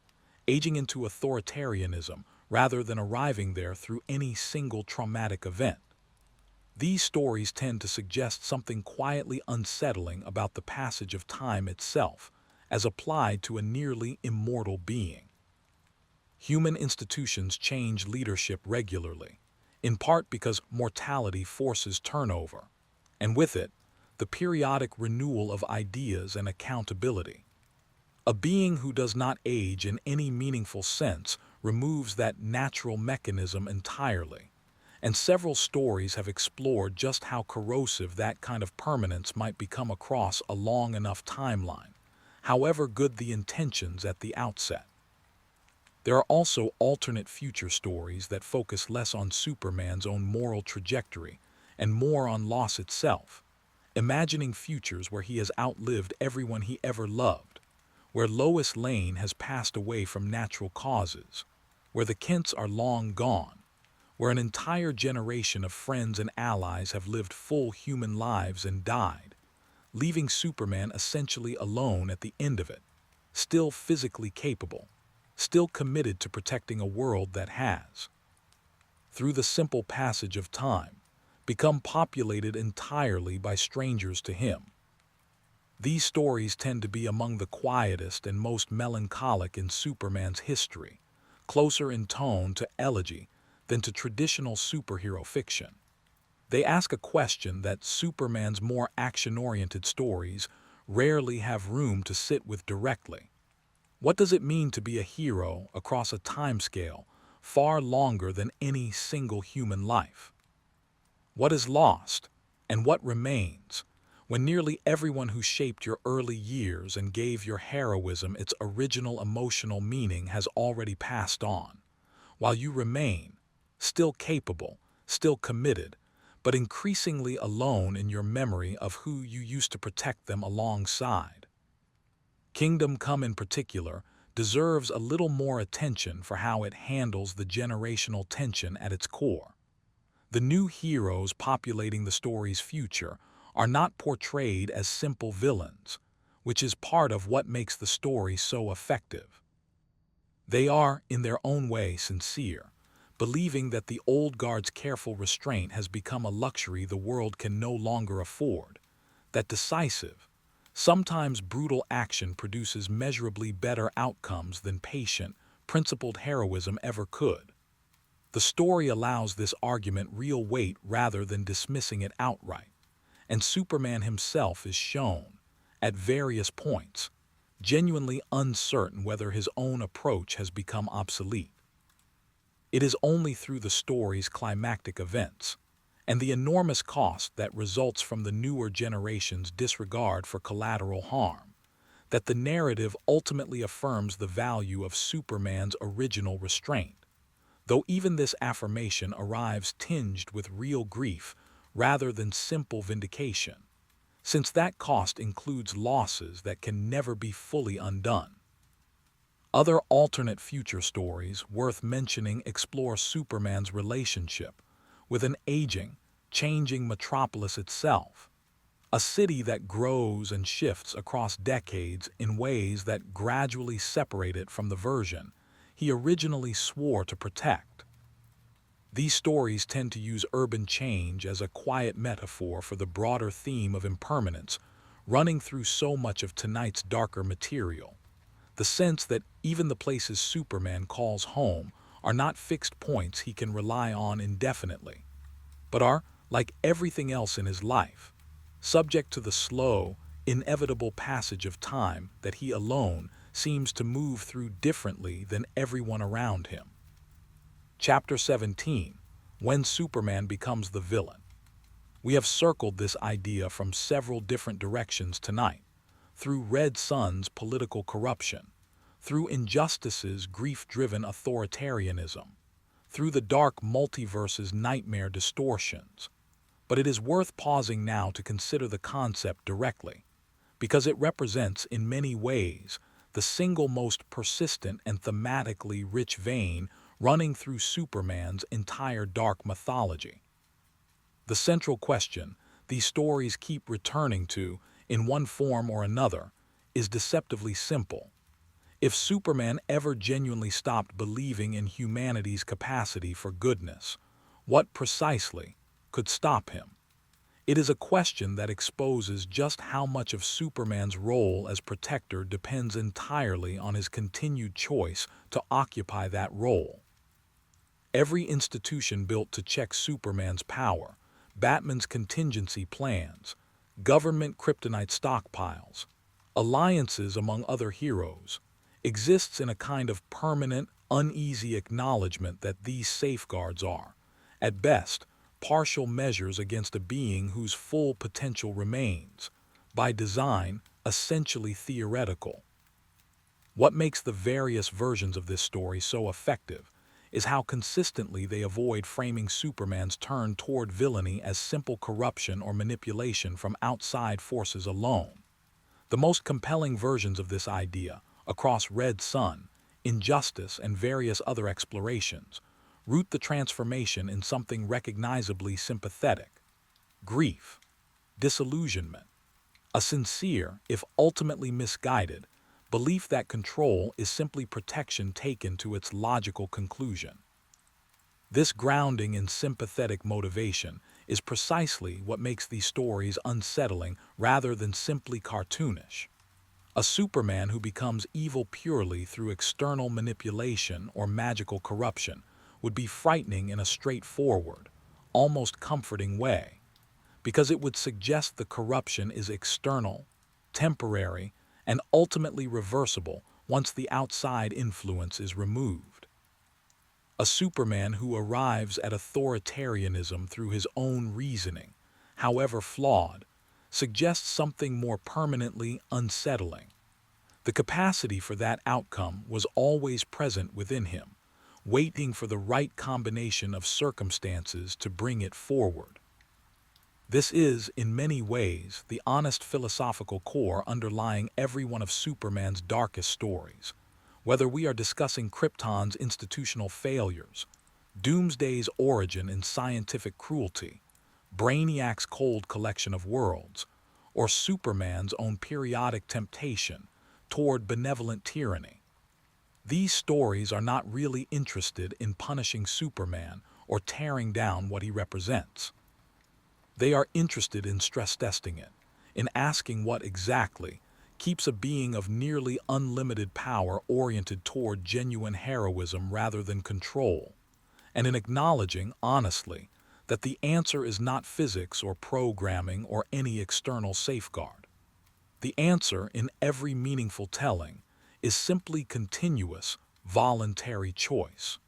aging into authoritarianism rather than arriving there through any single traumatic event. These stories tend to suggest something quietly unsettling about the passage of time itself, as applied to a nearly immortal being. Human institutions change leadership regularly, in part because mortality forces turnover, and with it, the periodic renewal of ideas and accountability. A being who does not age in any meaningful sense removes that natural mechanism entirely, and several stories have explored just how corrosive that kind of permanence might become across a long enough timeline, however good the intentions at the outset. There are also alternate future stories that focus less on Superman's own moral trajectory and more on loss itself, imagining futures where he has outlived everyone he ever loved, where Lois Lane has passed away from natural causes, where the Kents are long gone, where an entire generation of friends and allies have lived full human lives and died, leaving Superman essentially alone at the end of it, still physically capable, still committed to protecting a world that has, through the simple passage of time, become populated entirely by strangers to him. These stories tend to be among the quietest and most melancholic in Superman's history, closer in tone to elegy than to traditional superhero fiction. They ask a question that Superman's more action-oriented stories rarely have room to sit with directly. What does it mean to be a hero across a timescale far longer than any single human life? What is lost, and what remains, when nearly everyone who shaped your early years and gave your heroism its original emotional meaning has already passed on, while you remain, still capable, still committed, but increasingly alone in your memory of who you used to protect them alongside. Kingdom Come in particular deserves a little more attention for how it handles the generational tension at its core. The new heroes populating the story's future are not portrayed as simple villains, which is part of what makes the story so effective. They are, in their own way, sincere, believing that the old guard's careful restraint has become a luxury the world can no longer afford, that decisive, sometimes brutal action produces measurably better outcomes than patient, principled heroism ever could. The story allows this argument real weight rather than dismissing it outright, and Superman himself is shown, at various points, genuinely uncertain whether his own approach has become obsolete. It is only through the story's climactic events, and the enormous cost that results from the newer generation's disregard for collateral harm, that the narrative ultimately affirms the value of Superman's original restraint, though even this affirmation arrives tinged with real grief rather than simple vindication, since that cost includes losses that can never be fully undone. Other alternate future stories worth mentioning explore Superman's relationship with an aging, changing metropolis itself, a city that grows and shifts across decades in ways that gradually separate it from the version he originally swore to protect. These stories tend to use urban change as a quiet metaphor for the broader theme of impermanence running through so much of tonight's darker material. The sense that even the places Superman calls home are not fixed points he can rely on indefinitely, but are, like everything else in his life, subject to the slow, inevitable passage of time that he alone seems to move through differently than everyone around him. Chapter 17, When Superman Becomes the Villain. We have circled this idea from several different directions tonight, through Red Son's political corruption, through Injustice's grief-driven authoritarianism, through the dark multiverse's nightmare distortions. But it is worth pausing now to consider the concept directly, because it represents, in many ways, the single most persistent and thematically rich vein running through Superman's entire dark mythology. The central question these stories keep returning to, in one form or another, is deceptively simple. If Superman ever genuinely stopped believing in humanity's capacity for goodness, what precisely could stop him? It is a question that exposes just how much of Superman's role as protector depends entirely on his continued choice to occupy that role. Every institution built to check Superman's power, Batman's contingency plans, government kryptonite stockpiles, alliances among other heroes, exists in a kind of permanent, uneasy acknowledgement that these safeguards are, at best, partial measures against a being whose full potential remains, by design, essentially theoretical. What makes the various versions of this story so effective is how consistently they avoid framing Superman's turn toward villainy as simple corruption or manipulation from outside forces alone. The most compelling versions of this idea, across Red Son, Injustice, and various other explorations, root the transformation in something recognizably sympathetic: grief, disillusionment, a sincere, if ultimately misguided, belief that control is simply protection taken to its logical conclusion. This grounding in sympathetic motivation is precisely what makes these stories unsettling rather than simply cartoonish. A Superman who becomes evil purely through external manipulation or magical corruption would be frightening in a straightforward, almost comforting way, because it would suggest the corruption is external, temporary, and ultimately reversible once the outside influence is removed. A Superman who arrives at authoritarianism through his own reasoning, however flawed, suggests something more permanently unsettling. The capacity for that outcome was always present within him, waiting for the right combination of circumstances to bring it forward. This is, in many ways, the honest philosophical core underlying every one of Superman's darkest stories. Whether we are discussing Krypton's institutional failures, Doomsday's origin in scientific cruelty, Brainiac's cold collection of worlds, or Superman's own periodic temptation toward benevolent tyranny, these stories are not really interested in punishing Superman or tearing down what he represents. They are interested in stress testing it, in asking what exactly keeps a being of nearly unlimited power oriented toward genuine heroism rather than control, and in acknowledging, honestly, that the answer is not physics or programming or any external safeguard. The answer, in every meaningful telling, is simply continuous, voluntary choice.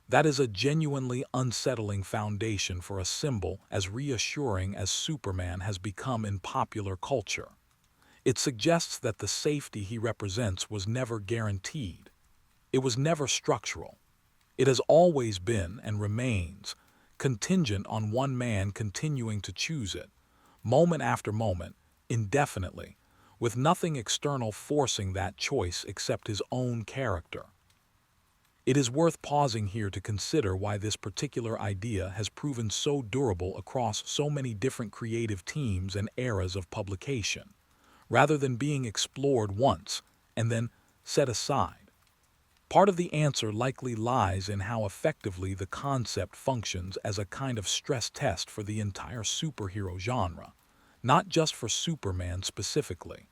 That is a genuinely unsettling foundation for a symbol as reassuring as Superman has become in popular culture. It suggests that the safety he represents was never guaranteed. It was never structural. It has always been, and remains, contingent on one man continuing to choose it, moment after moment, indefinitely, with nothing external forcing that choice except his own character. It is worth pausing here to consider why this particular idea has proven so durable across so many different creative teams and eras of publication, rather than being explored once and then set aside. Part of the answer likely lies in how effectively the concept functions as a kind of stress test for the entire superhero genre, not just for Superman specifically.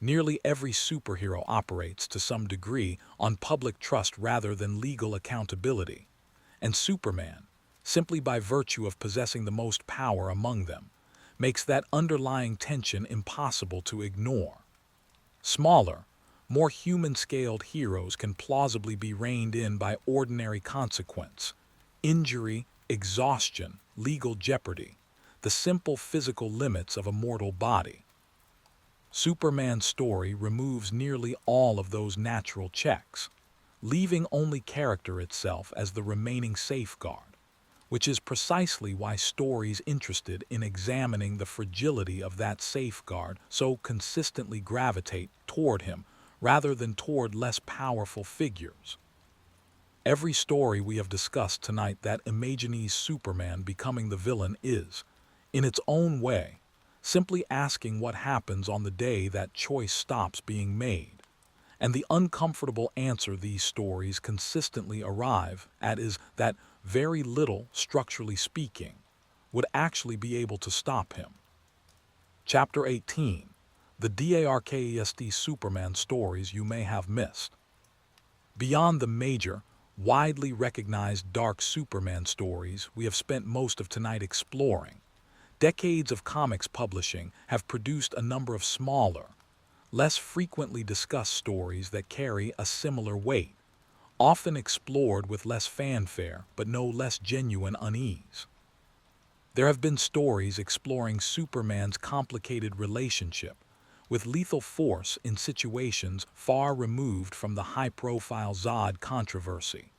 Nearly every superhero operates to some degree on public trust rather than legal accountability, and Superman, simply by virtue of possessing the most power among them, makes that underlying tension impossible to ignore. Smaller, more human-scaled heroes can plausibly be reined in by ordinary consequence, injury, exhaustion, legal jeopardy, the simple physical limits of a mortal body. Superman's story removes nearly all of those natural checks, leaving only character itself as the remaining safeguard, which is precisely why stories interested in examining the fragility of that safeguard so consistently gravitate toward him rather than toward less powerful figures. Every story we have discussed tonight that imagines Superman becoming the villain is, in its own way, simply asking what happens on the day that choice stops being made. And the uncomfortable answer these stories consistently arrive at is that very little, structurally speaking, would actually be able to stop him. Chapter 18. The Darkest Superman stories you may have missed. Beyond the major, widely recognized dark Superman stories we have spent most of tonight exploring, decades of comics publishing have produced a number of smaller, less frequently discussed stories that carry a similar weight, often explored with less fanfare but no less genuine unease. There have been stories exploring Superman's complicated relationship with lethal force in situations far removed from the high-profile Zod controversy.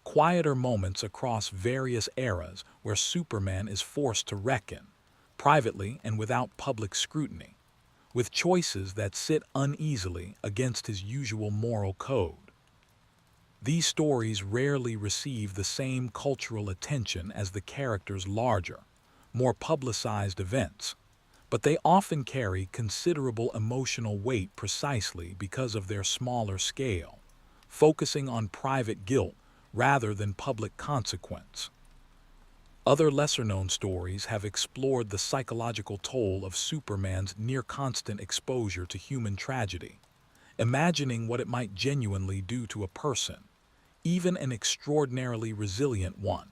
Quieter moments across various eras where Superman is forced to reckon, privately and without public scrutiny, with choices that sit uneasily against his usual moral code. These stories rarely receive the same cultural attention as the character's larger, more publicized events, but they often carry considerable emotional weight precisely because of their smaller scale, focusing on private guilt rather than public consequence. Other lesser-known stories have explored the psychological toll of Superman's near-constant exposure to human tragedy, imagining what it might genuinely do to a person, even an extraordinarily resilient one,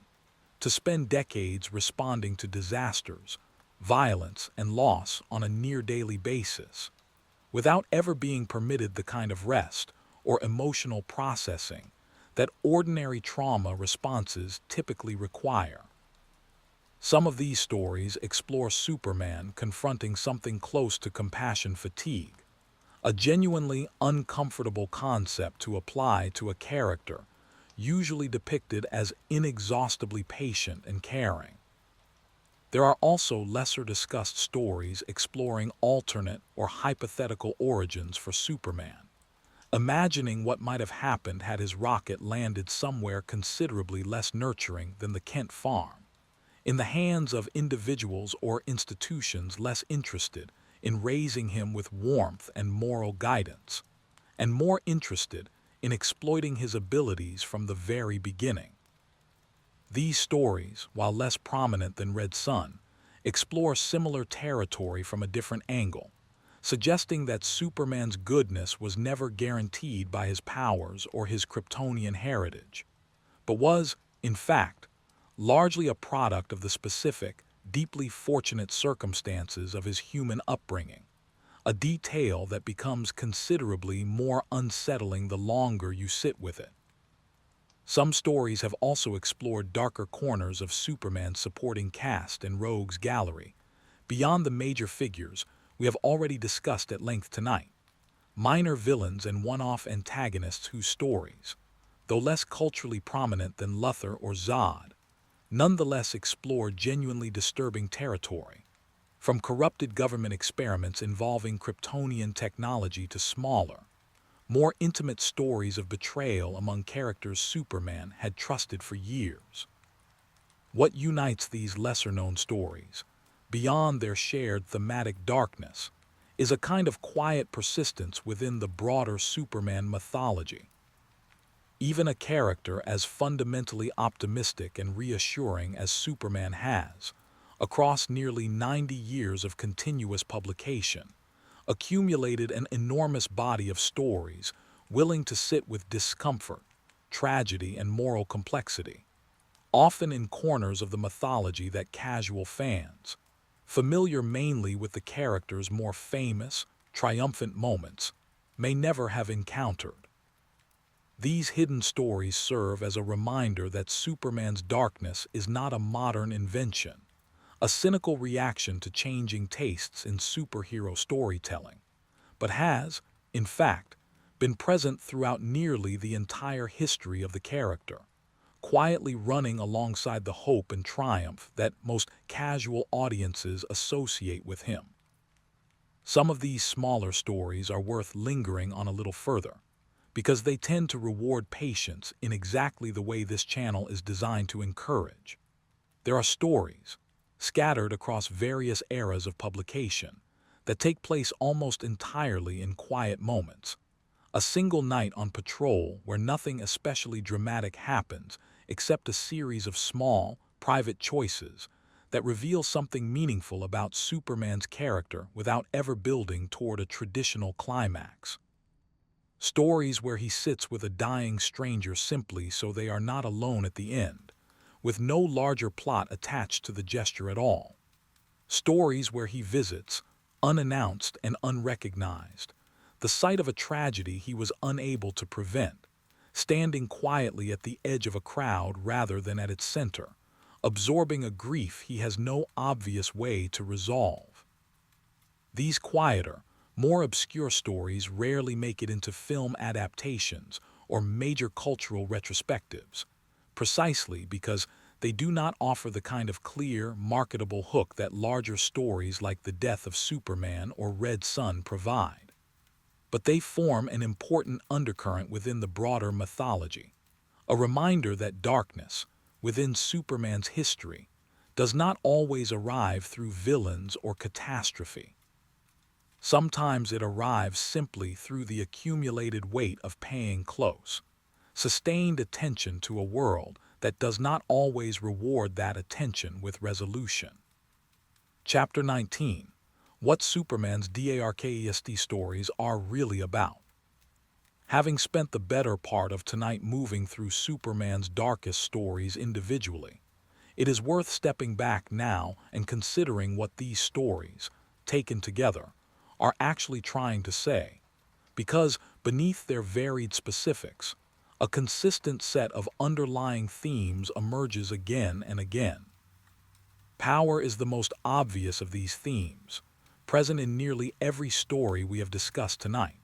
to spend decades responding to disasters, violence, and loss on a near-daily basis, without ever being permitted the kind of rest or emotional processing that ordinary trauma responses typically require. Some of these stories explore Superman confronting something close to compassion fatigue, a genuinely uncomfortable concept to apply to a character usually depicted as inexhaustibly patient and caring. There are also lesser discussed stories exploring alternate or hypothetical origins for Superman, imagining what might have happened had his rocket landed somewhere considerably less nurturing than the Kent farm, in the hands of individuals or institutions less interested in raising him with warmth and moral guidance, and more interested in exploiting his abilities from the very beginning. These stories, while less prominent than Red Son, explore similar territory from a different angle, suggesting that Superman's goodness was never guaranteed by his powers or his Kryptonian heritage, but was, in fact, largely a product of the specific, deeply fortunate circumstances of his human upbringing, a detail that becomes considerably more unsettling the longer you sit with it. Some stories have also explored darker corners of Superman's supporting cast and rogues gallery, beyond the major figures we have already discussed at length tonight. Minor villains and one-off antagonists whose stories, though less culturally prominent than Luthor or Zod, nonetheless explore genuinely disturbing territory, from corrupted government experiments involving Kryptonian technology to smaller, more intimate stories of betrayal among characters Superman had trusted for years. What unites these lesser-known stories, beyond their shared thematic darkness, is a kind of quiet persistence within the broader Superman mythology. Even a character as fundamentally optimistic and reassuring as Superman has, across nearly 90 years of continuous publication, accumulated an enormous body of stories willing to sit with discomfort, tragedy, and moral complexity, often in corners of the mythology that casual fans, familiar mainly with the character's more famous, triumphant moments, may never have encountered. These hidden stories serve as a reminder that Superman's darkness is not a modern invention, a cynical reaction to changing tastes in superhero storytelling, but has, in fact, been present throughout nearly the entire history of the character, quietly running alongside the hope and triumph that most casual audiences associate with him. Some of these smaller stories are worth lingering on a little further, because they tend to reward patience in exactly the way this channel is designed to encourage. There are stories, scattered across various eras of publication, that take place almost entirely in quiet moments. A single night on patrol where nothing especially dramatic happens except a series of small, private choices that reveal something meaningful about Superman's character without ever building toward a traditional climax. Stories where he sits with a dying stranger simply so they are not alone at the end, with no larger plot attached to the gesture at all. Stories where he visits, unannounced and unrecognized, the site of a tragedy he was unable to prevent, standing quietly at the edge of a crowd rather than at its center, absorbing a grief he has no obvious way to resolve. These quieter, more obscure stories rarely make it into film adaptations or major cultural retrospectives, precisely because they do not offer the kind of clear, marketable hook that larger stories like The Death of Superman or Red Son provide. But they form an important undercurrent within the broader mythology, a reminder that darkness, within Superman's history, does not always arrive through villains or catastrophe. Sometimes it arrives simply through the accumulated weight of paying close, sustained attention to a world that does not always reward that attention with resolution. Chapter 19. What Superman's Darkest stories are really about. Having spent the better part of tonight moving through Superman's darkest stories individually, it is worth stepping back now and considering what these stories, taken together, are actually trying to say, because beneath their varied specifics, a consistent set of underlying themes emerges again and again. Power is the most obvious of these themes, present in nearly every story we have discussed tonight.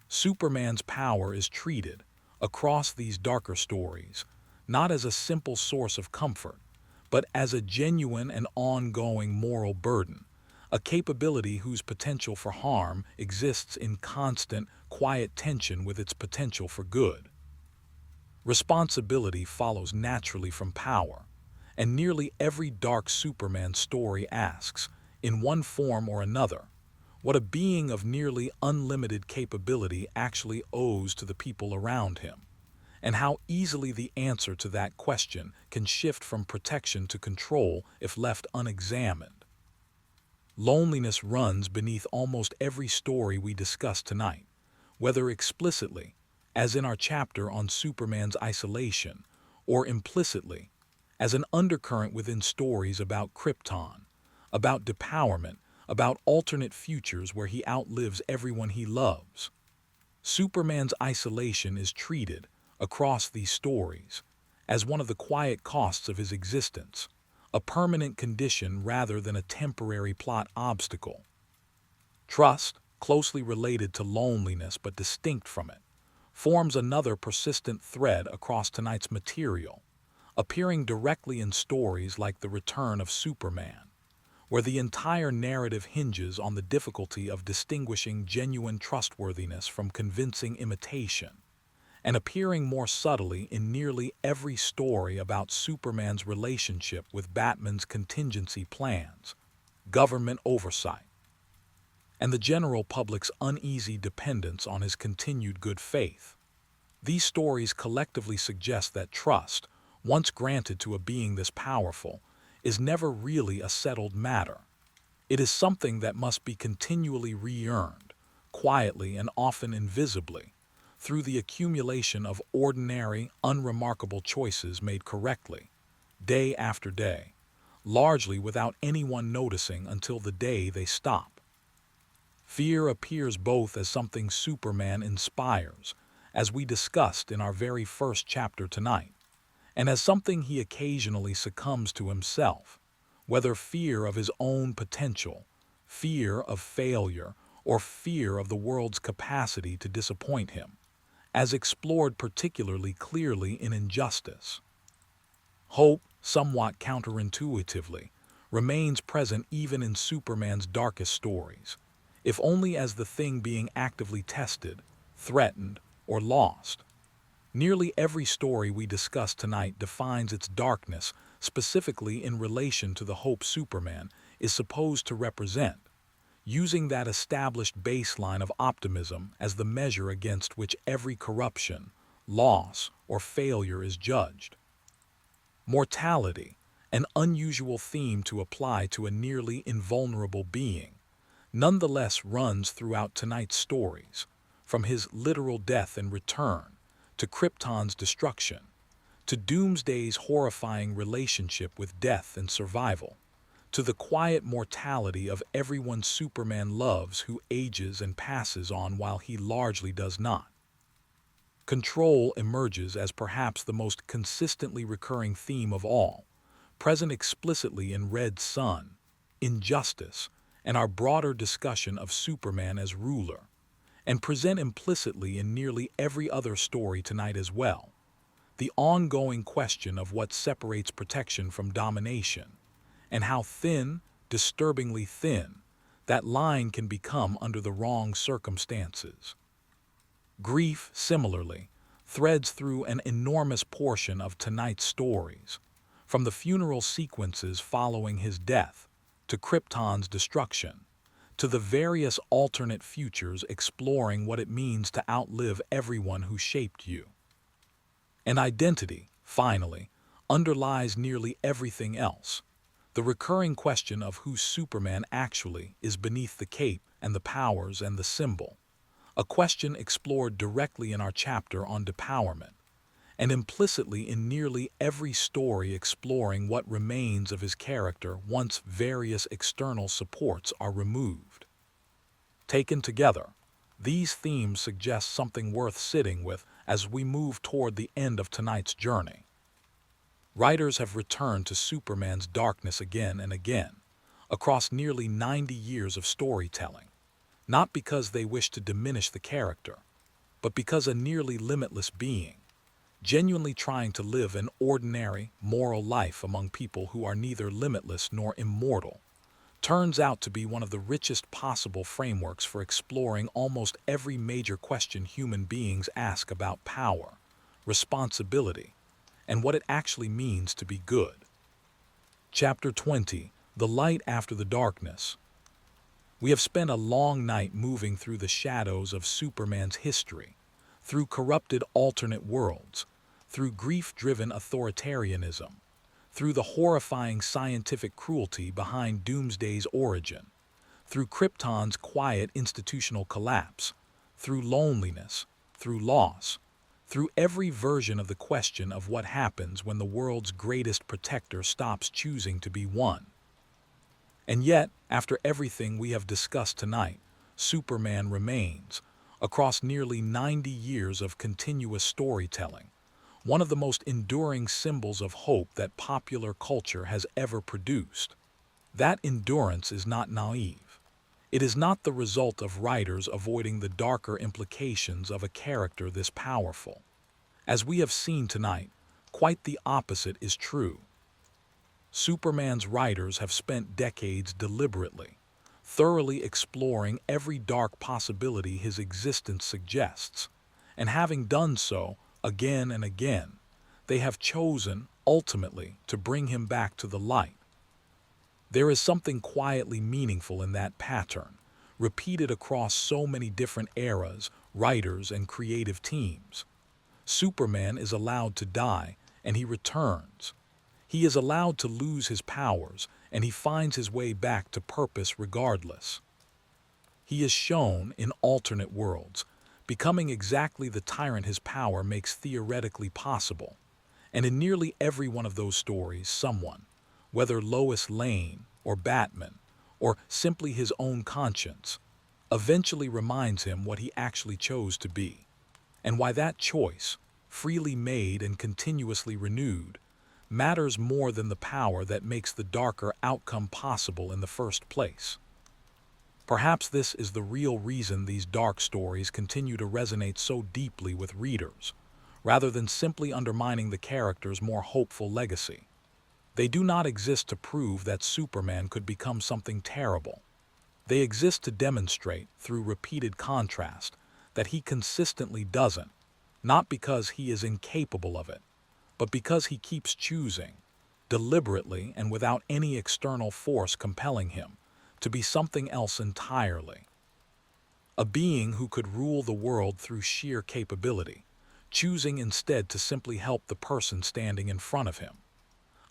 Superman's power is treated, across these darker stories, not as a simple source of comfort, but as a genuine and ongoing moral burden, a capability whose potential for harm exists in constant, quiet tension with its potential for good. Responsibility follows naturally from power, and nearly every dark Superman story asks, in one form or another, what a being of nearly unlimited capability actually owes to the people around him, and how easily the answer to that question can shift from protection to control if left unexamined. Loneliness runs beneath almost every story we discuss tonight, whether explicitly, as in our chapter on Superman's isolation, or implicitly, as an undercurrent within stories about Krypton, about depowerment, about alternate futures where he outlives everyone he loves. Superman's isolation is treated, across these stories, as one of the quiet costs of his existence, a permanent condition rather than a temporary plot obstacle. Trust, closely related to loneliness but distinct from it, forms another persistent thread across tonight's material, appearing directly in stories like The Return of Superman, where the entire narrative hinges on the difficulty of distinguishing genuine trustworthiness from convincing imitation, and appearing more subtly in nearly every story about Superman's relationship with Batman's contingency plans, government oversight, and the general public's uneasy dependence on his continued good faith. These stories collectively suggest that trust, once granted to a being this powerful, is never really a settled matter. It is something that must be continually re-earned, quietly and often invisibly, through the accumulation of ordinary, unremarkable choices made correctly, day after day, largely without anyone noticing until the day they stop. Fear appears both as something Superman inspires, as we discussed in our very first chapter tonight, and as something he occasionally succumbs to himself, whether fear of his own potential, fear of failure, or fear of the world's capacity to disappoint him, as explored particularly clearly in Injustice. Hope, somewhat counterintuitively, remains present even in Superman's darkest stories, if only as the thing being actively tested, threatened, or lost. Nearly every story we discuss tonight defines its darkness specifically in relation to the hope Superman is supposed to represent, using that established baseline of optimism as the measure against which every corruption, loss, or failure is judged. Mortality, an unusual theme to apply to a nearly invulnerable being, nonetheless runs throughout tonight's stories, from his literal death and return, to Krypton's destruction, to Doomsday's horrifying relationship with death and survival, to the quiet mortality of everyone Superman loves who ages and passes on while he largely does not. Control emerges as perhaps the most consistently recurring theme of all, present explicitly in Red Son, Injustice, and our broader discussion of Superman as ruler, and present implicitly in nearly every other story tonight as well. The ongoing question of what separates protection from domination, and how thin, disturbingly thin, that line can become under the wrong circumstances. Grief, similarly, threads through an enormous portion of tonight's stories, from the funeral sequences following his death, to Krypton's destruction, to the various alternate futures exploring what it means to outlive everyone who shaped you. An identity, finally, underlies nearly everything else. The recurring question of who Superman actually is beneath the cape and the powers and the symbol, a question explored directly in our chapter on depowerment, and implicitly in nearly every story exploring what remains of his character once various external supports are removed. Taken together, these themes suggest something worth sitting with as we move toward the end of tonight's journey. Writers have returned to Superman's darkness again and again, across nearly 90 years of storytelling, not because they wish to diminish the character, but because a nearly limitless being, genuinely trying to live an ordinary, moral life among people who are neither limitless nor immortal, turns out to be one of the richest possible frameworks for exploring almost every major question human beings ask about power, responsibility, and what it actually means to be good. Chapter 20: The Light After the Darkness. We have spent a long night moving through the shadows of Superman's history, through corrupted alternate worlds, through grief-driven authoritarianism, through the horrifying scientific cruelty behind Doomsday's origin, through Krypton's quiet institutional collapse, through loneliness, through loss, through every version of the question of what happens when the world's greatest protector stops choosing to be one. And yet, after everything we have discussed tonight, Superman remains, across nearly 90 years of continuous storytelling, one of the most enduring symbols of hope that popular culture has ever produced. That endurance is not naive. It is not the result of writers avoiding the darker implications of a character this powerful. As we have seen tonight, quite the opposite is true. Superman's writers have spent decades deliberately, thoroughly exploring every dark possibility his existence suggests, and having done so again and again, they have chosen, ultimately, to bring him back to the light. There is something quietly meaningful in that pattern, repeated across so many different eras, writers, and creative teams. Superman is allowed to die, and he returns. He is allowed to lose his powers, and he finds his way back to purpose regardless. He is shown, in alternate worlds, becoming exactly the tyrant his power makes theoretically possible. And in nearly every one of those stories, someone, whether Lois Lane or Batman, or simply his own conscience, eventually reminds him what he actually chose to be, and why that choice, freely made and continuously renewed, matters more than the power that makes the darker outcome possible in the first place. Perhaps this is the real reason these dark stories continue to resonate so deeply with readers, rather than simply undermining the character's more hopeful legacy. They do not exist to prove that Superman could become something terrible. They exist to demonstrate, through repeated contrast, that he consistently doesn't, not because he is incapable of it, but because he keeps choosing, deliberately and without any external force compelling him, to be something else entirely. A being who could rule the world through sheer capability, choosing instead to simply help the person standing in front of him.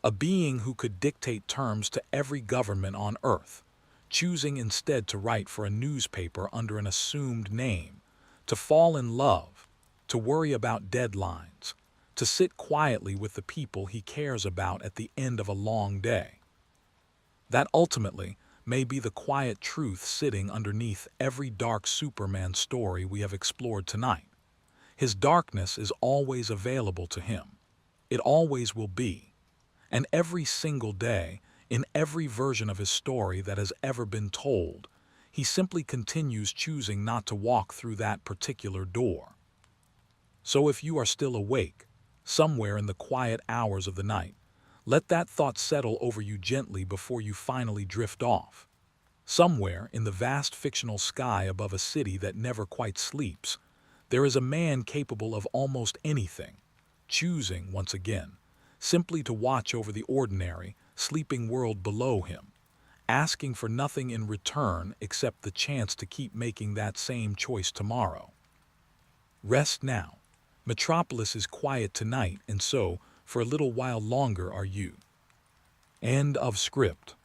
A being who could dictate terms to every government on Earth, choosing instead to write for a newspaper under an assumed name, to fall in love, to worry about deadlines, to sit quietly with the people he cares about at the end of a long day. That ultimately may be the quiet truth sitting underneath every dark Superman story we have explored tonight. His darkness is always available to him. It always will be. And every single day, in every version of his story that has ever been told, he simply continues choosing not to walk through that particular door. So if you are still awake, somewhere in the quiet hours of the night, let that thought settle over you gently before you finally drift off. Somewhere in the vast fictional sky above a city that never quite sleeps, there is a man capable of almost anything, choosing, once again, simply to watch over the ordinary, sleeping world below him, asking for nothing in return except the chance to keep making that same choice tomorrow. Rest now. Metropolis is quiet tonight, and so, for a little while longer are you. End of script.